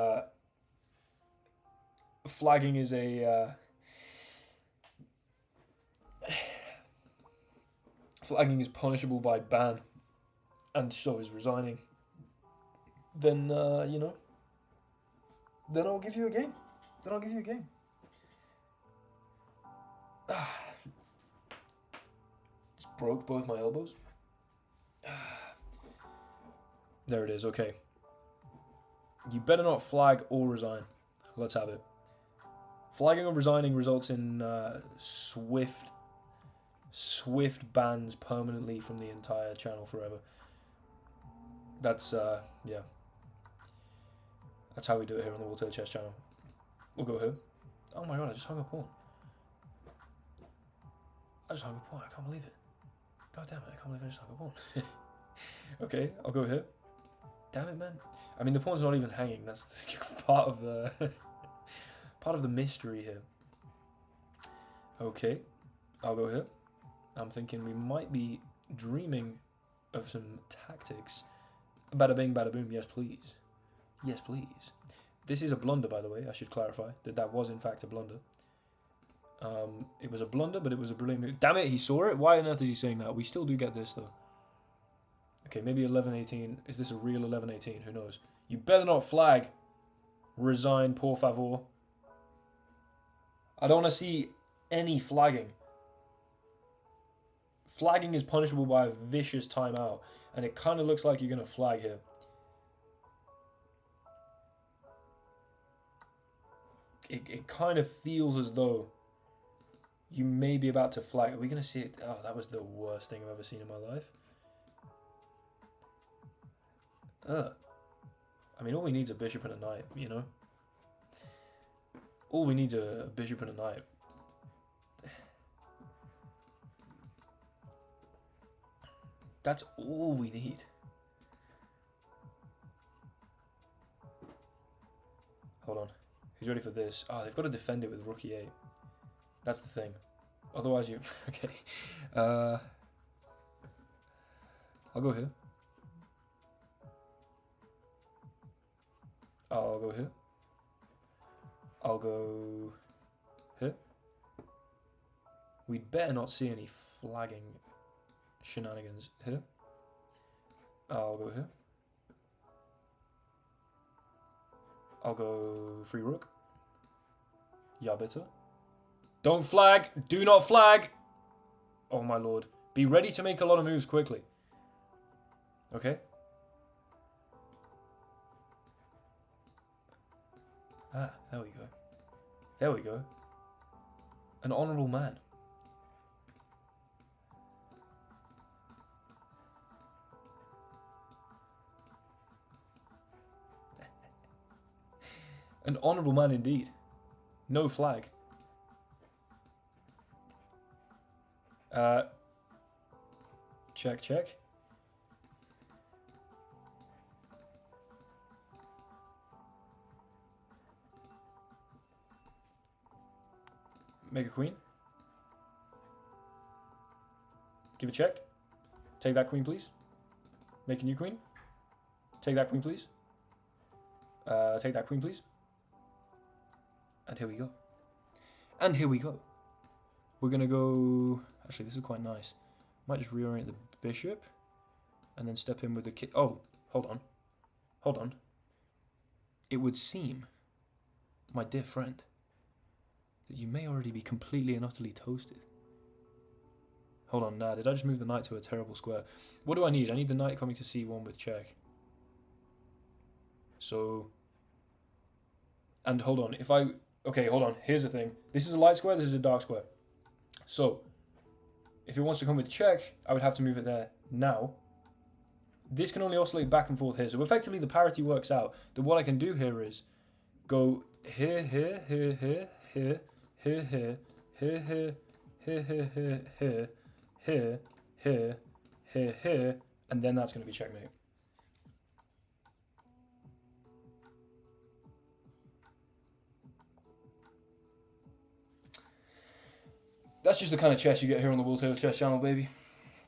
flagging is a... flagging is punishable by ban. And so is resigning. Then, you know... Then I'll give you a game. Just broke both my elbows. There it is, okay. You better not flag or resign. Let's have it. Flagging or resigning results in swift bans permanently from the entire channel forever. That's, yeah. That's how we do it here on the WTC Chess channel. We'll go here. Oh my god, I just hung a pawn. I can't believe it. God damn it, I can't believe I just hung a pawn. Okay, I'll go here. Damn it, man. I mean, the pawn's not even hanging. That's part of the... part of the mystery here. Okay, I'll go here. I'm thinking we might be dreaming of some tactics. Bada bing, bada boom, yes please. Yes please. This is a blunder, by the way, I should clarify. That was in fact a blunder. It was a blunder, but it was a brilliant move. Damn it, he saw it? Why on earth is he saying that? We still do get this, though. Okay, maybe 11-18. Is this a real 11-18? Who knows? You better not flag. Resign, por favor. I don't want to see any flagging. Flagging is punishable by a vicious timeout. And it kind of looks like you're going to flag here. It kind of feels as though you may be about to flag. Are we going to see it? Oh, that was the worst thing I've ever seen in my life. Ugh. I mean, all we need is a bishop and a knight, you know? All we need is a bishop and a knight. That's all we need. Hold on. Who's ready for this? Oh, they've got to defend it with rook e8. That's the thing. Otherwise you... Okay. I'll go here. I'll go here. I'll go here. We'd better not see any flagging shenanigans here. I'll go here. I'll go free rook. Ja, bitte. Don't flag! Do not flag! Oh my lord. Be ready to make a lot of moves quickly. Okay? Ah, there we go. There we go. An honourable man. An honourable man indeed. No flag. Check, check. Make a queen. Give a check. Take that queen, please. Make a new queen. Take that queen, please. Take that queen, please. And here we go. And here we go. We're going to go... Actually, this is quite nice. Might just reorient the bishop. And then step in with the king. Oh, hold on. Hold on. It would seem, my dear friend, that you may already be completely and utterly toasted. Hold on, nah, did I just move the knight to a terrible square? What do I need? I need the knight coming to c1 with check. So... And hold on, if I... Okay, hold on, here's the thing. This is a light square, this is a dark square. So, if it wants to come with check, I would have to move it there now. This can only oscillate back and forth here. So effectively the parity works out that what I can do here is go here, here, here, here, here, here, here, here, here, here, here, here, here, here, here, here, here, and then that's going to be checkmate. That's just the kind of chess you get here on the Will Taylor Chess channel, baby.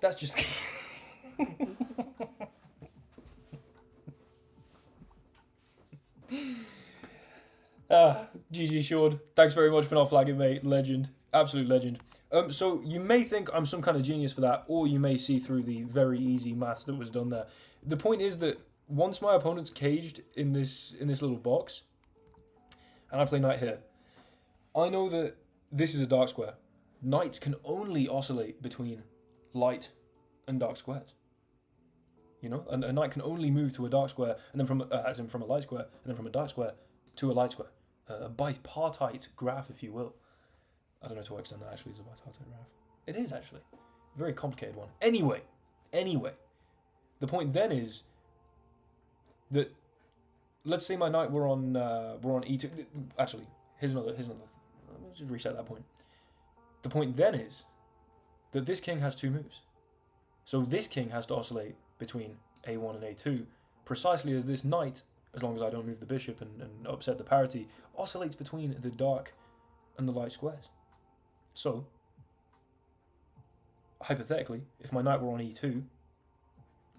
That's just... GG Shord. Thanks very much for not flagging, mate. Legend. Absolute legend. So you may think I'm some kind of genius for that, or you may see through the very easy maths that was done there. The point is that once my opponent's caged in this little box, and I play knight here, I know that this is a dark square. Knights can only oscillate between light and dark squares. You know, a knight can only move to a dark square, and then from as in from a light square, and then from a dark square to a light square. A bipartite graph, if you will. I don't know to what extent that actually is a bipartite graph. It is actually. Very complicated one. Anyway, the point then is that let's say my knight were on e2. Actually, here's another. Let me just reset that point. The point then is that this king has two moves. So this king has to oscillate between a1 and a2, precisely as this knight, as long as I don't move the bishop and upset the parity, oscillates between the dark and the light squares. So, hypothetically, if my knight were on e2,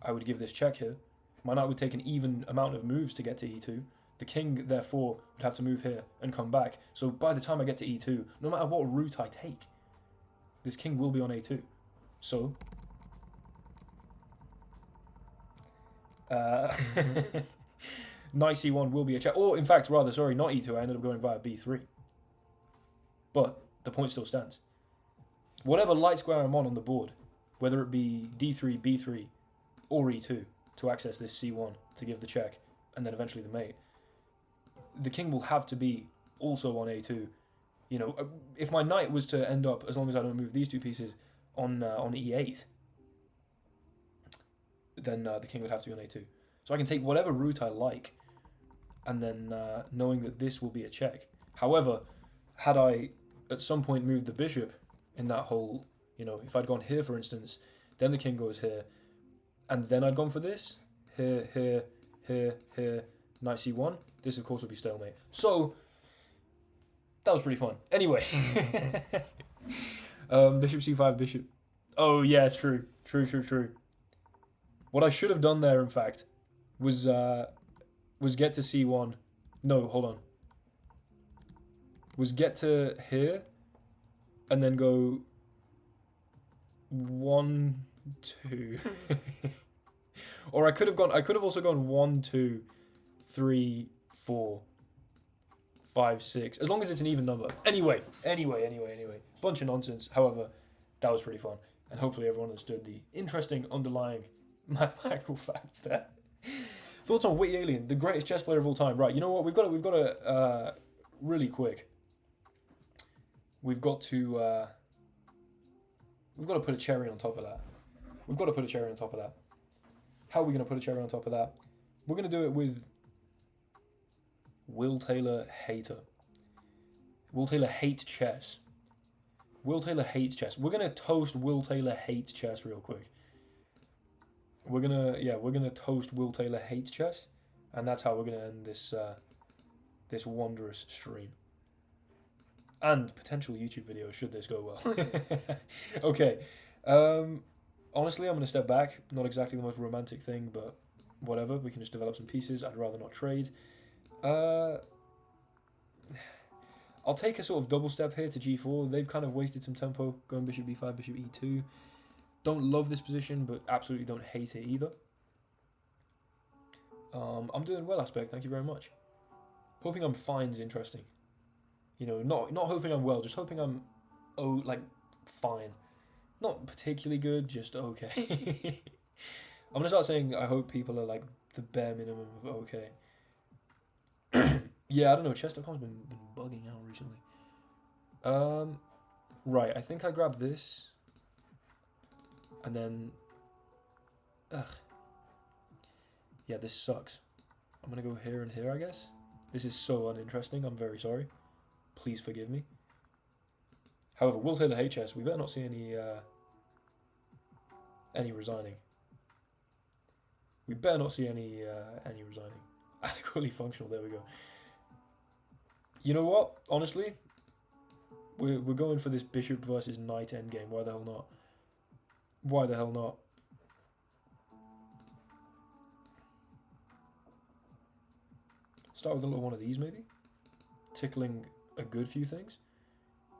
I would give this check here. My knight would take an even amount of moves to get to e2. The king, therefore, would have to move here and come back. So by the time I get to e2, no matter what route I take, this king will be on a2. So... knight c1 will be a check. Or, in fact, rather, sorry, not e2. I ended up going via b3. But the point still stands. Whatever light square I'm on the board, whether it be d3, b3, or e2, to access this c1 to give the check, and then eventually the mate, the king will have to be also on a2. You know, if my knight was to end up, as long as I don't move these two pieces, on e8, then the king would have to be on a2. So I can take whatever route I like, and then knowing that this will be a check. However, had I at some point moved the bishop in that whole, you know, if I'd gone here, for instance, then the king goes here, and then I'd gone for this, here, here, here, here, knight c1, this of course would be stalemate. So, that was pretty fun. Anyway, bishop c5, bishop. Oh yeah, true. What I should have done there, in fact, was get to c1. No, hold on. Was get to here, and then go 1, 2. Or I could have also gone 1, 2, 3, 4, 5, 6. As long as it's an even number. Anyway. Bunch of nonsense. However, that was pretty fun. And hopefully everyone understood the interesting underlying mathematical facts there. Thoughts on Witty Alien, the greatest chess player of all time. Right, you know what? We've got to really quick. We've got to put a cherry on top of that. We've got to put a cherry on top of that. How are we going to put a cherry on top of that? We're going to do it with Will Taylor Hater. Will Taylor Hate Chess. Will Taylor Hates Chess. We're going to toast Will Taylor Hates Chess real quick. We're gonna toast Will Taylor Hates Chess, and that's how we're gonna end this this wondrous stream and potential YouTube video should this go well. Okay, honestly, I'm gonna step back. Not exactly the most romantic thing, but whatever. We can just develop some pieces. I'd rather not trade. I'll take a sort of double step here to g4. They've kind of wasted some tempo going bishop b5, bishop e2. Don't love this position, but absolutely don't hate it either. I'm doing well, Aspect. Thank you very much. Hoping I'm fine is interesting. You know, not hoping I'm well, just hoping I'm fine. Not particularly good, just okay. I'm gonna start saying I hope people are like the bare minimum of okay. Yeah, I don't know. Chess.com's been bugging out recently. Right. I think I grabbed this. And then, yeah, this sucks. I'm gonna go here and here, I guess. This is so uninteresting. I'm very sorry. Please forgive me. However, Will Taylor HS, we better not see any resigning. We better not see any resigning. Adequately functional. There we go. You know what? Honestly, we're going for this bishop versus knight endgame. Why the hell not? Why the hell not? Start with a little one of these, maybe? Tickling a good few things.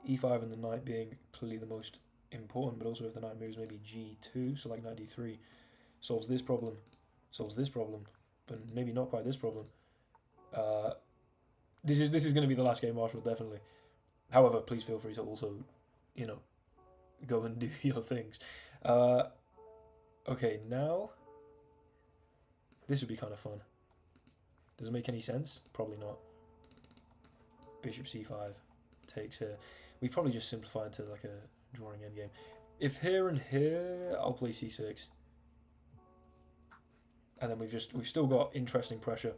E5 and the knight being clearly the most important, but also if the knight moves maybe G2, so like knight D3, solves this problem, but maybe not quite this problem. This is going to be the last game, Marshall, definitely. However, please feel free to also, you know, go and do your things. Okay, now this would be kind of fun. Does it make any sense? Probably not. Bishop c5 takes here. We probably just simplify into like a drawing endgame. If here and here, I'll play c6, and then we've still got interesting pressure.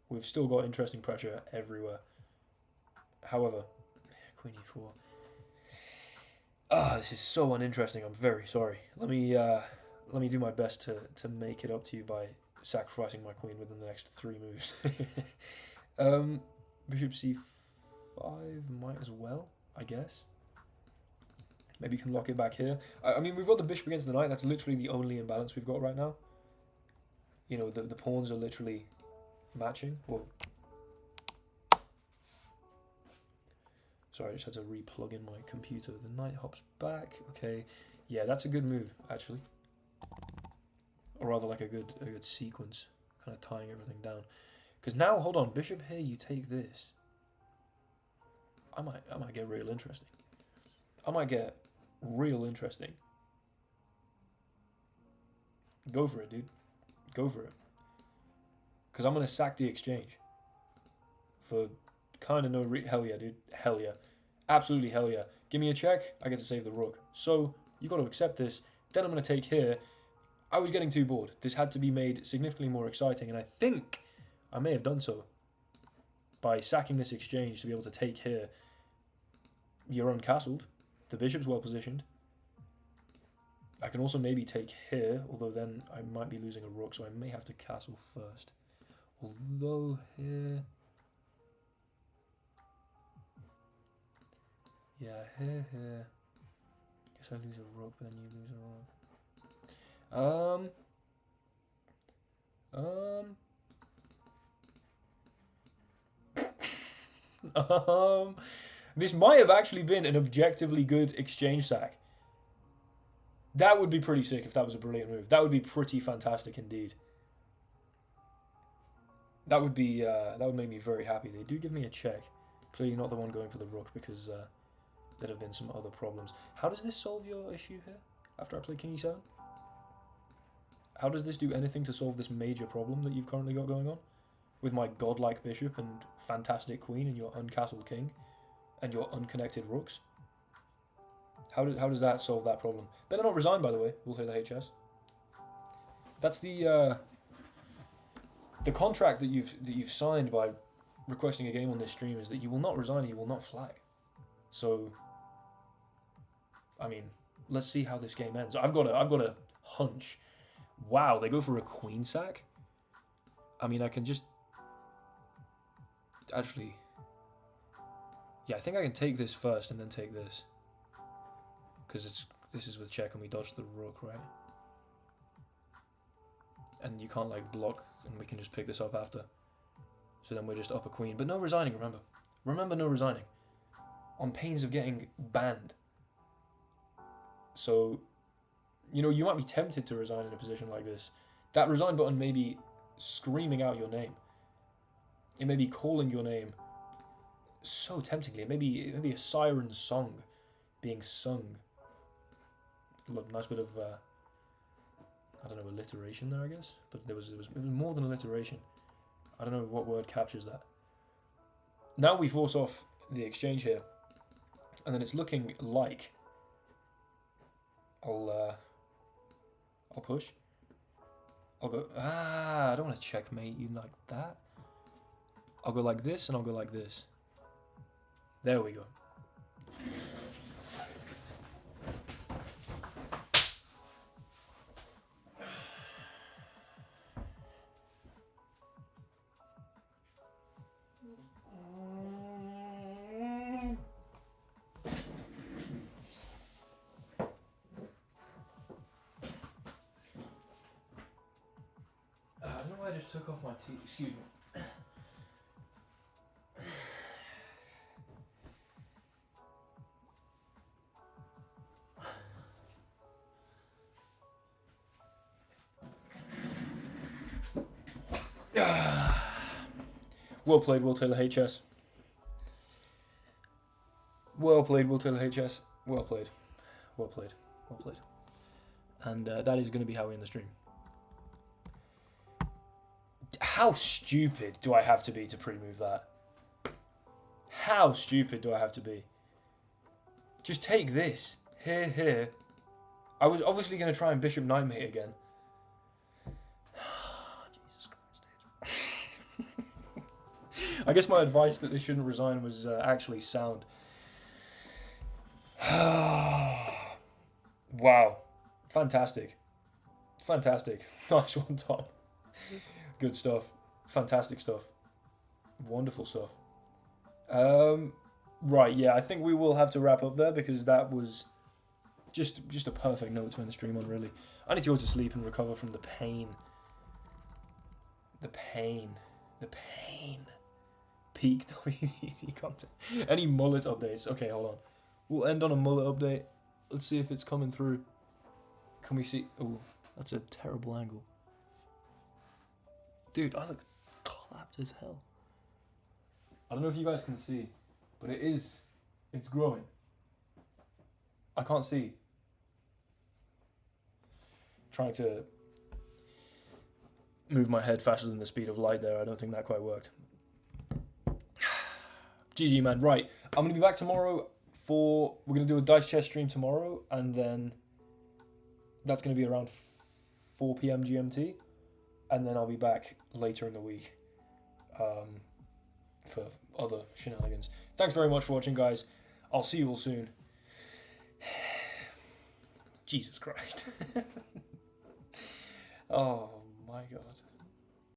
We've still got interesting pressure everywhere. However, queen e4. This is so uninteresting. I'm very sorry. Let me do my best to make it up to you by sacrificing my queen within the next 3 moves. Bishop c5 might as well, I guess. Maybe you can lock it back here. I mean, we've got the bishop against the knight. That's literally the only imbalance we've got right now. You know, the pawns are literally matching. Whoa. Sorry, I just had to re-plug in my computer. The knight hops back. Okay, yeah, that's a good move actually, or rather like a good sequence, kind of tying everything down. Because now, hold on, bishop here, you take this. I might get real interesting. I might get real interesting. Go for it, dude. Go for it. Because I'm gonna sack the exchange for kind of no hell yeah, dude. Hell yeah. Absolutely hell yeah. Give me a check, I get to save the rook. So, you got to accept this. Then I'm going to take here. I was getting too bored. This had to be made significantly more exciting, and I think I may have done so by sacking this exchange to be able to take here. You're uncastled. The bishop's well positioned. I can also maybe take here, although then I might be losing a rook, so I may have to castle first. Although here... Yeah, here. Guess I lose a rook, but then you lose a rook. This might have actually been an objectively good exchange sack. That would be pretty sick if that was a brilliant move. That would be pretty fantastic indeed. That would make me very happy. They do give me a check. Clearly not the one going for the rook because there have been some other problems. How does this solve your issue here after I play King E7? How does this do anything to solve this major problem that you've currently got going on? With my godlike bishop and fantastic queen and your uncastled king and your unconnected rooks? How does that solve that problem? Better not resign, by the way. We'll take the HS. That's the contract that you've signed by requesting a game on this stream, is that you will not resign and you will not flag. So, I mean, let's see how this game ends. I've got a hunch. Wow, they go for a queen sack? I mean, I can just... Actually... Yeah, I think I can take this first and then take this. Because this is with check and we dodge the rook, right? And you can't, like, block and we can just pick this up after. So then we're just up a queen. But no resigning, remember. Remember, no resigning. On pains of getting banned. So... You know, you might be tempted to resign in a position like this. That resign button may be screaming out your name. It may be calling your name so temptingly. It may be a siren song being sung. Look, nice bit of, I don't know, alliteration there, I guess. But it was more than alliteration. I don't know what word captures that. Now we force off the exchange here. And then it's looking like... I'll push. I'll go... I don't want to checkmate you like that. I'll go like this, and I'll go like this. There we go. I just took off my teeth. Excuse me. Well played, Will Taylor HS. Well played, Will Taylor HS. Well played. Well played. Well played. And that is going to be how we end the stream. How stupid do I have to be to pre-move that? How stupid do I have to be? Just take this. Here. I was obviously going to try and bishop knight mate again. Jesus Christ, dude. I guess my advice that they shouldn't resign was actually sound. Wow. Fantastic. Fantastic. Nice one, Tom. Good stuff. Fantastic stuff. Wonderful stuff. Right, yeah, I think we will have to wrap up there because that was just a perfect note to end the stream on, really. I need to go to sleep and recover from the pain. The pain. The pain. Peak WTC content. Any mullet updates? Okay, hold on. We'll end on a mullet update. Let's see if it's coming through. Can we see? Oh, that's a terrible angle. Dude, I look clapped as hell. I don't know if you guys can see, but it's growing. I can't see. Trying to move my head faster than the speed of light there. I don't think that quite worked. GG, man. Right, I'm going to be back tomorrow we're going to do a dice chess stream tomorrow, and then that's going to be around 4 PM GMT. And then I'll be back later in the week for other shenanigans. Thanks very much for watching, guys. I'll see you all soon. Jesus Christ. Oh, my God.